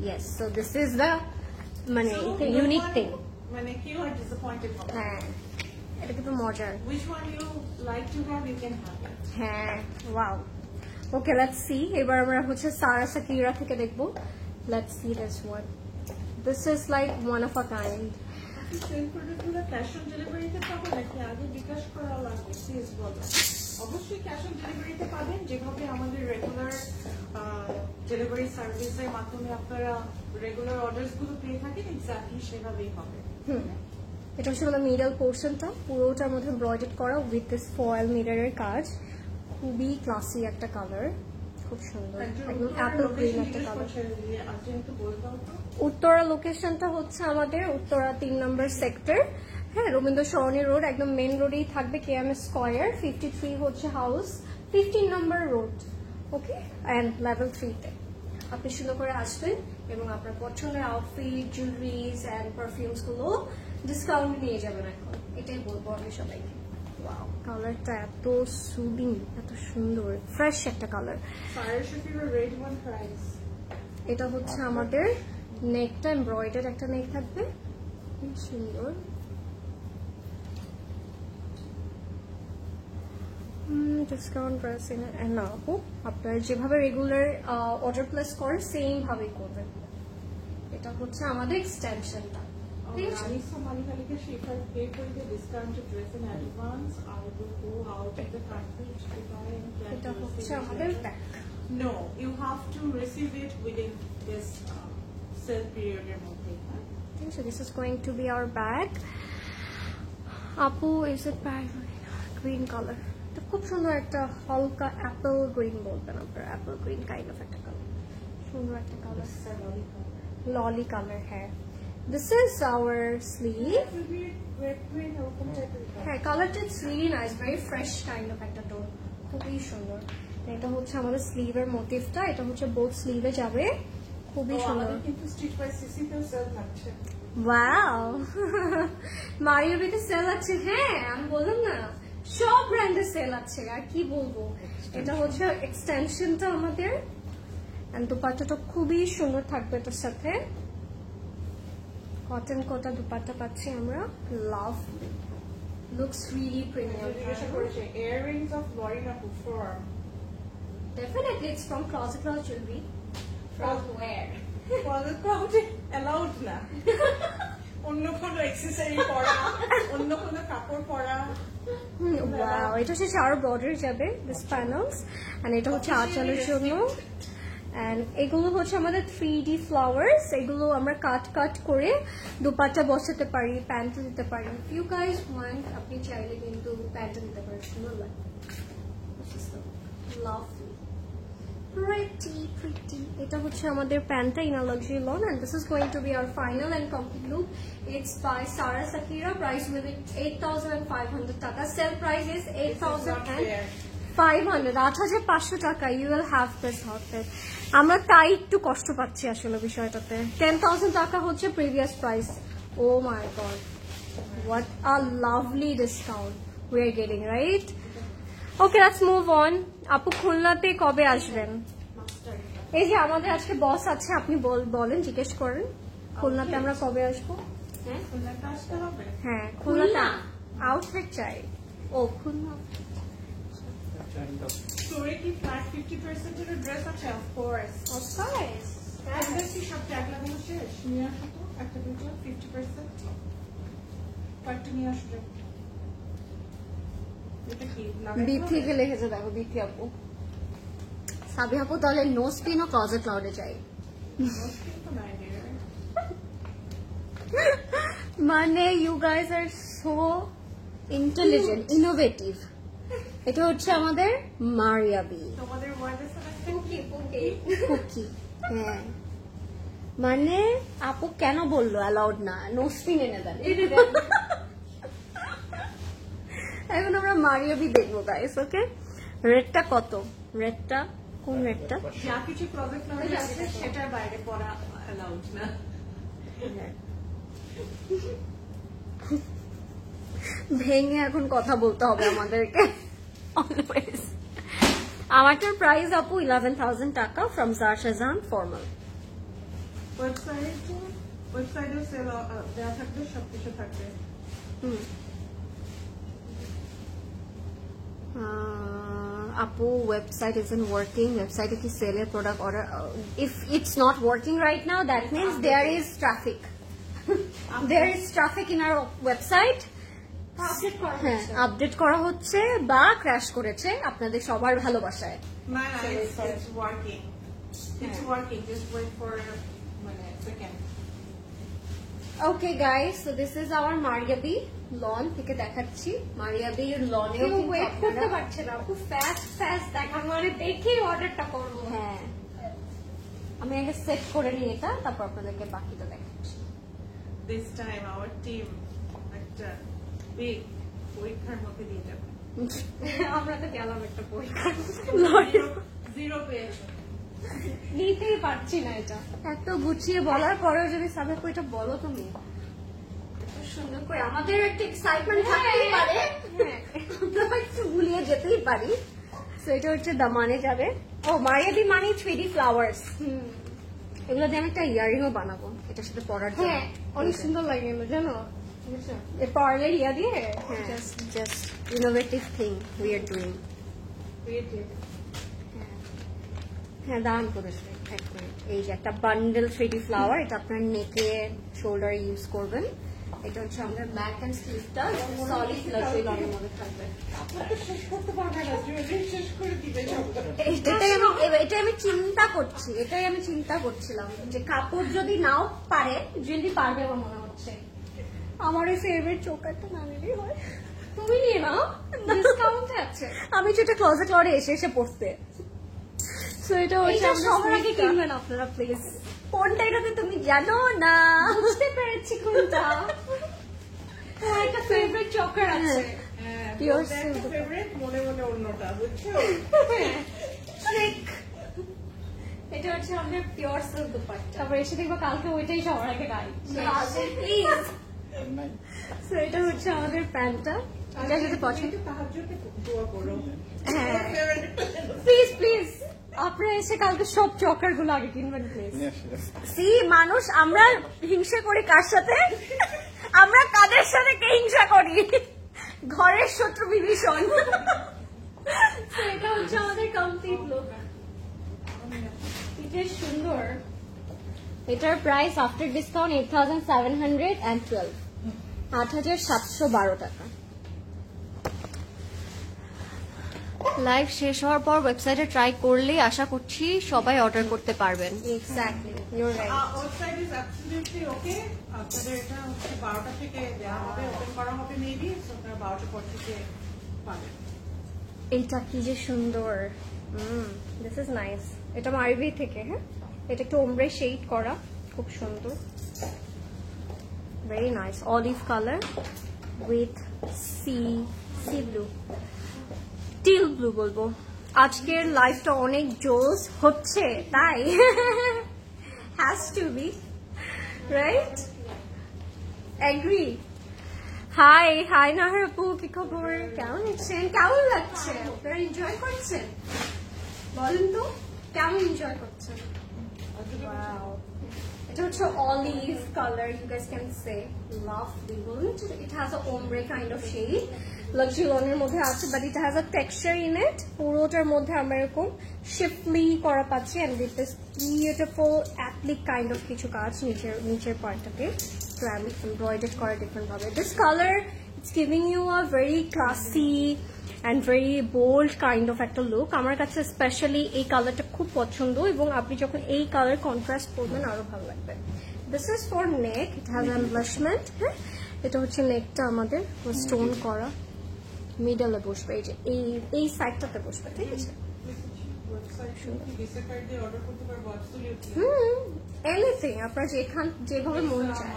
Yes, so this is the মানে ইউনিক থিং। মানে কেউ আর ডিসঅ্যাপয়েন্টেড হবে। হ্যাঁ, এটা কিন্তু মজার। which one you like to have you can have it. হ্যাঁ, ওয়াও। Okay, let's see. এবার আমরা হচ্ছে সারা সাকিরা থেকে দেখবো। Let's see this one. This is like one of a kind. Sale প্রোডাক্টগুলো ক্যাশ অন ডেলিভারিতে পাবো নাকি আগে বিকাশ করা লাগবে? প্লিজ বলো। অবশ্যই ক্যাশ অন ডেলিভারিতে পাবেন, যেভাবে আমাদের রেগুলার ডেলিভারি সার্ভিসের মাধ্যমে আপনারা রেগুলার অর্ডার্স গুলো পেয়ে থাকেন, এক্স্যাক্টলি সেভাবেই হবে। এটা হচ্ছে আমাদের মিডল পোর্শনটা, পুরোটার মধ্যে এমব্রয়ডারি করা উইথ দিস ফয়েল মিররের কাজ। খুবই ক্লাসি একটা কালার, খুব সুন্দর, একদম অ্যাপল গ্রিন একটা কালার। উত্তরা লোকেশনটা হচ্ছে আমাদের উত্তরা 3 নম্বর সেক্টর। হ্যাঁ, রবীন্দ্র সরণি রোড, একদম মেন রোডেই থাকবে KM স্কয়ার। 53 হচ্ছে হাউস, 15 নম্বর রোড। ওকে, অ্যান্ড লেভেল 3-তে আপনি সুন্দর করে আসবেন এবং আপনার পছন্দের আউটফিট, জুয়েলারিজ অ্যান্ড পারফিউমস গুলো ডিসকাউন্ট নিয়ে যাবেন। এখন এটাই বলবো আমি সবাইকে। ওয়াও, কালারটা এত সুদিং, এত সুন্দর, ফ্রেশ একটা কালার। এটা হচ্ছে আমাদের নেকটা, এমব্রয়ডারি একটা নেক থাকবে, খুব সুন্দর। ডিসকাউন্ট প্রাইস না আপু, আপনার যেভাবে রেগুলার অর্ডার প্লেস করেন সেম ভাবেই করবেন। এটা হচ্ছে আমাদের এক্সটেনশনটা। এটা হচ্ছে আমাদের back. No, you have to receive it within this sale period এর মধ্যে। So this is going to be our bag. Apu, is it bag green color? এটা খুব সুন্দর একটা হালকা অ্যাপল গ্রিন বলবেন আপনারা, অ্যাপল গ্রিন কাইন্ড অফ একটা কালার, সুন্দর একটা কালার, ললি কালার। হ্যাঁ, this is our sleeve. হ্যাঁ, কালারটা it's really nice, very fresh kind of একটা টোন, খুবই সুন্দর। এটা হচ্ছে আমাদের স্লিভের মোটিভটা, এটা হচ্ছে বোথ স্লিভে যাবে, খুবই সুন্দর। আমাদের কিন্তু স্টিচ বাই সিসি তেও সেল থাকছে। ওয়াও, মারিও বিতে সেল আছে। হ্যাঁ আমি বললাম না সব ব্র্যান্ডের সেল আছে, আর কি বলবো। এটা হচ্ছে এক্সটেনশনটা আমাদের, এন্ড দুপাট্টাটা খুবই সুন্দর থাকবে এটার সাথে। কটন কোটা দুপাট্টা পাচ্ছি আমরা, লাভ, লুকস রিয়েলি প্রিমিয়াম। জিজ্ঞাসা করেছে ইয়াররিংস অফ লরিন আপু from Definitely it's from Closet Cloud Jewelry. From where? কলেজ ক্রাউডে অ্যালাউড না। অন্য কোনো অ্যাক্সেসরি পরা, অন্য কোনো কাপড় পরা। ওয়াও, এটা হচ্ছে শাওয়ার বর্ডার যাবে দিস প্যানেলস, এন্ড এটা হচ্ছে আঁচলের জন্য। এন্ড এগুলো হচ্ছে আমাদের 3D ফ্লাওয়ার্স, এগুলো আমরা কাট করে দুপাট্টা বসাতে পারি, প্যান্টও দিতে পারি। ইফ ইউ গাইস ওয়ান্ট, আপনি চাইলে কিন্তু প্যান্টও দিতে পারেন, সুন্দর লাগে। Lovely. Pretty. এটা হচ্ছে আমাদের প্যান্টটা in a luxury loan, and this is going to be our final and complete look. It's by Sara Sakira. Price will be 8,500 টাকা. Sale price is 8,500. 8,500 টাকা. You will have this outfit. আমরা তাই একটু কষ্ট পাচ্ছি আসলে বিষয়টাতে। 10,000 টাকা হচ্ছে previous price. Oh my god. What a lovely discount we are getting, right? Okay, let's move on. আপু খুলনাতে কবে আসবেন? এই যে আমাদের আজকে বস আছে, আপনি বলেন, জিজ্ঞেস করেন খুলনাতে আমরা কবে আসবো। খুলনাতে আসতে হবে। হ্যাঁ খুলনাতে আউটফিট চাই। ও খুলনা স্টোরে কি ফ্ল্যাট 50% এর ড্রেস আছে? Of course. কি সব ট্যাগ লাগানো শেষ? নিয়ে আসো তো একটা দুটো 50%। কয়েকটা নিয়ে আসো। এটা কি বিথি কে লিখেছে, দেখো বিথি আপু। সাবি আপু তাহলে নো স্পিন ও ক্লোজেট ক্লাউডে যাই। মানে you guys are so intelligent, innovative. এটা হচ্ছে আমাদের মারিয়াবি তোমাদের ওয়ার্ডে কুকি। হ্যাঁ মানে আপু কেন বললো অ্যালাউড না, নো স্পিন এনে দেন। এখন আমরা মারিয়াবি দেখবো গাইস। ওকে, রেটটা কত? রেটটা কোন রেটটা? যা কিছু প্রজেক্ট নলেজ আছে সেটার বাইরে পড়া অ্যালাউড না। ভেঙে এখন কথা বলতে হবে আমাদেরকে অলওয়েজ। আমারটার প্রাইস আপু 11,000 টাকা ফ্রম জার শাহজাহান ফর্মাল। ওয়েবসাইটেও সেল দেওয়া থাকবে, সবকিছু থাকবে। Apu, website isn't working. Website ki sale product order. If it's not working right now, that means there is traffic. There is traffic in our website. Update করা হচ্ছে বা ক্র্যাশ করেছে আপনাদের সবার ভালোবাসায়। না, it's working. It's working. Just wait for a second. Okay guys, so this is our Maria B lawn থেকে দেখাচ্ছি। মারিয়াবি লনেও কেউ ওয়েট করতে পারছে না, খুব ফাস্ট দেখার মানে দেখেই অর্ডারটা করবো। হ্যাঁ আমি আগে সেট করে নিই এটা, তারপর আপনাদেরকে বাকিটা দেখাচ্ছি। This time our team একটা big পরীক্ষার মধ্যে দিয়ে যাবে। আমরা তো গেলাম একটা পরীক্ষা, জিরো পেয়েছ, নিতেই পারছি না। এটা এত গুছিয়ে বলার পরেও যদি সাবেক এটা বলো তুমি সুন্দর করে, আমাদের একটা এক্সাইটমেন্ট থাকতেই পারে, আমরা একটু ভুলিয়ে যেতেই পারি। সো এটা হচ্ছে দামানে যাবে। ও মারিয়াবি মানে 3D ফ্লাওয়ার্স। এগুলো দিয়ে আমি একটা ইয়ারিংও বানাবো এটার সাথে পরার জন্য। হ্যাঁ অনেক সুন্দর লাগে এগুলো, জানো পার্লের ইয়া দিয়ে। Just innovative thing we are doing. হ্যাঁ দাম করেছে। এই যে একটা বান্ডেল 3D ফ্লাওয়ার, এটা আপনার নেকে শোল্ডারে ইউজ করবেন। এটা হচ্ছে আমাদের ব্যাক এন্ড স্লিভটা সলিড লাক্সারি লনের মধ্যে থাকবে। এটাই আমি চিন্তা করছিলাম যে কাপড় যদি নাও পারে জলদি পারবে আমার মনে হচ্ছে। আমার এই ফেভারিট চোকারটা না নিলেই হয়। তুমি নিয়ে নাও, ডিসকাউন্ট আছে। আমি যেটা ক্লোজেট ক্লাউডে এসে পড়তে। সো এটা হচ্ছে সবার আগে কিনবেন আপনারা প্লিজ। কোনটা এটাতে তুমি জানো না? বুঝতে পেরেছি কোনটা। একটা ফেভারিট চকার আছে। ফেভারিট মনে মনে অন্যটা, বুঝছো? অনেক। এটা হচ্ছে আমাদের পিওর সিল্ক দুপাট্টা। তারপর এসে দেখবো কালকে ওইটাই সবার আগে গাই। প্লিজ। সো এটা হচ্ছে আমাদের প্যান্টটা। এটার সাথে পছন্দ। তাহাজ্জুদে দোয়া করো। হ্যাঁ প্লিজ প্লিজ আপনারা এসে কালকে সব চকার গুলো আগে কিনবেন প্লিজ। সি মানুষ আমরা হিংসা করি কার সাথে? আমরা কাদের সাথে কে হিংসা করি? ঘরের শত্রু বিভীষণ। এটা হচ্ছে আমাদের কমপ্লিট লুক। এটা সুন্দর। এটার প্রাইস আফটার ডিসকাউন্ট 8,712, 8,712 টাকা। লাইভ শেষ হওয়ার পর ওয়েবসাইটে ট্রাই করলেই আশা করছি সবাই অর্ডার করতে পারবেন। Exactly, you are right. Website is absolutely okay. আপনাদের এটা হচ্ছে 12টা থেকে দেওয়া হবে, ওপেন করা হবে মেবি, সো আপনারা 12টার পর থেকে পাবেন। এইটা কি যে সুন্দর, দিস ইজ নাইস। এটা মারভি থেকে, হ্যাঁ এটা একটু ওমব্রে শেড করা, খুব সুন্দর, very nice. Olive colour with sea blue, teal blue বলবো। আজকের লাইফটা অনেক জোস হচ্ছে, তাই has to be right, agree. Hi hi Nahar আপু, কি খবর, কেমন আছেন, কেমন লাগছে, আপনারা এনজয় করছেন? বলেন তো কেমন এনজয় করছেন? Wow. এটা হচ্ছে olive colour, you guys can say lovely, won't it? It has a ombre kind of shade, luxury লনের মধ্যে আছে, but it has a texture in it. পুরোটার মধ্যে আমরা এরকম শিফলি করা পাচ্ছি, and with this beautiful applique kind of কিছু কাজ নিচের পার্টটাতে embroidered করা ডিফারেন্ট ভাবে। This color, it's giving you a very classy and very bold kind of একটা লুক। আমার কাছে স্পেশালি এই কালারটা খুব পছন্দ, এবং আপনি যখন এই কালার কন্ট্রাস্ট করবেন আরো ভালো লাগবে। This is for neck, it has embellishment. হ্যাঁ, এটা হচ্ছে নেকটা আমাদের স্টোন করা, মিডলে বসবে, এই যে এই সাইডটাতে বসবে, ঠিক আছে? এনিথিং আপনার যেভাবে মন চায়,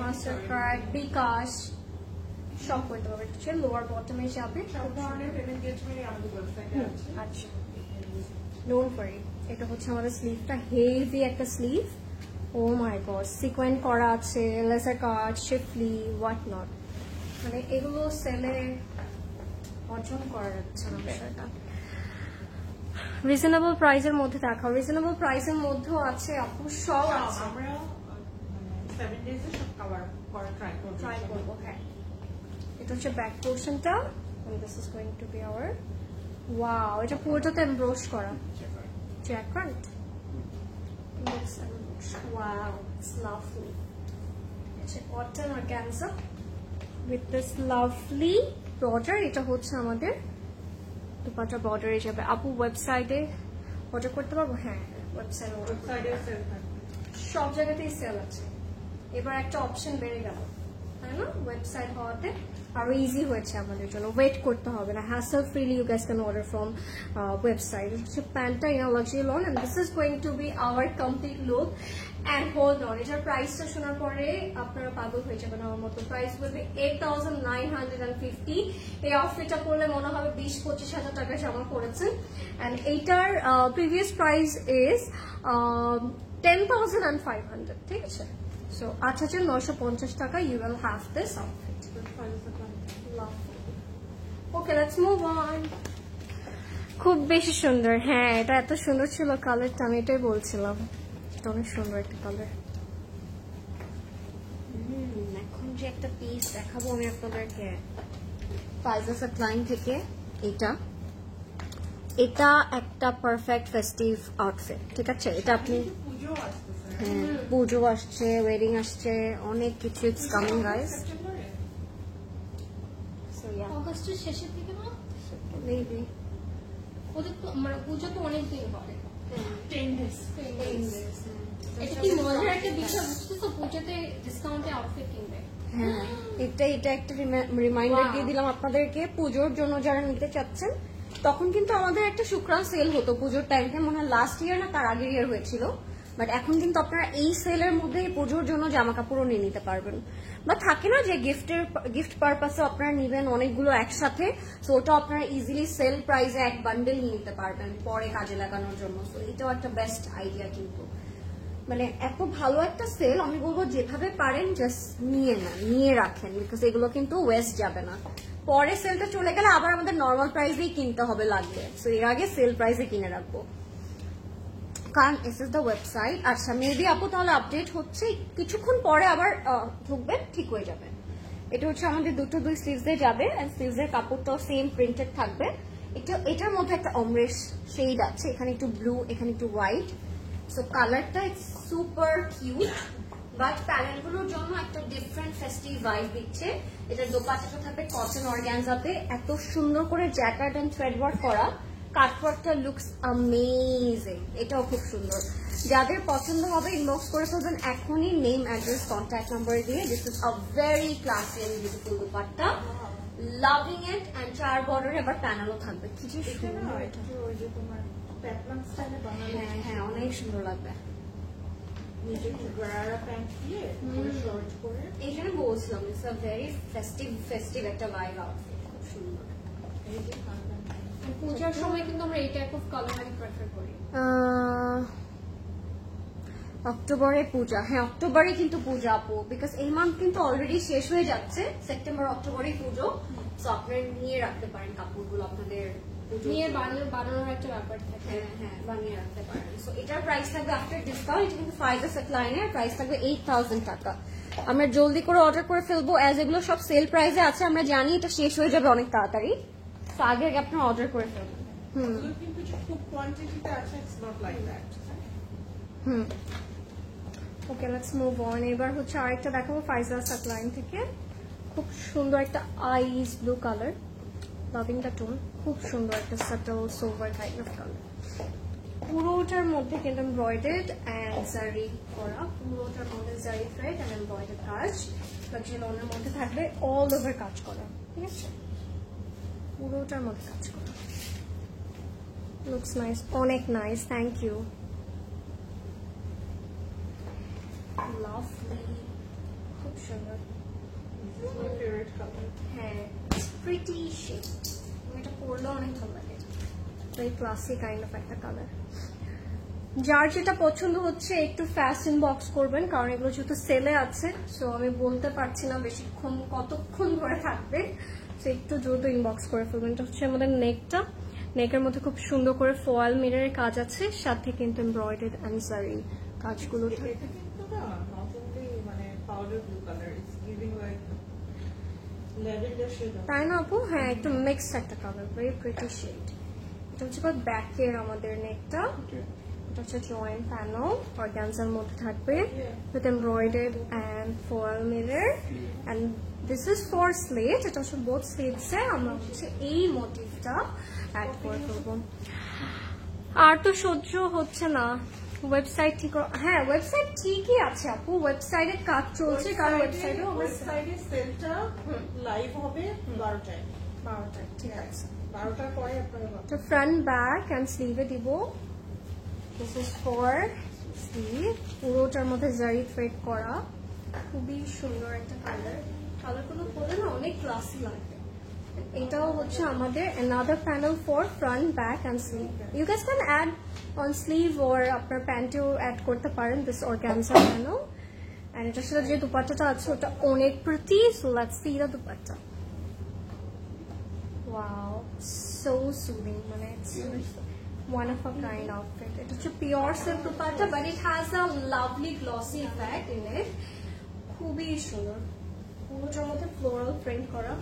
মাস্টার কার্ড, বিকাশ সব করতে পারবে। লোয়ার বটমে যাবে, আচ্ছা ডোন্ট ওয়ারি। এটা হচ্ছে আমাদের স্লিভটা, হেভি একটা sleeve, oh my god, sequined করা আছে, লেসার কাট, শিফলি, হোয়াট নট, মানে এগুলো সেলে অর্জন করা যাচ্ছে না বিষয়টা। রিজনেবল প্রাইসের মধ্যে দেখাও। রিজনেবল প্রাইসের মধ্যেও আছে আপু, সব আছে, আমরা 7 ডেজে সব কভার করা ট্রাই করব। হ্যাঁ, এটা হচ্ছে ব্যাক পোর্শনটা, and this is going to be our, wow, এটা পুরোটাতে এমব্রোশ করা jacquard, looks embossed, wow, it's lovely. it's a cotton organza with this lovely border. এটা হচ্ছে আমাদের দুপাটা বর্ডারে যাবে। আপু ওয়েবসাইটে অর্ডার করতে পারবো? হ্যাঁ, ওয়েবসাইটে সব জায়গাতেই সেল আছে। এবার একটা অপশন বেড়ে গেল, তাই না? ওয়েবসাইট হওয়াতে আরো ইজি হয়েছে আমাদের জন্য, ওয়েট করতে হবে না, hassle freely you guys can order from website. হচ্ছে প্যান্টটা in a luxury lawn, and this is going to be our complete look. And hold on, এটার প্রাইসটা শোনার পরে আপনারা পাগল হয়ে যাবেন আমার মতো। প্রাইস বলবে 8,950। এই আউটফিটটা পরলে মনে হবে 20-25 হাজার টাকা জমা করেছেন। অ্যান্ড এইটার প্রিভিয়াস প্রাইস ইজ 10,500, ঠিক আছে? সো 8,950 টাকা you will have this outfit. Okay, let's move on. খুব বেশি সুন্দর, হ্যাঁ এটা এত সুন্দর ছিল কালারটা, আমি এটাই বলছিলাম, এটা অনেক সুন্দর একটা কালার। এখন যে একটা পিস দেখাবো আমি আপনাদেরকে ফাইজাস ক্লাইন থেকে, এটা একটা পারফেক্ট ফেস্টিভ আউটফিট, ঠিক আছে? এটা আপনি, হ্যাঁ পুজো আসছে, ওয়েডিং আসছে, অনেক কিছু, ইটস কামিং গাইস। অগস্টের শেষের দিকে না, মেবি ওদের তো মানে পুজো তো অনেক দিন পরে, 10 ডেজ। এটা কি মজার একটা বিষয়, বুঝতেছো? পুজোতে ডিসকাউন্টে আউটফিট কিনবে। হ্যাঁ, এটা একটা রিমাইন্ডার দিয়ে দিলাম আপনাদেরকে, পুজোর জন্য যারা নিতে চাচ্ছেন। তখন কিন্তু আমাদের একটা শুক্রান সেল হতো পুজোর টাইমে, মনে হয় লাস্ট ইয়ার না তার আগের ইয়ার হয়েছিল। বাট এখন কিন্তু আপনারা এই সেলের মধ্যে পুজোর জন্য জামা কাপড়ও নিয়ে নিতে পারবেন। বা থাকে না যে গিফট পারপাসে আপনারা নিবেন অনেকগুলো একসাথে, সো ওটা আপনারা ইজিলি সেল প্রাইসে এক বান্ডেল নিয়ে নিতে পারবেন পরে কাজে লাগানোর জন্য। সো এটাও একটা বেস্ট আইডিয়া, কিন্তু মানে এত ভালো একটা সেল, আমি বলবো যেভাবে পারেন জাস্ট নিয়ে রাখেন, বিকজ এগুলো কিন্তু ওয়েস্ট যাবে না। পরে সেলটা চলে গেলে আবার আমাদের নর্মাল প্রাইসেই কিনতে হবে লাগবে, সো এর আগে সেল প্রাইসে কিনে রাখবো। কারণ এস ইস দ্য ওয়েবসাইট। আচ্ছা মেবি আপু তাহলে আপডেট হচ্ছে, কিছুক্ষণ পরে আবার ঢুকবেন, ঠিক হয়ে যাবে। এটা হচ্ছে আমাদের দুই স্লিভসে যাবে, এন্ড স্লিভসের কাপড়টাও সেম প্রিন্টেড থাকবে। এটার মধ্যে একটা অমরেশ শেড আছে, এখানে একটু ব্লু, এখানে একটু হোয়াইট। সো কালারটা ইটস সুপার কিউট, বাট প্যানেলগুলোর জন্য একটা ডিফারেন্ট ফেস্টিভ ভাইব দিচ্ছে। এটা দোপাট্টাটা থাকবে কটন অর্গানজাতে, এত সুন্দর করে জ্যাকার্ড এন্ড থ্রেড ওয়ার্ক করা, কাটওয়ার্কটা লুকস অ্যামেজিং, এটাও খুব সুন্দর। যাদের পছন্দ হবে ইনবক্স করে ফেলবেন এখনই, নেম, অ্যাড্রেস, কন্ট্যাক্ট নাম্বার দিয়ে। This is a very classy and beautiful dupatta, loving it. And 4 বর্ডারে আবার প্যানেলও থাকবে, কি যে সুন্দর এটা। হ্যাঁ অনেক সুন্দর লাগবে। এই জন্য বলছিলাম ইটস আ ভেরি ফেস্টিভ একটা ভাইব আউটফিট, খুব সুন্দর। পূজার সময় কিন্তু আমরা এই টাইপ অফ কালার প্রেফার করি। অক্টোবরে পূজা, হ্যাঁ অক্টোবরে কিন্তু পূজা আপু, বিকজ এই মান্থ কিন্তু অলরেডি শেষ হয়ে যাচ্ছে, সেপ্টেম্বর অক্টোবরে পুজো। সো আপনারা নিয়ে রাখতে পারেন কাপড়গুলো আপনাদের নিয়ে বানানোর একটা ব্যাপার থাকে। হ্যাঁ বানিয়ে রাখতে পারেন। সো এটার প্রাইস থাকবে আফটার ডিসকাউন্ট, এটা কিন্তু ফাইজা সেট লাইনের প্রাইস থাকবে 8000 টাকা। আমরা জলদি করে অর্ডার করে ফেলবো, অ্যাজ এগুলো সব সেল প্রাইসে আছে, আমরা জানি এটা শেষ হয়ে যাবে অনেক তাড়াতাড়ি, তো আগে আগে আপনারা অর্ডার করে ফেলবেন। কিন্তু খুব কোয়ান্টিটিতে আছে, it's not like that. Okay let's move on. এবার হচ্ছে আরেকটা দেখাবো ফাইজা সেট লাইন থেকে, খুব সুন্দর একটা ice blue colour, loving the tone, খুব সুন্দর একটা subtle sober kind of colour. পুরোটার মধ্যে কিন্তু এমব্রয়ডার্ড অ্যান্ড জারি করা, পুরোটার মধ্যে জারি থ্রেড অ্যান্ড এমব্রয়ডার্ড কাজ, যে লোনের মধ্যে থাকবে অল ওভার কাজ করা, ঠিক আছে, পুরোটার মধ্যে কাজ করা। লুকস নাইস, অনেক নাইস, থ্যাংক ইউ। লাভলি, খুব সুন্দর। My favorite color. হ্যাঁ প্রিটি শেড, এটা পরলেও অনেক ভালো লাগে, ভেরি ক্লাসি কাইন্ড অফ একটা কালার। যার যেটা পছন্দ হচ্ছে একটু ফাস্ট ইনবক্স করবেন, কারণ এগুলো যেহেতু সেলে আছে, সো আমি বলতে পারছি না বেশিক্ষণ কতক্ষণ ধরে থাকবে, সো একটু দ্রুত ইনবক্স করে ফেলবেন। এটা হচ্ছে আমাদের নেকটা, নেকের মধ্যে খুব সুন্দর করে ফয়েল মিররের কাজ আছে, সাথে কিন্তু এমব্রয়ডার্ড অ্যান্ড জারি কাজগুলো থাকে। এটা কিন্তু না not only মানে powder blue color, it's giving like lavender shade. তাই না আপু? হ্যাঁ একটু মিক্সড একটা কালার, ভেরি প্রিটি শেড। এটা হচ্ছে ব্যাকের আমাদের নেকটা, এটা হচ্ছে জয়েন্ট প্যানেল, অর্গানজার মধ্যে থাকবে with embroidered and foil mirror, and this is for sleeves. এটা হচ্ছে বোথ স্লিভসে আমরা হচ্ছে এই মোটিভটা অ্যাড করে ফেলবো। আর তো সহ্য হচ্ছে না, ওয়েবসাইট ঠিক, হ্যাঁ ওয়েবসাইট ঠিকই আছে আপু, ওয়েবসাইটের কাজ চলছে, কারণ ওয়েবসাইটে সেলটা লাইভ হবে 12টায়। 12টায়, ঠিক আছে। 12টার পরে আপনারা তো ফ্রন্ট ব্যাক অ্যান্ড স্লিভে দিব। দিস ইজ ফর স্লিভ, পুরোটার মধ্যে জারি থ্রেড করা, খুবই সুন্দর একটা কালার, কালারগুলো পরলে না অনেক ক্লাসি লাগবে। এটাও হচ্ছে আমাদের another panel for front, back and sleeve. You guys can add on sleeve or আপনার প্যান্টেও অ্যাড করতে পারেন this organza panel. And এটার সাথে যে দুপাট্টাটা আছে ওটা অনেক pretty, so let's see the dupatta. Wow, so soothing, মানে it's one of a kind outfit. It is a pure silk dupatta, but it has a lovely glossy effect in it. খুবই সুন্দর, পুরোটার মধ্যে floral print করা,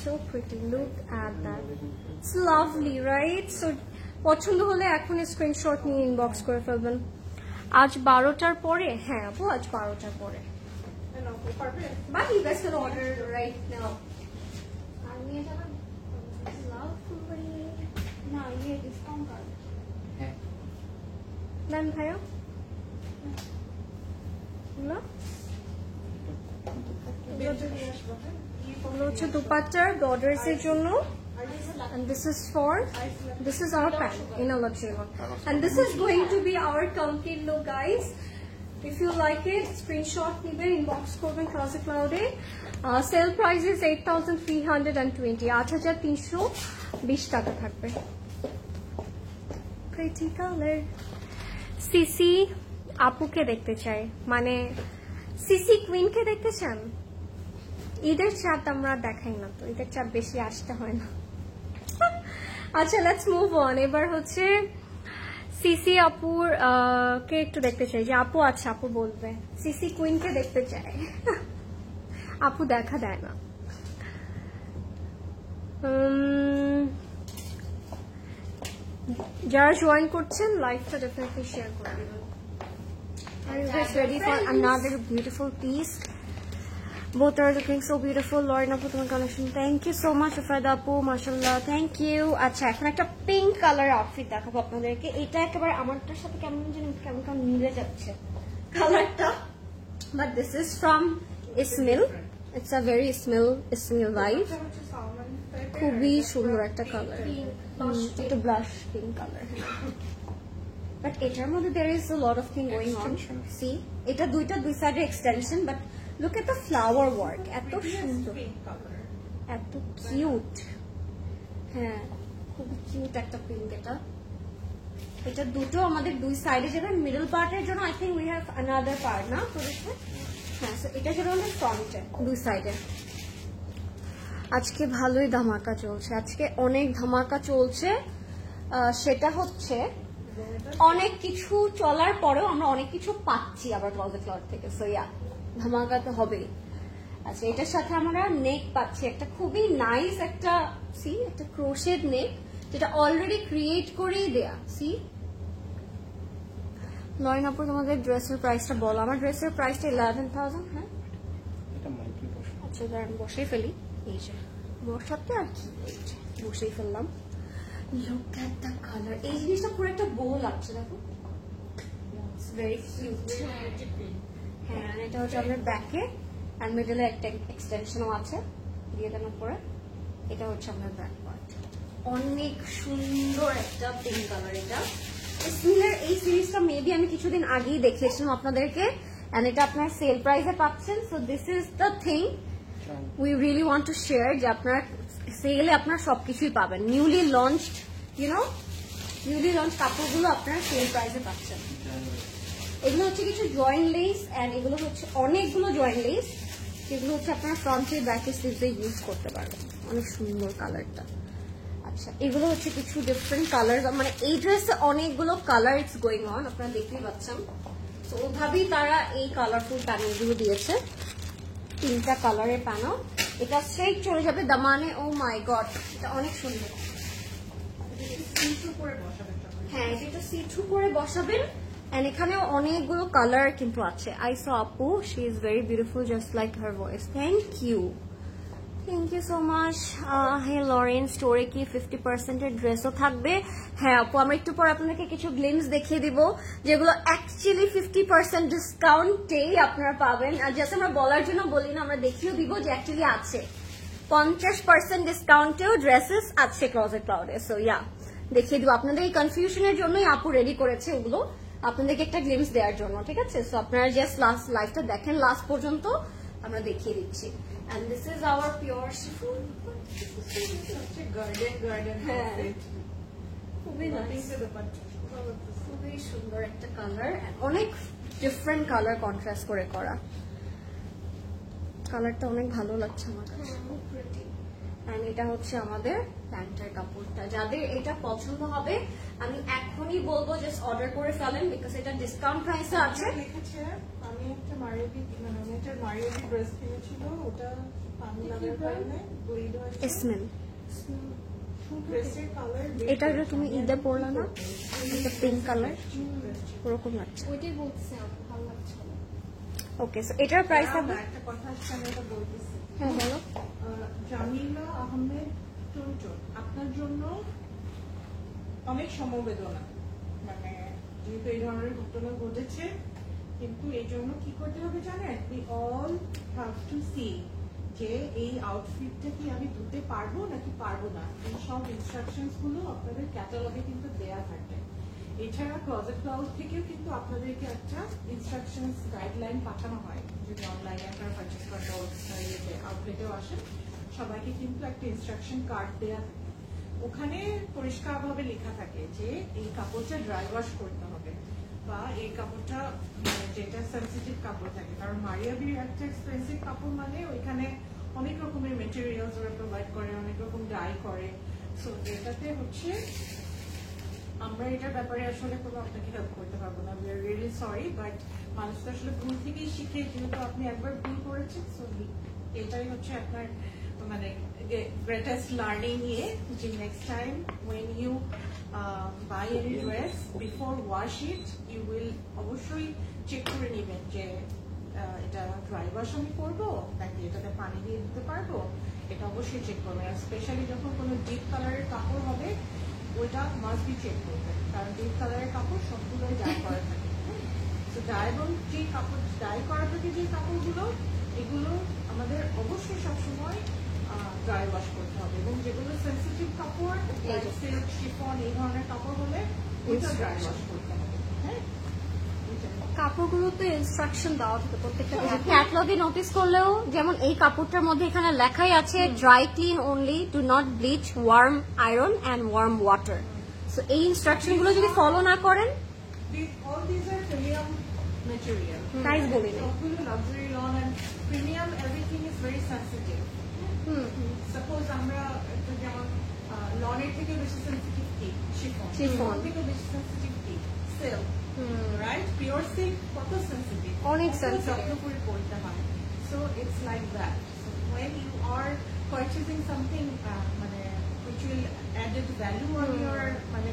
so pretty. Look at that, it's lovely, right? So পছন্দ হলে এখন screenshot নিয়ে inbox করে ফেলবেন। আজ 12টার পরে, হ্যাঁ আপু আজ 12টার পরে, but you guys can order right now. আর নিয়ে যাবেন lovely না, ইয়ে ডিসকাউন্ট কার্ড দেন ভাইয়া না, এগুলো হচ্ছে দুপাট্টার বর্ডার্স এর জন্য। and this is our pen in a luxury one, and this is going to be our complete look, guys. If you like it, screenshot neben, inbox korben Closet Cloud e. Sale price is 8,320, 8,320 টাকা থাকবে। Pretty color. CC আপুকে দেখতে চাই, মানে CC কুইনকে দেখতে চান? ঈদের চাঁদ আমরা দেখাই না তো, ঈদের চাঁদ বেশি আসতে হয় না। আচ্ছা, লেটস মুভ অন। এবার হচ্ছে সিসি আপুর কে একটু দেখতে চাই, যে আপু আছে, আপু বলবে। সিসি কুইনকে দেখতে চাই, আপু দেখা দেয় না। যারা জয়েন করছেন লাইভটা ডেফিনেটলি শেয়ার করে দিবেন। Are you guys ready for another beautiful piece? Both are looking so beautiful. Lauren apu তোমার collection, thank you so much. Fayda আপু, মাশাআল্লাহ, থ্যাংক ইউ। আচ্ছা, এখন একটা পিঙ্ক কালার আউটফিট দেখাবো আপনাদেরকে। এটা একেবারে আমারটার সাথে কেমন কেমন মিলে যাচ্ছে কালারটা, বাট দিস ইজ ফ্রম ইসমিল। ইটস আ ভেরি ইসমিল ভাইব। খুবই সুন্দর একটা কালার, একটু ব্লাশ পিঙ্ক কালার। বাট এটার মধ্যে there is a lot of thing going on. See, এটা দুই সাইডে extension, but look at the flower work. এত সুন্দর, এত কিউট। হ্যাঁ, খুব কিউট একটা পিঙ্ক। এটা দুটো আমাদের দুই সাইডে যাবে। মিডল পার্টের জন্য I think we have another part না তো। হ্যাঁ, এটা যাবে আমাদের ফ্রন্টে, দুই সাইডে। আজকে ভালোই ধামাকা চলছে, আজকে অনেক ধামাকা চলছে। সেটা হচ্ছে অনেক কিছু চলার পরেও আমরা অনেক কিছু পাচ্ছি আবার ক্লজেট ক্লাউড থেকে। সো ইয়া, ধামাকা তো হবেই। আচ্ছা, এটার সাথে আমরা নেক পাচ্ছি, একটা খুবই নাইস একটা একটা ক্রোশেড নেক, যেটা অলরেডি ক্রিয়েট করেই দেয়া। সি লরেন আপু, তোমাদের ড্রেসের প্রাইসটা বলো। আমার ড্রেসের প্রাইসটা 11,000। হ্যাঁ, আচ্ছা, দাঁড়ান বসেই ফেলি। এই যে বসাতে আর কি, এই যে বসেই ফেললাম। Look at the color. এই জিনিসটা পুরো একটা বো লাগছে, দেখো। It's very cute. হ্যাঁ, এটা হচ্ছে আমাদের ব্যাকে, আর মিডলে একটা এক্সটেনশনও আছে দিয়ে দেওয়ার পরে। এটা হচ্ছে আমাদের ব্যাক পার্ট। অনেক সুন্দর একটা পিঙ্ক কালার। এটা ইসমিলের এই সিরিজটা মেবি আমি কিছুদিন আগেই দেখিয়েছিলাম আপনাদেরকে, এন্ড এটা আপনার সেল প্রাইসে পাচ্ছেন। So this is the thing we really want to share, যে আপনারা সেলে আপনারা সবকিছুই পাবেন। নিউলি লঞ্চড কাপড়গুলো আপনারা সেল প্রাইসে পাচ্ছেন। এগুলো হচ্ছে কিছু জয়েন্ট লেস, এন্ড এগুলো হচ্ছে অনেকগুলো জয়েন্ট লেস, যেগুলো হচ্ছে আপনারা ফ্রন্টে ব্যাকে স্লিভসে ইউজ করতে পারবেন। অনেক সুন্দর কালারটা। আচ্ছা, এগুলো হচ্ছে কিছু ডিফারেন্ট কালার, মানে এই ড্রেসে অনেকগুলো কালার ইটস গোয়িং অন, আপনারা দেখতেই পাচ্ছেন। তো ওভাবেই তারা এই কালারফুল প্যানেলগুলো দিয়েছে, 3টা কালারের প্যানেল। এটা স্ট্রেট চলে যাবে দামানে। ও মাই গড, এটা অনেক সুন্দর। হ্যাঁ, এটা সি-থ্রু করে বসাবেন, এন্ড এখানেও অনেকগুলো কালার কিন্তু আছে। আই সো আপু, she is very beautiful just like her voice. Thank you so much. Hey Lauren, স্টোরে কি 50% এর ড্রেসও থাকবে? হ্যাঁ আপু, আমরা একটু পর আপনাকে কিছু গ্লিমস দেখিয়ে দিব, যেগুলো অ্যাকচুয়ালি 50% ডিসকাউন্টেই আপনারা পাবেন। আর জাস্ট আমরা বলার জন্য বলি না, আমরা দেখিয়ে দিব যে অ্যাকচুয়ালি আছে। 50% ডিসকাউন্টেও ড্রেসেস আছে ক্লজেট ক্লাউডে। সো ইয়া, দেখিয়ে দিব আপনাদের। এই কনফিউশনের জন্যই আপু রেডি করেছে ওগুলো, আপনাদেরকে একটা গ্লিমস দেওয়ার জন্য, ঠিক আছে? সো আপনারা জাস্ট লাস্ট লাইভটা দেখেন, লাস্ট পর্যন্ত আমরা দেখিয়ে দিচ্ছি। And this is our pure chiffon. garden খুবই সুন্দর একটা কালার, অনেক ডিফারেন্ট কালার কন্ট্রাস্ট করে করা। কালারটা অনেক ভালো লাগছে আমার কাছে। এন্ড এটা হচ্ছে আমাদের প্যান্টের কাপড়টা। যাদের এটা পছন্দ হবে আমি এখনই বলবো জাস্ট অর্ডার করে ফেলেন, বিকজ এটা ডিসকাউন্ট প্রাইসে আছে। আমি একটা মারিয়াবি ড্রেস কিনেছিল, ওটা আমি লাগার কারণে ব্লিড হয়েছে। ইসমিল, ড্রেসের কালার এটা তুমি ঈদে পরলা না, এটা পিঙ্ক কালার, ওরকম লাগছে। ওইটাই বলছে ভালো লাগছে। ওকে, সো এটার প্রাইস থাকবে। একটা কথা আছে, আমি এটা বলতেছি। হ্যাঁ বলো। জামিলা আহমেদ টুনটুন, আপনার জন্য অনেক সমবেদনা, মানে যেহেতু এই ধরনের ঘটনা ঘটেছে, কিন্তু এই জন্য কি করতে হবে জানেন? We all have to see যে এই আউটফিটটা কি আমি ধুতে পারবো নাকি পারবো না, এই সব ইনস্ট্রাকশনস গুলো আপনাদের ক্যাটালগে কিন্তু দেয়া থাকে। এছাড়া ক্লোজেট ক্লাউড থেকেও কিন্তু আপনাদেরকে একটা ইনস্ট্রাকশনস গাইডলাইন পাঠানো হয়, যদি অনলাইনে আপনারা পারচেস করতে আউটলেটেও আসেন, সবাইকে কিন্তু একটা ইনস্ট্রাকশন কার্ড দেয়া থাকে। ওখানে পরিষ্কারভাবে লেখা থাকে যে এই কাপড়টা ড্রাই ওয়াশ করতে হবে, বা এই কাপড়টা যেটা সেনসিটিভ কাপড় থাকে, কারণ মারিয়া বির একটা এক্সপেন্সিভ কাপড় মানে ওইখানে অনেক রকমের মেটেরিয়ালস ওরা প্রোভাইড করে, অনেক রকম ডাই করে। সো এটাতে হচ্ছে আমরা এটার ব্যাপারে আসলে কোনো আপনাকে হেল্প করতে পারবো না, we are really sorry, but মানুষ তো আসলে ভুল থেকেই শিখে, যেহেতু আপনি একবার ভুল করেছেন, সো এটাই হচ্ছে আপনার মানে গ্রেটেস্ট লার্নিং নিয়ে, যে next time when you buy any dress, before wash it you will অবশ্যই চেক করে নেবেন যে এটা ড্রাই ওয়াশ আমি করবো নাকি এটাতে পানি দিয়ে দিতে পারবো, এটা অবশ্যই চেক করবেন। আর স্পেশালি যখন কোনো ডিপ কালারের কাপড় হবে ওইটা মাস্ট বি চেক করবেন, কারণ ডিপ কালারের কাপড় সবগুলোই ডাই করা থাকে। তো ডায়বল যে কাপড় ডাই করা থাকে যে কাপড়গুলো, এগুলো আমাদের অবশ্যই সবসময় ড্রাই ওয়াশ করতে হবে, এবং যেগুলো সেন্সিটিভ কাপড়, সিল্ক, শিফন, এই ধরনের কাপড় হলে ওইটা ড্রাই ওয়াশ করতে হবে। হ্যাঁ, কাপড়গুলোতে ইনস্ট্রাকশন দেওয়া থাকে প্রত্যেকটা ক্যাটালগে নোটিস করলেও, যেমন এই কাপড়টার মধ্যে এখানে লেখাই আছে dry clean only, do not bleach, warm iron and warm water. So এই ইনস্ট্রাকশন গুলো যদি ফলো না করেন, all these are premium material. Price বলি না। সবগুলো luxury lawn and premium, everything is very sensitive. Suppose আমরা একটা যেমন লনের থেকে বেশি সেন্সিটিভ কি শিফন থেকে বেশি সেন্সিটিভ কি সিল্ক, রাইট? পিওর সিল্ক কত সেন্সিটিভ, অনেক sensitive। যত্ন করে পড়তে হয়। So it's like that. So when you are purchasing something মানে which will added value on your মানে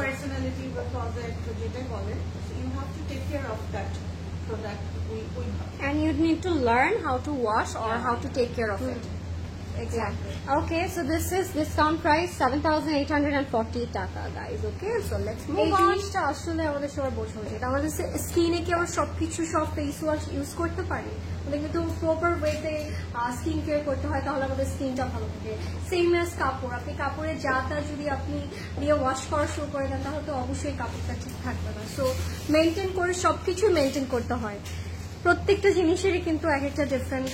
personality বা closet যেটা বলেন, you have to take care of that product. and you need to learn how to wash or how to take care of it. Exactly. Okay, so this is discount price 7,840 taka, guys. Okay, so let's এই move on. জিনিসটা আসলে আমাদের সবার বোঝা উচিত। আমাদের স্কিনে কি আমরা সবকিছু সব ফেস ওয়াশ ইউজ করতে পারি? আমাদের কিন্তু প্রপার ওয়েতে স্কিন কেয়ার করতে হয়, তাহলে আমাদের স্কিনটা ভালো থাকে। সেম অ্যাজ কাপড়, আপনি কাপড়ের জাটা যদি আপনি দিয়ে ওয়াশ করা শুরু করে দেন, তাহলে তো অবশ্যই কাপড়টা ঠিক থাকবে না। সো মেনটেন করে সবকিছু মেনটেন করতে হয়, প্রত্যেকটা জিনিসেরই কিন্তু এক একটা ডিফারেন্ট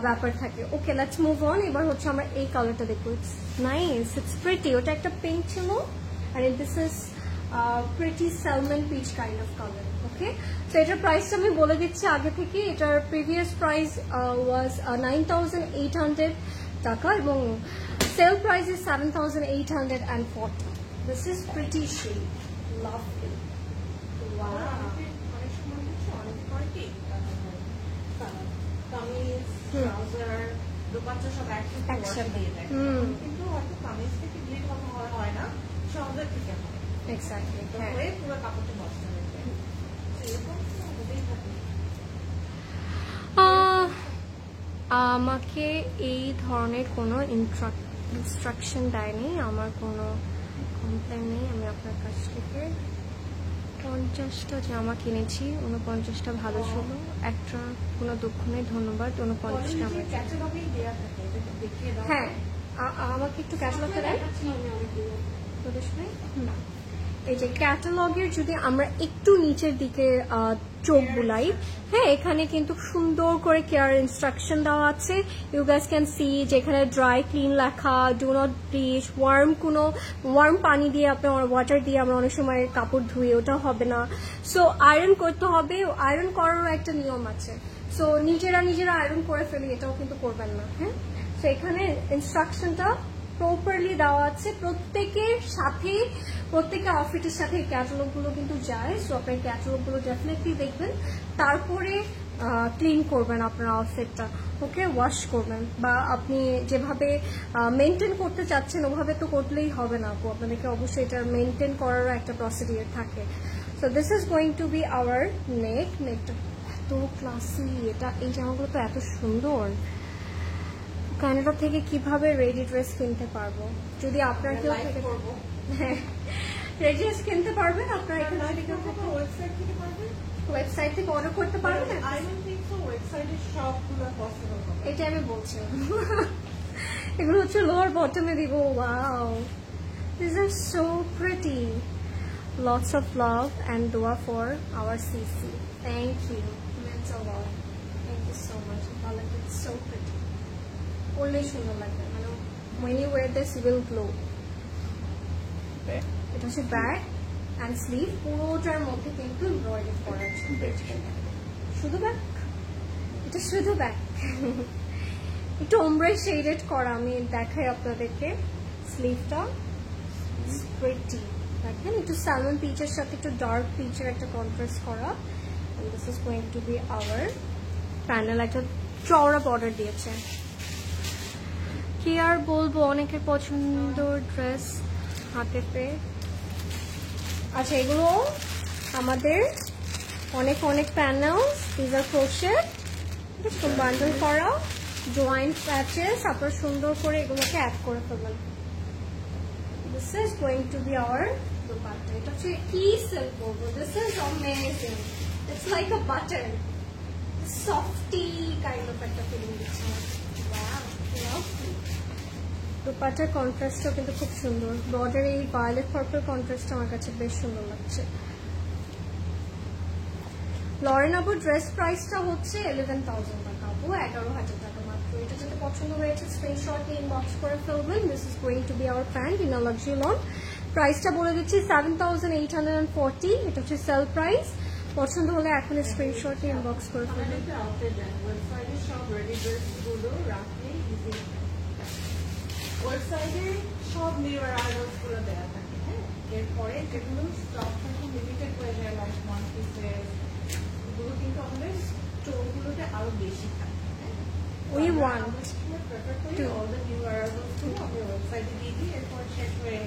ব্যাপার থাকে। Okay, let's move on. এবার হচ্ছে আমরা এই কালারটা দেখবো। It's nice, it's pretty. ওটা একটা পিঙ্ক ছিল, আর this is pretty salmon peach kind of colour. Okay, তো এটার প্রাইসটা আমি বলে দিচ্ছি আগে থেকে। এটার প্রিভিয়াস প্রাইস ওয়াজ 9,800 টাকা এবং sale price is 7,840। This is pretty shade, lovely. অনেক সময় হচ্ছে অনেক হয় কি কামিজ, ট্রাউজার, দোপাট্টা সব একসাথে দিয়ে দেয়, কিন্তু হয়তো কামিজ থেকে ব্লিড হয় না, ট্রাউজার থেকে হয়। এক্স্যাক্টলি, তো হ্যাঁ। হয়ে পুরো কাপড়টা নষ্ট হয়ে যায়। এরকম হতেই থাকে। আমাকে এই ধরনের কোনো ইনস্ট্রাকশন দেয়নি, আমার কোনো কমপ্লেন নেই। আমি আপনার কাছ থেকে 50টা জামা কিনেছি, 49টা ভালো ছিল, একটা কোনো দুঃখ নেই, ধন্যবাদ। 49টা আমার। ক্যাটালগেই দেয়া থাকে, এটা দেখিয়ে দাও। হ্যাঁ, আমাকে একটু ক্যাটালগটা দেন। প্রদেশ ভাই, এই যে ক্যাটালগের যদি আমরা একটু নিচের দিকে চোখ বুলাই, হ্যাঁ, এখানে কিন্তু সুন্দর করে কেয়ার ইনস্ট্রাকশন দেওয়া আছে। ইউ গাইস ক্যান সি যেখানে ড্রাই ক্লিন লেখা, ডু নট ব্লিচ, ওয়ার্ম পানি দিয়ে আপনি ওয়াটার দিয়ে আমরা অনেক সময় কাপড় ধুই, ওটা হবে না। সো আয়রন করতে হবে, আয়রন করারও একটা নিয়ম আছে। সো নিজেরা আয়রন করে ফেলি, এটাও কিন্তু করবেন না। হ্যাঁ, তো এখানে ইনস্ট্রাকশনটা প্রপারলি দেওয়া আছে। প্রত্যেকের আউটফিটের সাথে ক্যাটালগ গুলো কিন্তু যায়। সো আপনার ক্যাটালগ গুলো ডেফিনেটলি দেখবেন, তারপরে ক্লিন করবেন আপনার আউটফিটটা। ওকে, ওয়াশ করবেন, বা আপনি যেভাবে মেনটেন করতে চাচ্ছেন ওভাবে তো করলেই হবে না আপু, আপনাদেরকে অবশ্যই এটা মেনটেন করারও একটা প্রসিডিওর থাকে। So this is going to be our নেকটা এত ক্লাসি, এই জামাগুলো তো এত সুন্দর। কানাডা থেকে কিভাবে রেডি ড্রেস কিনতে পারবো? যদি আপনার কেউ থেকে রেডি ড্রেস কিনতে পারবেন, আপনার এখান থেকে ওয়েবসাইট থেকে পারবেন। ওয়েবসাইট থেকে অর্ডার করতে পারবেন না? I don't think so. ওয়েবসাইটে সবগুলো পসিবল হবে। এটা আমি বলছি। এগুলো হচ্ছে লোয়ার বটমে দিব। Wow, these are so pretty. Lots of love and dua for our CC. Thank you. Means a lot. Thank you so much. I like it. So pretty. Only সুন্দর লাগবে, মানে when you wear this you will glow. এটা হচ্ছে back and sleeve, পুরোটার মধ্যে কিন্তু embroidery করা আছে। শুধু ব্যাক, এটা শুধু ব্যাক। একটু ওমব্রে শেডেড করা, আমি দেখাই আপনাদেরকে। স্লিভটা প্রিটি, দেখেন একটু স্যালমন পিচের সাথে একটু ডার্ক পিচের একটা কন্ট্রাস্ট করা। and this is going to be our panel. একটা চওড়া বর্ডার দিয়েছে। কি আর বলবো, অনেকের পছন্দ ড্রেস হাতে পেয়ে। আচ্ছা, এগুলো আমাদের অনেক অনেক panels, this are crochet, bundle করা জয়েন্ট প্যাচেস। আপনারা সুন্দর করে এগুলোকে অ্যাড করে ফেলবেন। This is going to be our dupatta. এটা হচ্ছে কি সিল্ক বলবো, this is amazing. It's like a butter, softy kind of একটা ফিলিং দিচ্ছে। Wow, lovely. দুপাট্টার কন্ট্রাস্টও কিন্তু খুব সুন্দর। বর্ডার এই ভায়োলেট পার্পল কন্ট্রাস্ট আমার কাছে বেশ সুন্দর লাগছে। লরেন আপু ড্রেস প্রাইসটা হচ্ছে 11,000 টাকা আপু, 11,000 টাকা মাত্র। এটা যেটা পছন্দ হয়েছে স্ক্রিনশট নিয়ে ইনবক্স করে ফেলবেন। This is going to be hour pant in a luxury loan. প্রাইসটা বলে দিচ্ছি 7,840। এটা হচ্ছে সেল প্রাইস। পছন্দ হলে এখন স্ক্রিনশট নিয়ে ইনবক্স করে ফেলবেন। ওয়েবসাইটে সব রেডি ড্রেসগুলো রাখলে ইজি। ওয়েবসাইটে সব নিউ অ্যারাইভালস গুলো দেওয়া থাকে, হ্যাঁ। এরপরে যেগুলো স্টক থাকে লিমিটেড হয়ে যায়, লাইক ওয়ান পিসেস, এগুলো কিন্তু আমাদের স্টোরগুলোতে আরো বেশি থাকে, হ্যাঁ। We want প্রেফার করি অল দ্য নিউ অ্যারাইভালস গুলো আমরা ওয়েবসাইটে দিয়ে দিই। এরপর শেষ হয়ে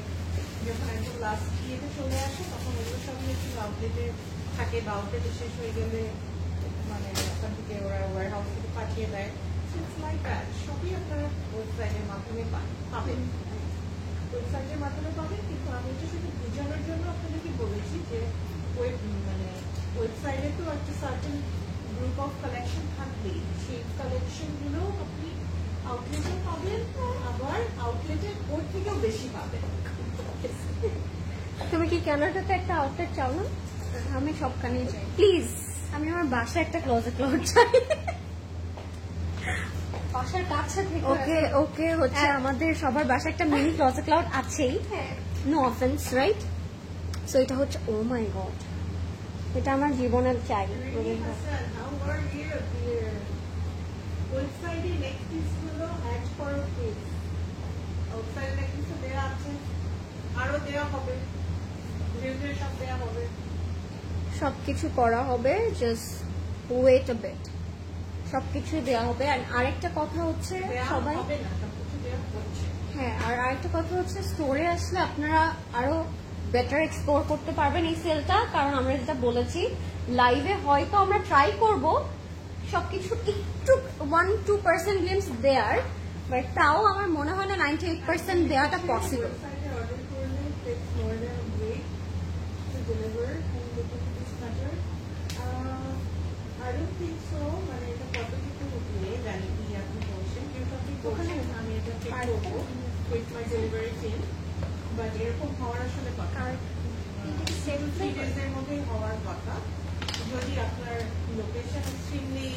যখন একদম লাস্ট ইয়েতে চলে আসে তখন ওগুলো সব একটু আউটলেটে থাকে, বা আউটলেটে শেষ হয়ে গেলে মানে ওখান থেকে ওরা ওয়ার হাউস থেকে পাঠিয়ে দেয়। সবই আপনারা ওয়েবসাইটের মাধ্যমে পাবেন, ওয়েবসাইটের মাধ্যমে পাবেন। কিন্তু আমি এটা শুধু বোঝানোর জন্য আপনাদেরকে বলেছি যে ওয়েবসাইটে তো একটা সার্টেন গ্রুপ অফ কালেকশন থাকবেই, সেই কালেকশনগুলো আপনি আউটলেটে পাবেন, আবার আউটলেটের ওর থেকেও বেশি পাবেন। তুমি কি ক্যানাডাতে একটা আউটলেট চাও না? আমি সবখানেই যাই। প্লিজ, আমি আমার বাসায় একটা ক্লোজেট লট চাই। বাসার কাছে থেকে ওকে ওকে, হচ্ছে আমাদের সবার বাসায় একটা মিনি ক্লোজেট লট আছেই, নো অফেন্স, রাইট? সো এটা হচ্ছে, ও মাই গড, এটা আমার জীবনের চাই। ওয়েবসাইটে নেক্সট পিসগুলো অ্যাড করো প্লিজ। ওয়েবসাইটে নেক্সট পিস দেওয়া আছে, আরো দেওয়া হবে, ধীরে ধীরে সব দেওয়া হবে, সবকিছু করা হবে, জাস্ট ওয়েট আ বিট, সবকিছু দেওয়া হবে। আর আরেকটা কথা হচ্ছে সবাই, হবে না, সবকিছু দেওয়া হচ্ছে। হ্যাঁ, আর আরেকটা কথা হচ্ছে স্টোরে আসলে আপনারা আরো বেটার এক্সপ্লোর করতে পারবেন এই সেলটা। কারণ আমরা যেটা বলেছি, লাইভে হয়তো আমরা ট্রাই করব সবকিছু একটু 1-2% গ্লিমস দেয়ার, বাট তাও আমার মনে হয় না 98% দেওয়াটা পসিবল। ওয়েবসাইটে অর্ডার করলে takes more than a week to deliver and looking at this matter. I don't think so. মানে এটা কত কিছু উঠলে জানি কি আপনি বলছেন, কিন্তু আপনি বলছেন আমি এটা চেক করবো with my delivery team, but এরকম হওয়ার আসলে কথা 2-3 days এর মধ্যেই হওয়ার কথা। যদি আপনার লোকেশন এক্সট্রিমলি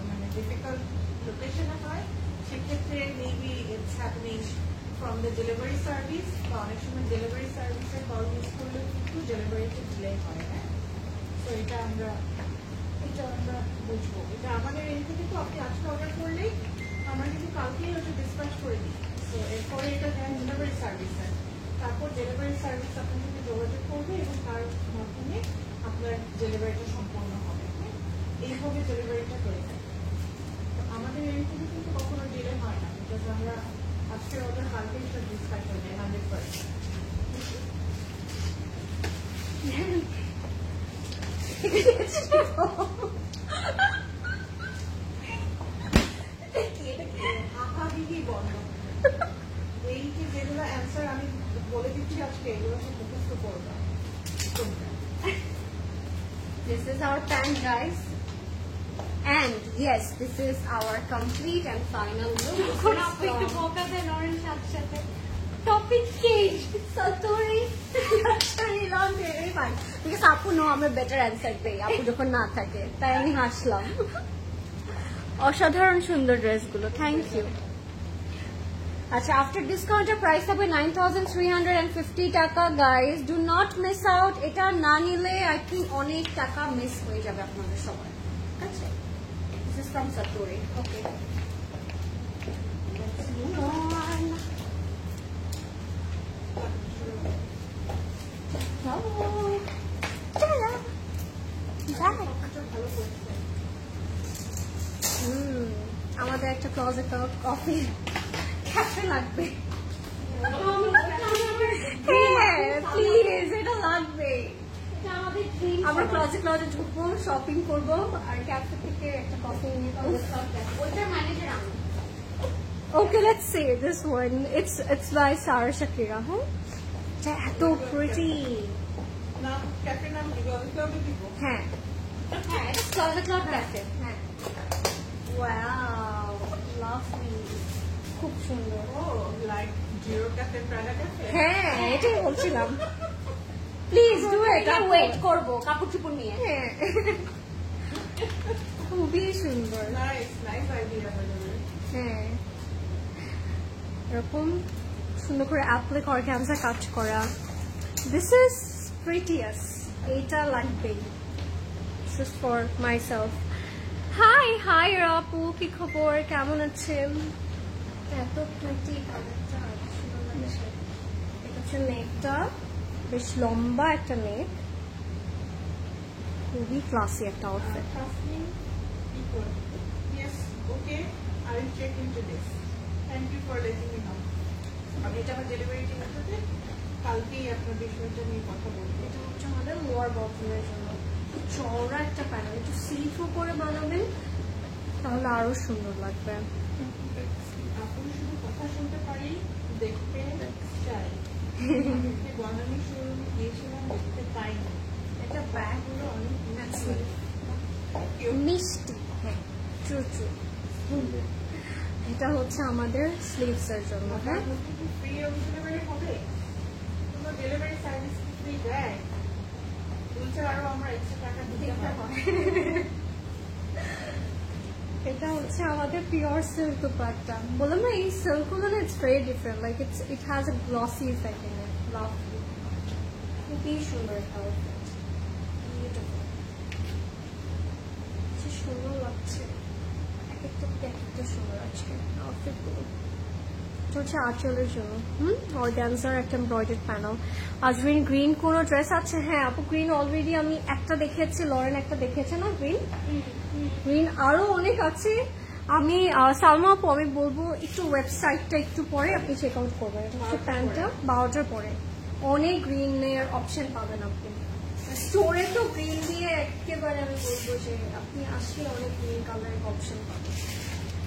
মানে ডিফিকাল্ট লোকেশনে হয়, সেক্ষেত্রে maybe it's happening from the delivery service, বা অনেক সময় ডেলিভারি সার্ভিসের কল মিস করলেও কিন্তু ডেলিভারিতে ডিলে হয়, হ্যাঁ। তো এটা আমরা বুঝবো। এটা আমাদের এই থেকে তো আপনি আজকে অর্ডার করলেই আমরা কিন্তু কালকেই ওটা ডিসপ্যাচ করে দিই। তো এরপরে এটা দেন ডেলিভারি সার্ভিসে, তারপর ডেলিভারি সার্ভিস আপনার সাথে যোগাযোগ করবে এবং তার মাধ্যমে আপনার ডেলিভারিটা সম্পন্ন হবে। এইভাবে ডেলিভারিটা হয়ে যায়। আমাদের এই থেকে কিন্তু কখনো ডিলে হয় না, বিকজ আমরা আজকের অর্ডার কালকেই সেটা ডিসপ্যাচ হয়ে যায় 100%। এই যে যেগুলো অ্যান্সার আমি বলে দিচ্ছি আজকে, এগুলো সব মুখস্থ করবো। This is our pant And yes, this is our complete and final look. Topic change. Satori. Very fun. Because Apu know I'm a better answer দেই আপু যখন না থাকে তাই আমি হাসলাম অসাধারণ সুন্দর ড্রেসগুলো থ্যাংক ইউ আচ্ছা আফটার ডিসকাউন্টের প্রাইস হবে 9350 টাকা guys do not miss out এটা না নিলে আই থিংক অনেক টাকা মিস হয়ে যাবে আপনাদের সবার ঠিক আছে দিস ইজ ফ্রম সাতোরি ওকে আমাদের একটা ক্লোজেট কফি ক্যাফে লাগবে প্লিজ এটা লাগবে আমরা ক্লোজেট ঢুকবো শপিং করবো আর ক্যাফে থেকে একটা কফি নিয়ে ওইটার ম্যানেজার আমি Okay, let's see this one. It's by Sarah Shakira, huh? So pretty. নাম ক্যাফে নাম কি ক্লাবে দিব হ্যাঁ হ্যাঁ এটা ক্লোজেট ক্যাফে হ্যাঁ ওয়াও লাভলি খুব সুন্দর ও like zero cafe Prada cafe হ্যাঁ এটাই বলছিলাম প্লিজ ডু ইট ওয়েট করবো কাপড় চোপড় নিয়ে হ্যাঁ খুবই সুন্দর নাইস আইডিয়া হ্যাঁ এরকম সুন্দর করে অ্যাপ্লিক অর্গানজা কাজ করা দিস ইজ প্রিটিয়াস এটা লাগবে this is for myself hi আপু কি খবর কেমন আছেন এত প্রিটি কালারটা এটা হচ্ছে নেকটা বেশ লম্বা একটা নেক খুবই ক্লাসি একটা outfit Yes, okay. I will check into this. Thank you for letting me know. আমি এটা আমার ডেলিভারি টিমের সাথে কালকেই আপনার বিষয়টা নিয়ে কথা বলবো। এটা হচ্ছে আমাদের লোয়ার বটমের জন্য চওড়া একটা প্যানেল একটু সিল্ক করে বানাবেন তাহলে আরো সুন্দর লাগবে আপনি শুধু কথা শুনতে পারি দেখতে চাই বানানি শুরু গিয়েছিলাম দেখতে পাই না এটা ব্যাগগুলো অনেক মিষ্টি হ্যাঁ ট্রু এটা হচ্ছে আমাদের স্লিভস এর জন্য হ্যাঁ ফ্রি ডেলিভারি হবে কোনো ডেলিভারি সার্ভিস ফ্রি দেয় বলছে আরো আমরা এক্সট্রা টাকা দিতে হয় এটা হচ্ছে আমাদের পিওর সিল্ক দুপাট্টা বললাম না এই সিল্ক গুলো না it's very different like it has a glossy effect in it lovely খুবই সুন্দর একটা আউটফিট বিউটিফুল সুন্দর লাগছে এক একটা সুন্দর আজকে আউটফিট গুলো হচ্ছে আঁচলের জন্য অর্গানজার একটা এমব্রয়ডারি প্যানেল আজরিন গ্রিন কোন ড্রেস আছে হ্যাঁ আপু গ্রিন অলরেডি আমি একটা দেখেছি লরেন একটা দেখেছে না গ্রিন আরো অনেক আছে আমি সালমা আপু আমি বলবো একটু ওয়েবসাইটটা একটু পরে আপনি চেক আউট করবেন প্যান্টটা 12টার পরে অনেক গ্রিনের অপশন পাবেন আপনি স্টোরে তো গ্রিন দিয়ে একেবারে আমি বলবো যে আপনি আসলে অনেক গ্রিন কালারের অপশন পাবেন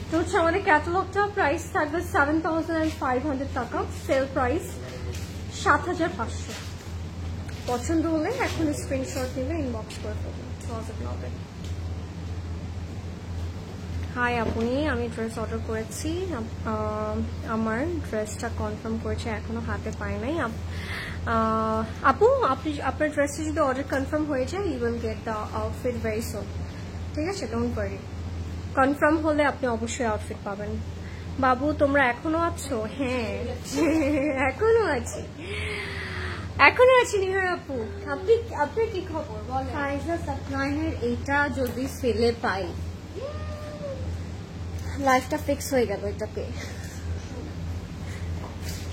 তো হচ্ছে আমাদের ক্যাটালগটা প্রাইস থাকবে 7,500 টাকা সেল প্রাইস 7,500 পছন্দ হলে এখন স্ক্রিনশট নিলে ইনবক্স করে ফেলবেন হাই আপনি আমি ড্রেস অর্ডার করেছি আমার ড্রেসটা কনফার্ম করেছে এখনো হাতে পাই নাই আপু আপনি আপনার ড্রেসটা যদি অর্ডার কনফার্ম হয়ে যায় you will get the outfit very soon ঠিক আছে ডোন্ট ওয়ারি কনফার্ম হলে আপনি অবশ্যই আউটফিট পাবেন বাবু তোমরা এখনো আছো হ্যাঁ এখনো আছি নিহার আপু আপনি কি খবর বলেন ফাইজা সাপ্লাইনের এইটা যদি সেলে পাই লাইফটা ফিক্স হয়ে গেল এটা পেয়ে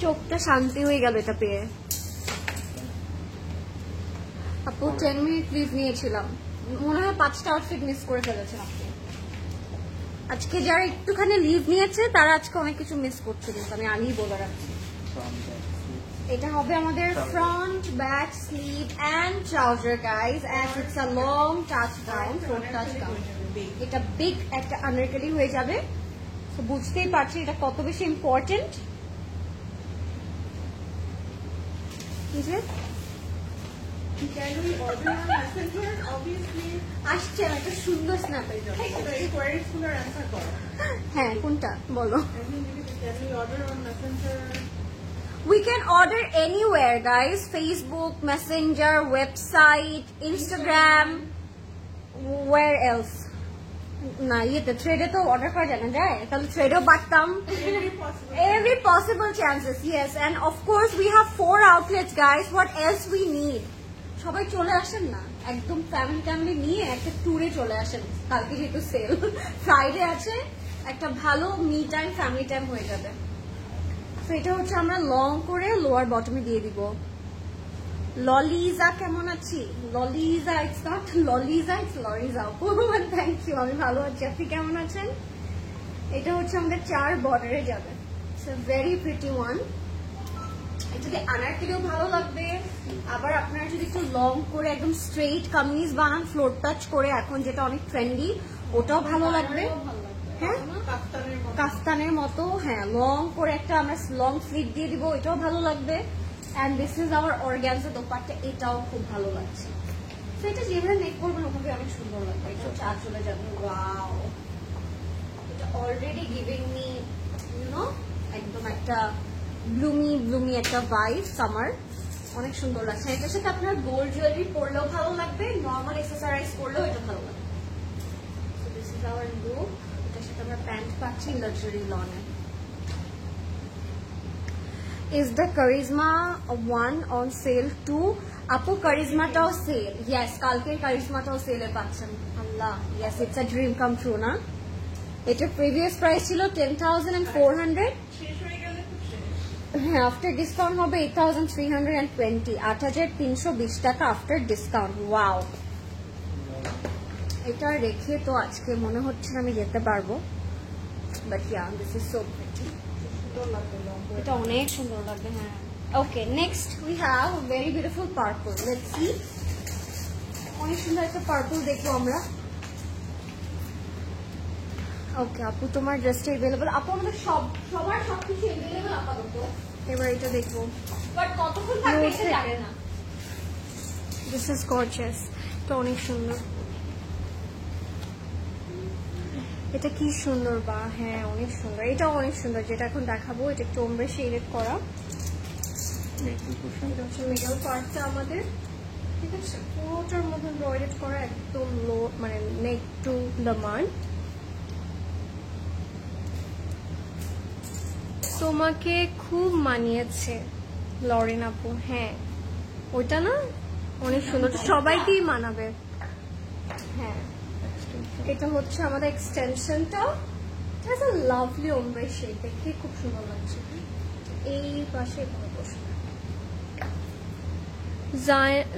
চোখটা শান্তি হয়ে গেল এটা পেয়ে আপু 10 মিনিট লিভ নিয়েছিলাম মনে হয় 5টা আউটফিট মিস করে ফেলেছেন আপনি আজকে যারা একটুখানি লিভ নিয়েছে তারা আজকে অনেক কিছু মিস করছে কিন্তু আমি আগেই বলে রাখছি এটা হবে আমাদের front back sleeve and trouser guys and it's a long touch down front touch down এটা বিগ একটা আনারকলি হয়ে যাবে তো বুঝতেই পারছি এটা কত বেশি important Can we order on Messenger? Obviously, আসছে একটা সুন্দর স্ন্যাপের জন্য। the inquiries গুলোর answer করো। হ্যাঁ কোনটা বলো? I mean, can we order on Messenger? We can order anywhere, guys. Facebook, Messenger, website, Instagram. Where else? না ইয়েতে থ্রেডে তো অর্ডার করা যায় না, যায় তাহলে থ্রেডেও পারতাম। Every possible. Every possible chances, yes. And of course we have 4 outlets, guys. What else we need? সবাই চলে আসেন না, একদম ফ্যামিলি নিয়ে একটা ট্যুরে চলে আসেন। কালকে যেহেতু সেল ফ্রাইডে আছে, একটা ভালো মি টাইম ফ্যামিলি টাইম হয়ে যাবে। তো এটা হচ্ছে আমরা লং করে লোয়ার বটমে দিয়ে দিব। ললিজা কেমন আছি? Lalija, it's not Lalija, it's Loriza. Thank you, আমি ভালো আছি। আপনি কেমন আছেন? এটা হচ্ছে আমাদের 4 বর্ডারে যাবে। It's a very pretty one. যদি আনারকলিও ভালো লাগবে, আবার আপনারা যদি একটু লং করে একদম স্ট্রেইট কামিজ বানান ফ্লোর টাচ করে, এখন যেটা অনেক ট্রেন্ডি, ওটাও ভালো লাগবে। হ্যাঁ কাফতানের মতো, হ্যাঁ লং করে একটা আমরা লং স্লিভ দিয়ে দিব, এটাও ভালো লাগবে। And this is our organza dupatta, এটাও খুব ভালো লাগছে। তো এটা যেভাবে নেক করবেন ওভাবে অনেক সুন্দর লাগবে। এটা হচ্ছে চলে যাবে। ওয়াও, এটা already giving me you know একদম একটা ব্লুমি একটা ভাইব সামার, অনেক সুন্দর লাগছে। এটার সাথে আপনার গোল্ড জুয়েলারি পরলেও ভালো লাগবে, নর্মাল এক্সেসরিজ করলেও এটা ভালো লাগবে। So this is hour look. এটার সাথে আমরা প্যান্ট পাচ্ছি luxury লনে। Is the Karizma one on sale too? আপু কারিজমাটাও সেল। ইয়েস, কালকের কারিজমাটাও সেলে পাচ্ছেন। Allah, yes, it's a dream come true না? এটার প্রিভিয়াস প্রাইস ছিল 10,400। শেষ হয়ে গেলে তো শেষ। হ্যাঁ, আফটার ডিসকাউন্ট হবে 8,320, 8,320 টাকা আফটার ডিসকাউন্ট। ওয়াও, এটা রেখে তো আজকে মনে হচ্ছে না আমি যেতে পারবো, but yeah this is so pretty. এটা অনেক সুন্দর লাগবে। হ্যাঁ, okay, next we have very beautiful purple. Let's see, অনেক সুন্দর একটা পার্পল দেখবো আমরা। ওকে আপু, তোমার ড্রেসটা এভেলেবল? আপু আমাদের সবার সবকিছু এভেলেবল আপাতত। এবার এটা দেখবো, বাট কতক্ষণ থাকবে এটা জানি না। দিস ইজ গর্জিয়াস, এটা অনেক সুন্দর। এটা কি সুন্দর বা, হ্যাঁ অনেক সুন্দর, এটাও অনেক সুন্দর। যেটা এখন দেখাবো এটা একটু ওমরে শেডেড করা। এটা হচ্ছে মিডল পার্টটা আমাদের, ঠিক আছে, পুরোটার মধ্যে এমব্রয়ডারি করা, একদম লো মানে নেক টু দ্য মান। তোমাকে খুব মানিয়েছে লরেন আপু। হ্যাঁ ওইটা না অনেক সুন্দর, সবাইকেই মানাবে। হ্যাঁ, এটা হচ্ছে আমাদের এক্সটেনশনটা, it's a lovely ombre shade, দেখে খুব সুন্দর লাগছে। এই পাশে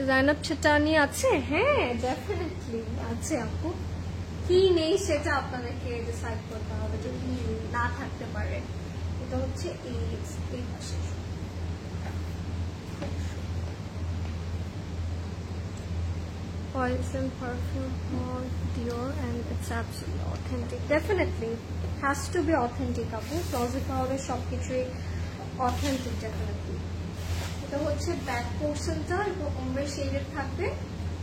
জাইনাব ছেটানি আছে? হ্যাঁ ডেফিনেটলি আছে আপু, কি নেই সেটা আপনাদেরকে ডিসাইড করতে হবে, যদি না থাকতে পারে। এটা হচ্ছে এই পাশে Poison perfume or Dior, and it's absolutely authentic. Definitely has to be authentic আপু, ক্লোজেট পাওয়ারের সবকিছুই authentic definitely। এটা হচ্ছে ব্যাক পোর্শনটা ওমব্রে শেডেড থাকবে,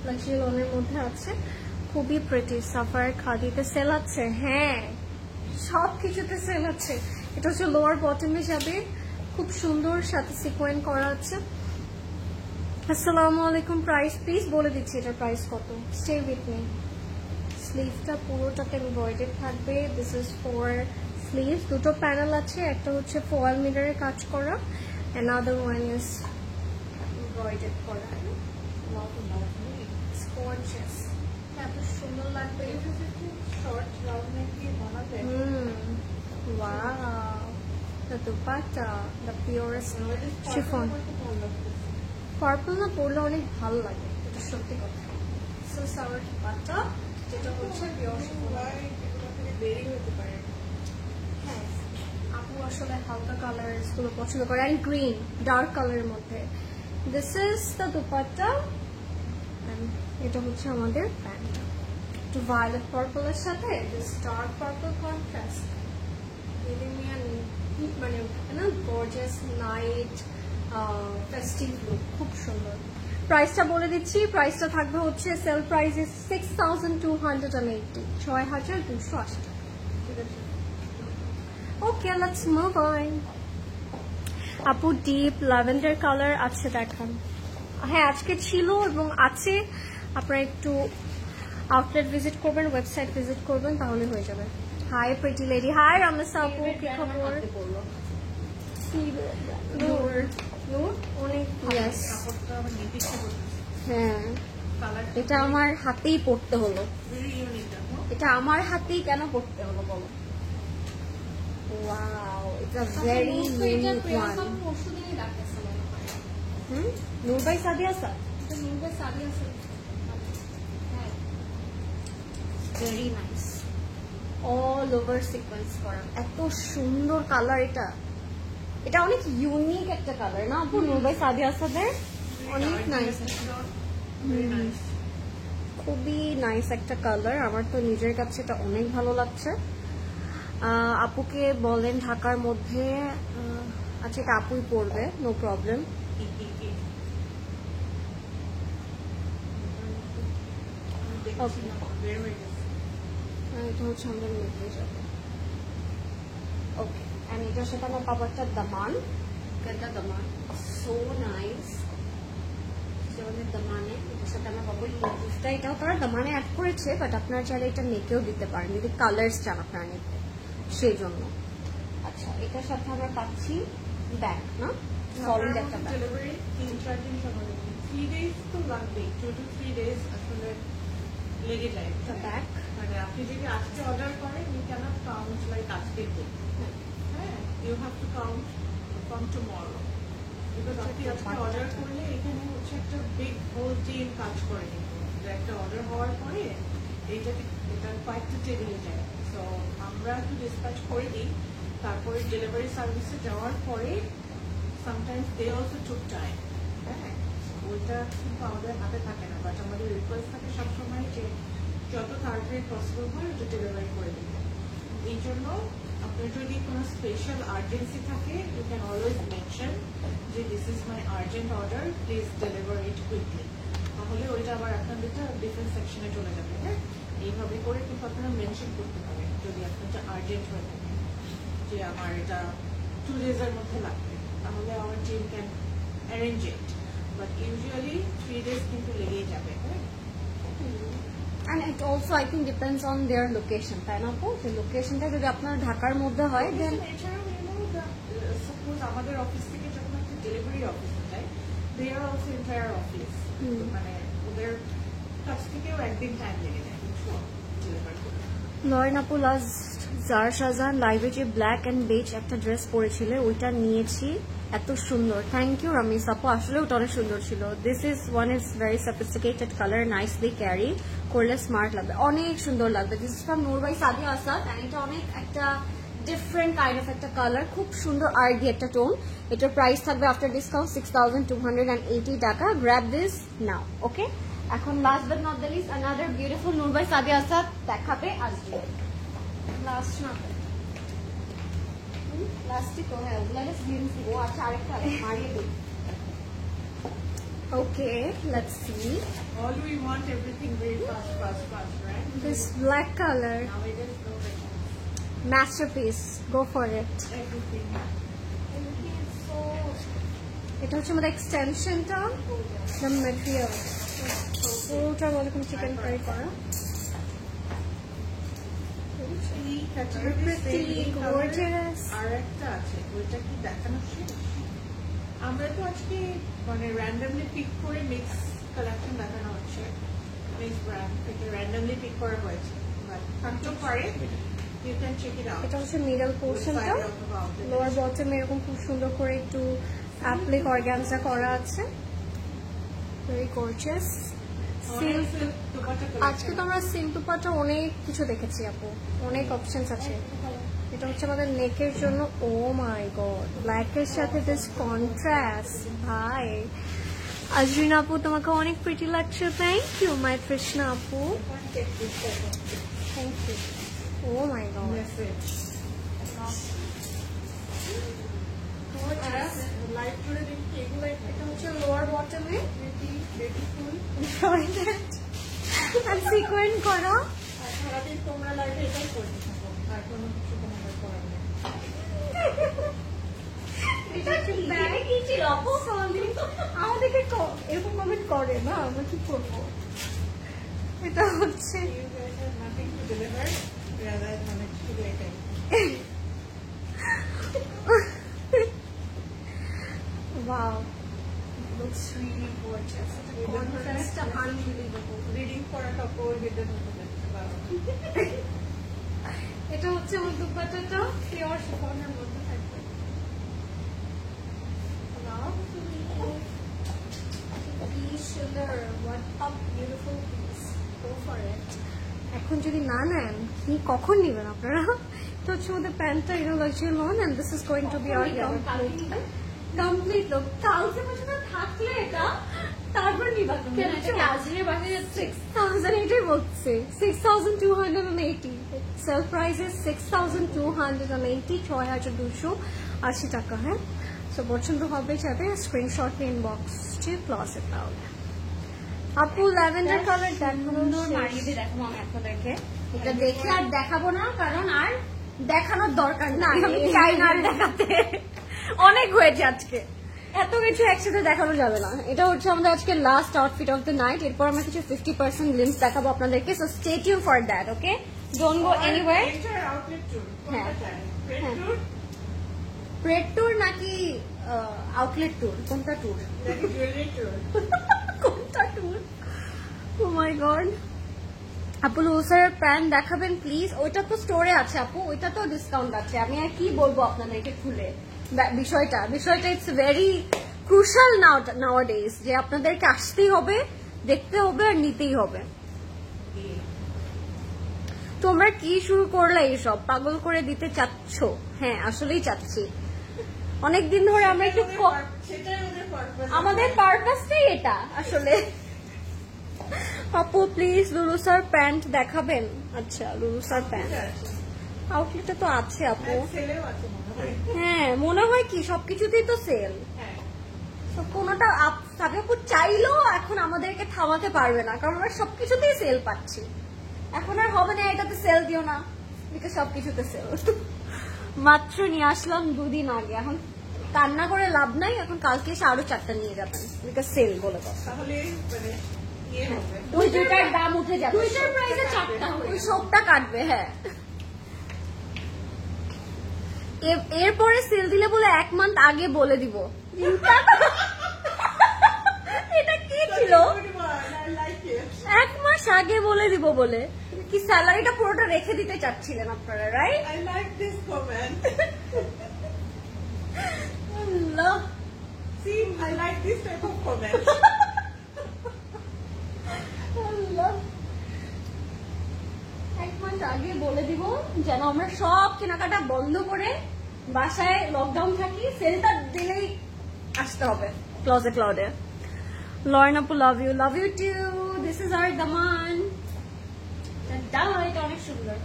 লাক্সারি লনের মধ্যে আছে, খুবই প্রিটি। সাফার খাদিতে সেল আছে, হ্যাঁ সব কিছুতে সেল আছে। এটা হচ্ছে লোয়ার বটমে যাবে, খুব সুন্দর, সাথে সিকোয়েন্স করা আছে। আসসালামু আলাইকুম, প্রাইস প্লিজ বলে দিচ্ছি এটার প্রাইস কত, স্টে উইথ মি। স্লিভটা পুরোটাতে এমব্রয়ডারি থাকবে, দিস ইজ ফর স্লিভস। দুটো প্যানেল আছে, একটা হচ্ছে ফয়েল মিররে কাজ করা, another one is embroidered করা। It's gorgeous, এত সুন্দর লাগবে। শর্ট রাউন্ড নেক দিয়ে বানাতে। Wow, the dupatta, the purest chiffon. Purple না পরলে অনেক ভালো লাগে, এটা সত্যি কথা। সো সাওয়ার দুপাট্টা, যেটা হচ্ছে পিওর শিফন। দেরি হতে পারে। হ্যাঁ, আপু আসলে হালকা কালার্স গুলো পছন্দ করে, অ্যান্ড গ্রিন ডার্ক কালারের মধ্যে। দিস ইজ দ্য দুপাট্টা, এটা হচ্ছে আমাদের প্যান্ট, একটু ভায়োলেট পার্পলের সাথে দিস ডার্ক পার্পল কন্ট্রাস্ট, মানে না গর্জিয়াস নাইট ফেস্টিভ লুক, খুব সুন্দর। প্রাইসটা বলে দিচ্ছি, প্রাইসটা থাকবে হচ্ছে সেল প্রাইস ইজ 6280, 6280 টাকা। ওকে, লেটস মুভ অন। আপু ডিপ ল্যাভেন্ডার কালার আছে দেখান। হ্যাঁ আজকে ছিল এবং আছে, আপনারা একটু আউটলেট ভিজিট করবেন, ওয়েবসাইট ভিজিট করবেন, তাহলে হয়ে যাবে। হাই প্রিটি লেডি, হাই রামেসা আপু, কি খবর? নূর নূর অনেক কাপড়টা আমার নিতে ইচ্ছা করতেছে। হ্যাঁ, কালারটা এটা আমার হাতেই পড়তে হলো। very unique, দেখো। এটা আমার হাতেই কেন পড়তে হলো বলো? Wow, it's a very unique one. Noor ভাই Sadia sir, very nice, all over sequence করা, এত সুন্দর কালার। এটা অনেক ইউনিক একটা কালার না আপু? নূর ভাই সাদিয়া সাদের অনেক নাইস, Very nice. খুবই নাইস একটা কালার। আমার তো নিজের কাছে এটা অনেক ভালো লাগছে। আপুকে বলেন ঢাকার মধ্যে, আচ্ছা এটা আপুই পরবে, নো প্রবলেম। দেখছি না, বের হয়ে গেছে। এটা হচ্ছে আমাদের মেঘে যাবে। ওকে, এন্ড এটার সাথে আমার পাপারটা দামান, এটা দামান সো নাইস। আমাদের দামানে এটার সাথে আমার পাপার লিপস্টিকটা, এটাও তারা দামানে অ্যাড করেছে, বাট আপনারা চাইলে এটা নেকেও দিতে পারেন যদি কালার্স চান আপনারা নিতে, সেই জন্য। আচ্ছা, এটার সাথে আমরা পাচ্ছি ব্যাগ না, সলিড একটা ব্যাগ। ডেলিভারি 3-4 দিন সময় লাগে, 3 days তো লাগবেই, 2 to 3 days আসলে লেগে যায়। একটা ব্যাগ, মানে আপনি যদি আজকে অর্ডার করেন, you cannot count like আজকে দিন। হ্যাঁ, you have to count from tomorrow, because আপনি আজকে অর্ডার করলে এখানে হচ্ছে একটা বিগ হোল টিম কাজ করে, কিন্তু একটা অর্ডার হওয়ার পরে এটা কয়েকটা টেবিলে যায়। সো আমরা একটু ডিসপ্যাচ করে দিই, তারপরে ডেলিভারি সার্ভিসে যাওয়ার পরে sometimes they also took time. হ্যাঁ, ওইটা কিন্তু আমাদের হাতে থাকে না, বাট আমাদের রিকোয়েস্ট থাকে সবসময় যে যত তাড়াতাড়ি পসিবল হয় ওটা ডেলিভারি করে দিতে। এই জন্য আপনার যদি কোনো স্পেশাল আর্জেন্সি থাকে, ইউ ক্যান অলওয়েজ মেনশন যে this is my urgent order, please deliver it quickly. তাহলে ওইটা আবার আপনাদেরটা ডিফারেন্ট সেকশনে চলে যাবে। হ্যাঁ, এইভাবে করে কিন্তু আপনারা মেনশন করতে পারেন যদি আপনারটা আর্জেন্ট হয়ে থাকে যে আমার এটা 2 days এর মধ্যে লাগবে, তাহলে আমার team can arrange it. But usually 3 days কিন্তু লেগেই যাবে। হ্যাঁ, and it also I think depends on their location, তাই না আপু? যে লোকেশনটা যদি আপনার ঢাকার মধ্যে হয় দেন এছাড়াও সাপোজ আমাদের অফিস থেকে যখন একটা ডেলিভারি অফিসে যায়, দে আর অলসো এন্টায়ার অফিস, মানে ওদের কাছ থেকেও একদিন টাইম লেগে যায় ডেলিভার করতে। লরেন আপু লাস্ট জার শাহজাহান লাইভে যে ব্ল্যাক অ্যান্ড বেজ একটা ড্রেস পরেছিলে ওইটা নিয়েছি, এত সুন্দর। থ্যাংক ইউ রামিস আপু, আসলে ওটা অনেক সুন্দর ছিল। This is one is very sophisticated colour, nicely carry করলে স্মার্ট লাগবে, অনেক সুন্দর লাগবে। This is from Noor by Sadia Asad, and এটা অনেক একটা ডিফারেন্ট কাইন্ড অফ একটা কালার, খুব সুন্দর আর্গি একটা টোন। এটার প্রাইস থাকবে আফটার ডিসকাউন্ট 6280 টাকা। Grab this now. ওকে, এখন last but not the least another beautiful Noor by Sadia Asad দেখাবে আজকে। লাস্ট না, প্লাস্টিক ও হ্যাঁ, ওগুলো বিউটিফুল। ও আচ্ছা, আরেকটা মারিয়ে দিই। Okay, let's see All we want everything very fast, right? This black colour, Now it is no better. Masterpiece, go for it. Everything. এটা হচ্ছে আমাদের এক্সটেনশনটা, দ্য ম্যাটেরিয়াল পুরোটার মধ্যে কোনো চিকেন কারি করা, এই category Pretty same gorgeous. color আর একটা আছে, ওইটা কি দেখানো শেষ? আমরা তো আজকে মানে র্যান্ডমলি পিক করে মিক্স কালেকশন দেখানো হচ্ছে, মিক্স ব্র্যান্ড থেকে র্যান্ডমলি পিক করা হয়েছে, বাট থাকতে পারে, you can check it out. এটা হচ্ছে মিডল পোর্শনটা, লোয়ার বটম এরকম খুব সুন্দর করে একটু অ্যাপ্লিক অর্গানজা করা আছে, ভেরি গর্জিয়াস। আজকে তো আমরা সিল্ক দুপাট্টা অনেক কিছু দেখেছি আপু, অনেক অপশনস আছে। এটা হচ্ছে আমাদের নেকের জন্য, ও মাই গড, ব্ল্যাকের সাথে দিস কন্ট্রাস্ট, ভাই আজরিন আপু তোমাকে অনেক প্রিটি লাগছে, থ্যাংক ইউ মাই কৃষ্ণা আপু, thank you. Oh my god, live করে দেখি এগুলো এটা হচ্ছে লোয়ার বটমে বেবি ফুল আর সিকোয়েন্ট করা। আর সারাদিন তোমরা লাইভে এটাই করতে থাকো, আর কোনো কিছু তোমাদের করার নেই। এটা কি ব্যাগে কি ছিল আপু? আমাদেরকে এরকম কমেন্ট করে না, আমরা কি করবো? এটা হচ্ছে You guys have nothing to deliver, rather than শুধু এটাই। wow, looks really gorgeous. Contrast unbelievable. Reading করা কাপড় যেটা মতো দেখতে পারো। এটা হচ্ছে আমার দুপাট্টাটা পিওর শিফনের মধ্যে থাকবে। এখন যদি না নেন কি কখন নেবেন আপনারা? তো হচ্ছে ওদের প্যান্টটা এরকম luxury lawn and this is going to be our complete look. কালকে পর্যন্ত থাকলে এটা তারপর নিবা তুমি। কেন এটা কি আজকের বাজে যাচ্ছে? 6,000 এটাই বলছে 6,280 সেল প্রাইস ইজ 6,280 6,280 টাকা। হ্যাঁ, সো পছন্দ হবে যাবে স্ক্রিনশট নিয়ে ইনবক্সে ক্লসে তাহলে। আপু ল্যাভেন্ডার কালার সুন্দর মারিয়ে দিয়ে দেখাবো আমি আপনাদেরকে। এটা দেখে আর দেখাবো না, কারণ আর দেখানোর দরকার না, নাই। আমি চাই না আর দেখাতে, অনেক হয়েছে আজকে, এত কিছু একসাথে দেখানো যাবে না। এটা হচ্ছে আমাদের আজকে last outfit of the night. এরপর আমরা কিছু 50% গ্লিমস দেখাবো আপনাদেরকে, so stay tune for that. Okay, don't go anywhere. Enter outlet tour হ্যাঁ। কোনটা চাই? ফ্রেড হ্যাঁ। ট্যুর প্রেড ট্যুর নাকি আউটলেট ট্যুর? কোনটা ট্যুর? নাকি জুয়েলারি ট্যুর? কোনটা ট্যুর? O my god. আপু লুসারের প্যান্ট দেখাবেন প্লিজ। ওইটা তো স্টোরে আছে আপু, ওইটা তো ডিসকাউন্ট আছে। আমি আর কি বলবো আপনাদেরকে খুলে বিষয়টা ইটস ভেরি ক্রুশাল নাওয়াডেজ যে আপনাদেরকে আসতেই হবে, দেখতে হবে আর নিতেই হবে। তোমরা কি শুরু করলে এইসব? পাগল করে দিতে চাচ্ছ? হ্যাঁ, আসলেই চাচ্ছি। অনেকদিন ধরে আমরা একটু সেটাই ওদের পারপাস। আমাদের পারপাসটাই এটা আসলে। আপু প্লিজ লুলুসার প্যান্ট দেখাবেন। আচ্ছা, লুলুসার প্যান্ট আউটলেটে তো আছে আপু। সেলেও আছে মনে হয়। হ্যাঁ, মনে হয় কি সবকিছুতেই তো সেল। হ্যাঁ। তো কোনোটা সাবি আপু চাইলেও এখন আমাদেরকে থামাতে পারবে না, কারণ আমরা সবকিছুতেই সেল পাচ্ছি। এখন আর হবে না এটাতে সেল দিও না, বিকজ সবকিছুতে সেল। মাত্র নিয়ে আসলাম 2 দিন আগে, এখন কান্না করে লাভ নাই। এখন কালকে এসে আরো 4টা নিয়ে যাবেন, বিকজ সেল বলে কথা। তাহলে মানে ইয়ে হবে। ওই দুইটার দাম উঠে যাবে, দুইটার প্রাইসে 4টা ওই সবটা কাটবে। হ্যাঁ, এরপরে সেল দিলে বলে 1 মান্থ আগে বলে দিব। এটা কি ছিল? Good one, I like it. 1 মাস আগে বলে দিব বলে কি স্যালারিটা পুরোটা রেখে দিতে চাচ্ছিলেন আপনারা, right? I like this comment. See, I like this type of comment. এক মাস আগে বলে দিব যেন আমরা সব কেনাকাটা বন্ধ করে বাসায় লকডাউন থাকি। সেলটা দিলেই আসতে হবে ক্লজে ক্লাউডে। লরেন আপু love you too. This is our Daaman. এটা অনেক সুন্দর।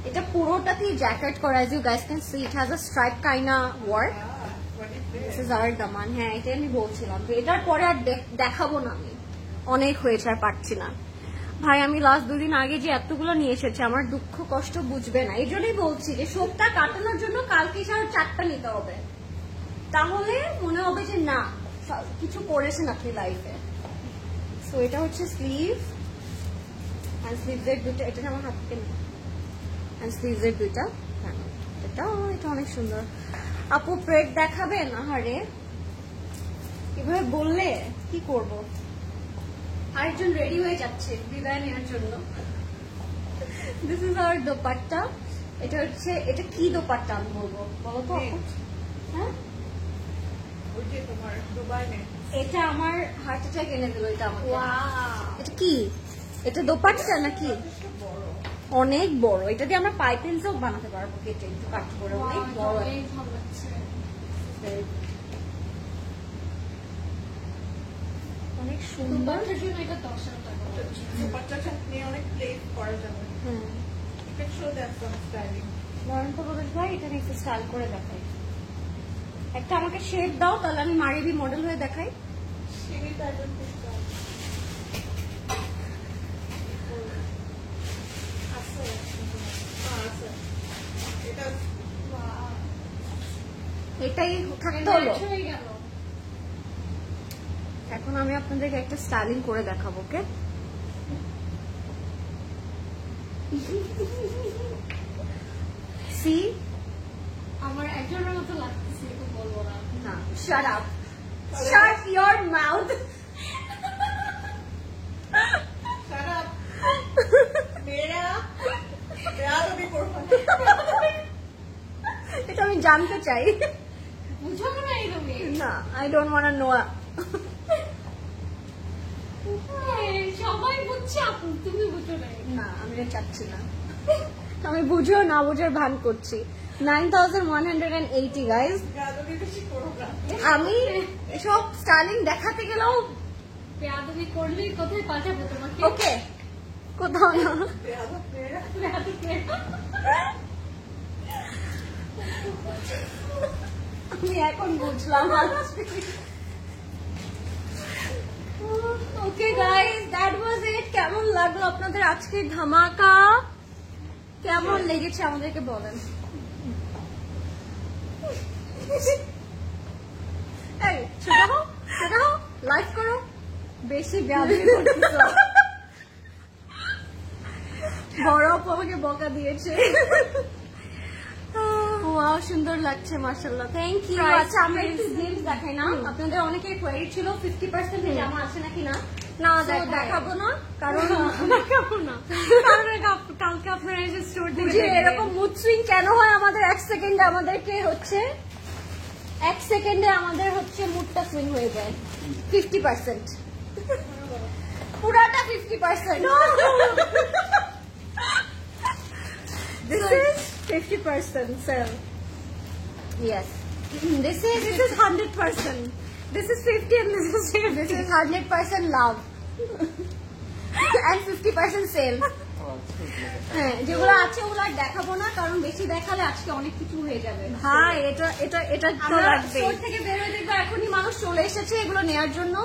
এটা পুরোটাতেই জ্যাকেট করা, as you guys can see it has a stripe kind of work. What is This this? is our দামান। হ্যাঁ, এটাই আমি বলছিলাম তো এটার পরে আর দেখাবো না, আমি অনেক হয়েছে আর পারছি না। ভাই আমি লাস্ট 2 দিন আগে যে এতগুলো নিয়ে এসেছি, আমার দুঃখ কষ্ট বুঝবে না। এই জন্যই বলছি যে শোকটা কাটানোর জন্য কালকে এসে আরো 4টা নিতে হবে, তাহলে মনে হবে যে না কিছু করেছেন আপনি লাইফে। সো এটা হচ্ছে স্লিভ আর স্লিভসের দুটো, এটা আমার হাতে না, আর স্লিভসের দুইটা। হ্যাঁ, এটা অনেক সুন্দর। আপু প্রেড দেখাবেন? আহারে, এভাবে বললে কি করব? আরেকজন রেডি হয়ে যাচ্ছে বিদায় নেওয়ার জন্য। This is hour dupatta. এটা হচ্ছে, এটা কি দোপাট্টা আমি বলবো বলো তো আপু? হ্যাঁ, ওই যে তোমার দুবাই নে। এটা আমার হার্ট অ্যাটাক এনে দিল এটা আমাকে। এটা কি? এটা দোপাট্টা নাকি? বড়। অনেক বড়। এটা দিয়ে আমরা পাইপেন্সও বানাতে পারবো কেটে একটু কাট করে। অনেক বড়, ভালো লাগছে। অনেক সুন্দর। দুপাট্টার জন্য এটা 10,000 টাকা। দুপাট্টা নিয়ে অনেক প্লে করা যাবে। হ্যাঁ, You can show them some styling. নয়ন প্রকাশ ভাই এটা নিয়ে একটু স্টাইল করে দেখাই। একটা আমাকে শেপ দাও, তাহলে আমি মারিবি মডেল হয়ে দেখাই। এটাই থাকতে হলো। এখন আমি আপনাদেরকে একটা স্টাইলিং করে দেখাবো, ওকে? সি আমার একজনের মতো লাগতেছে, একটু বলবো না। না, shut up, shut your mouth. এটা আমি জানতে চাই। বুঝাবো না তুমি। না, I don't want to know. সবাই বুঝছে, তুমি বুঝো না। না, আমি এটা চাচ্ছি না। আমি বুঝেও না বুঝার ভান করছি। 9180 গাইজ। আমি সব স্টাইলিং দেখাতে গেলেও বেয়াদবি করলেই কোথায় পাঠাবো তোমাকে? ওকে, কোথাও না। আমি এখন বুঝলাম। ওকে গাইজ, দ্যাট ওয়াজ ইট। কেমন লাগলো আপনাদের আজকের ধামাকা? কেমন লেগেছে আমাদেরকে বলেন। এই ছোট হও, ছোট হও, লাইক করো। বেশি বেয়াদবি করতেছো। বড় আপু আমাকে বকা দিয়েছে। ওয়াও, সুন্দর লাগছে মাশাআল্লাহ, থ্যাংক ইউ। আচ্ছা, আমরা একটু জিন্স দেখাই না? আপনাদের অনেকের কোয়েরি ছিল 50% জামা আছে নাকি না। না, দেখাবো না, কারণ দেখাবো না, কারণ কালকে আপনারা এসে স্টোর থেকে বুঝি এরকম মুড সুইং কেন হয় আমাদের। 1 সেকেন্ডে আমাদেরকে হচ্ছে 1 সেকেন্ডে আমাদের হচ্ছে মুডটা সুইং হয়ে যায়। 50% পুরাটা 50%। This is 50% sell. Yes. This is 100%. This is 50 and this is 50. This is 100% love. And 50% sale. হ্যাঁ, যেগুলো আছে ওগুলো আর দেখাবো না, কারণ বেশি দেখালে আজকে অনেক কিছু হয়ে যাবে। হ্যাঁ, এটা তো লাগবে। স্টোর থেকে বের হয়ে দেখবো এখনই মানুষ চলে এসেছে এগুলো নেওয়ার জন্য।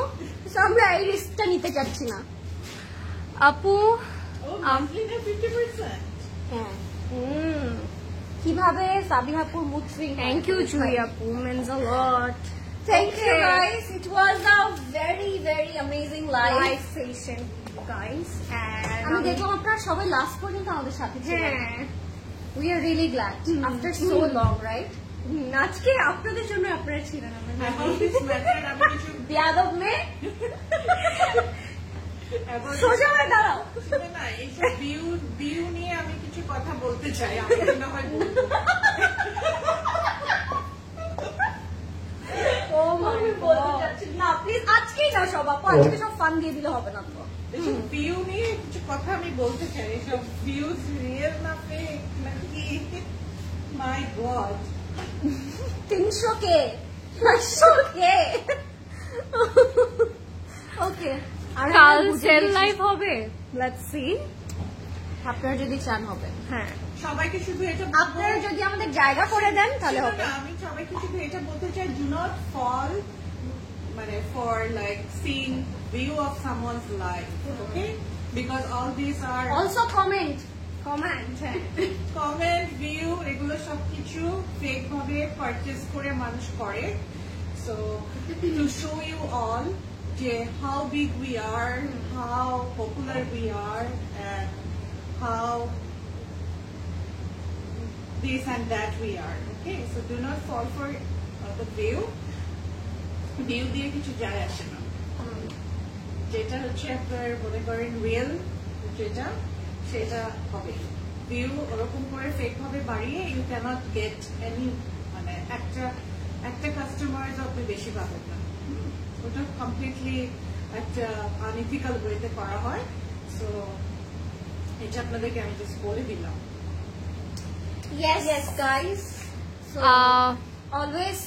তো আমরা এই রিস্কটা নিতে চাচ্ছি না। আপু, হ্যাঁ, কিভাবে সাবিহাপুর মুড সুইং। থ্যাংক ইউ জুই আপু, means a lot. Thank you guys. It was a very very amazing live session guys, and আমি দেখলাম আপনারা সবাই লাস্ট পর্যন্ত আমাদের সাথে ছিলেন। হ্যাঁ, We are really glad after so long, right? আজকে আপনাদের জন্য আপনারা ছিলেন। বিয়াদব মেয়ে, সোজা হয়ে দাঁড়াও। না, এইসব ভিউ নিয়ে আমি কিছু কথা বলতে চাই, আমি না হয় বলবো। ও আমি বলতে চাচ্ছি না, প্লিজ আজকেই না সব আপু, আজকে সব ফান দিয়ে দিলে হবে না তো। এসব ভিউ নিয়ে কিছু কথা আমি বলতে চাই। এসব ভিউজ রিয়েল না ফেক নাকি? মাই গড, 300K 500K। ওকে, আর কাল সেল লাইভ হবে, লেটস সি। আপনারা যদি চান হবে। হ্যাঁ, সবাইকে শুধু এটা আপনারা যদি আমাদের জায়গা করে দেন তাহলে হবে। না, আমি সবাইকে শুধু এটা বলতে চাই, ডু নট ফল মানে for like sing view of someone's life, okay? Because all this are also comment. Comment, view, এগুলো সবকিছু ফেক ভাবে পারচেজ করে মানুষ করে। So to show you all যে how big we are, how popular we are, and how this and that we are, okay? So do not fall for the view দিয়ে কিছু যায় আসে না। যেটা হচ্ছে আপনার মনে করেন রিয়েল, যেটা সেটা হবে। ভিউ ওরকম করে ফেক ভাবে বাড়িয়ে ইউ ক্যানট গেট এনি, মানে একটা কাস্টমার আপনি বেশি পাবেন না। ওটা কমপ্লিটলি একটা আনইথিক্যাল ওয়েতে করা হয়। সো এটা আপনাদেরকে আমি জাস্ট বলে দিলাম। Yes guys, so always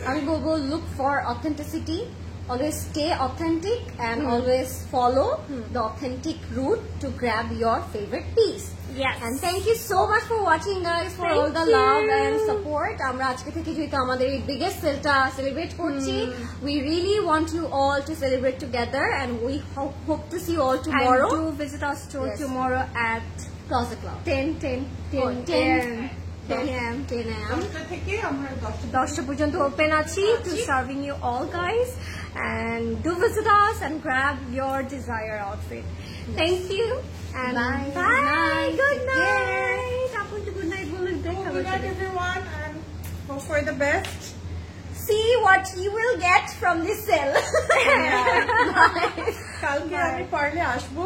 আমি বলবো look for authenticity, always stay authentic and always follow the authentic route to grab your favorite piece. Yes. And thank you so much for watching, guys, for Thank all the you. love and support. আমরা আজকে থেকে যেহেতু আমাদের এই biggest sale-টা celebrate করছি, we really want you all to celebrate together, and we hope to see you all tomorrow. And do visit our store Yes. tomorrow at Plaza Club. 10 a.m. 10 a.m. 10 a.m. 10টা থেকে আমরা 10টা পর্যন্ত open আছি to serving you all guys, and do visit us and grab your desired outfit. Thank you and Bye. bye. Good Take care. night. আপু তো good night বলে দেখা Good night, everyone, and hope for the best. See what you will get from this sale. কালকে আমি পারলে আসবো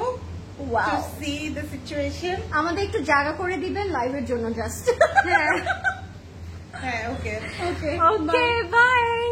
to Wow. see the situation. আমাদের একটু জায়গা করে দিবেন লাইভের জন্য জাস্ট হ্যাঁ, okay. ওকে Okay, bye.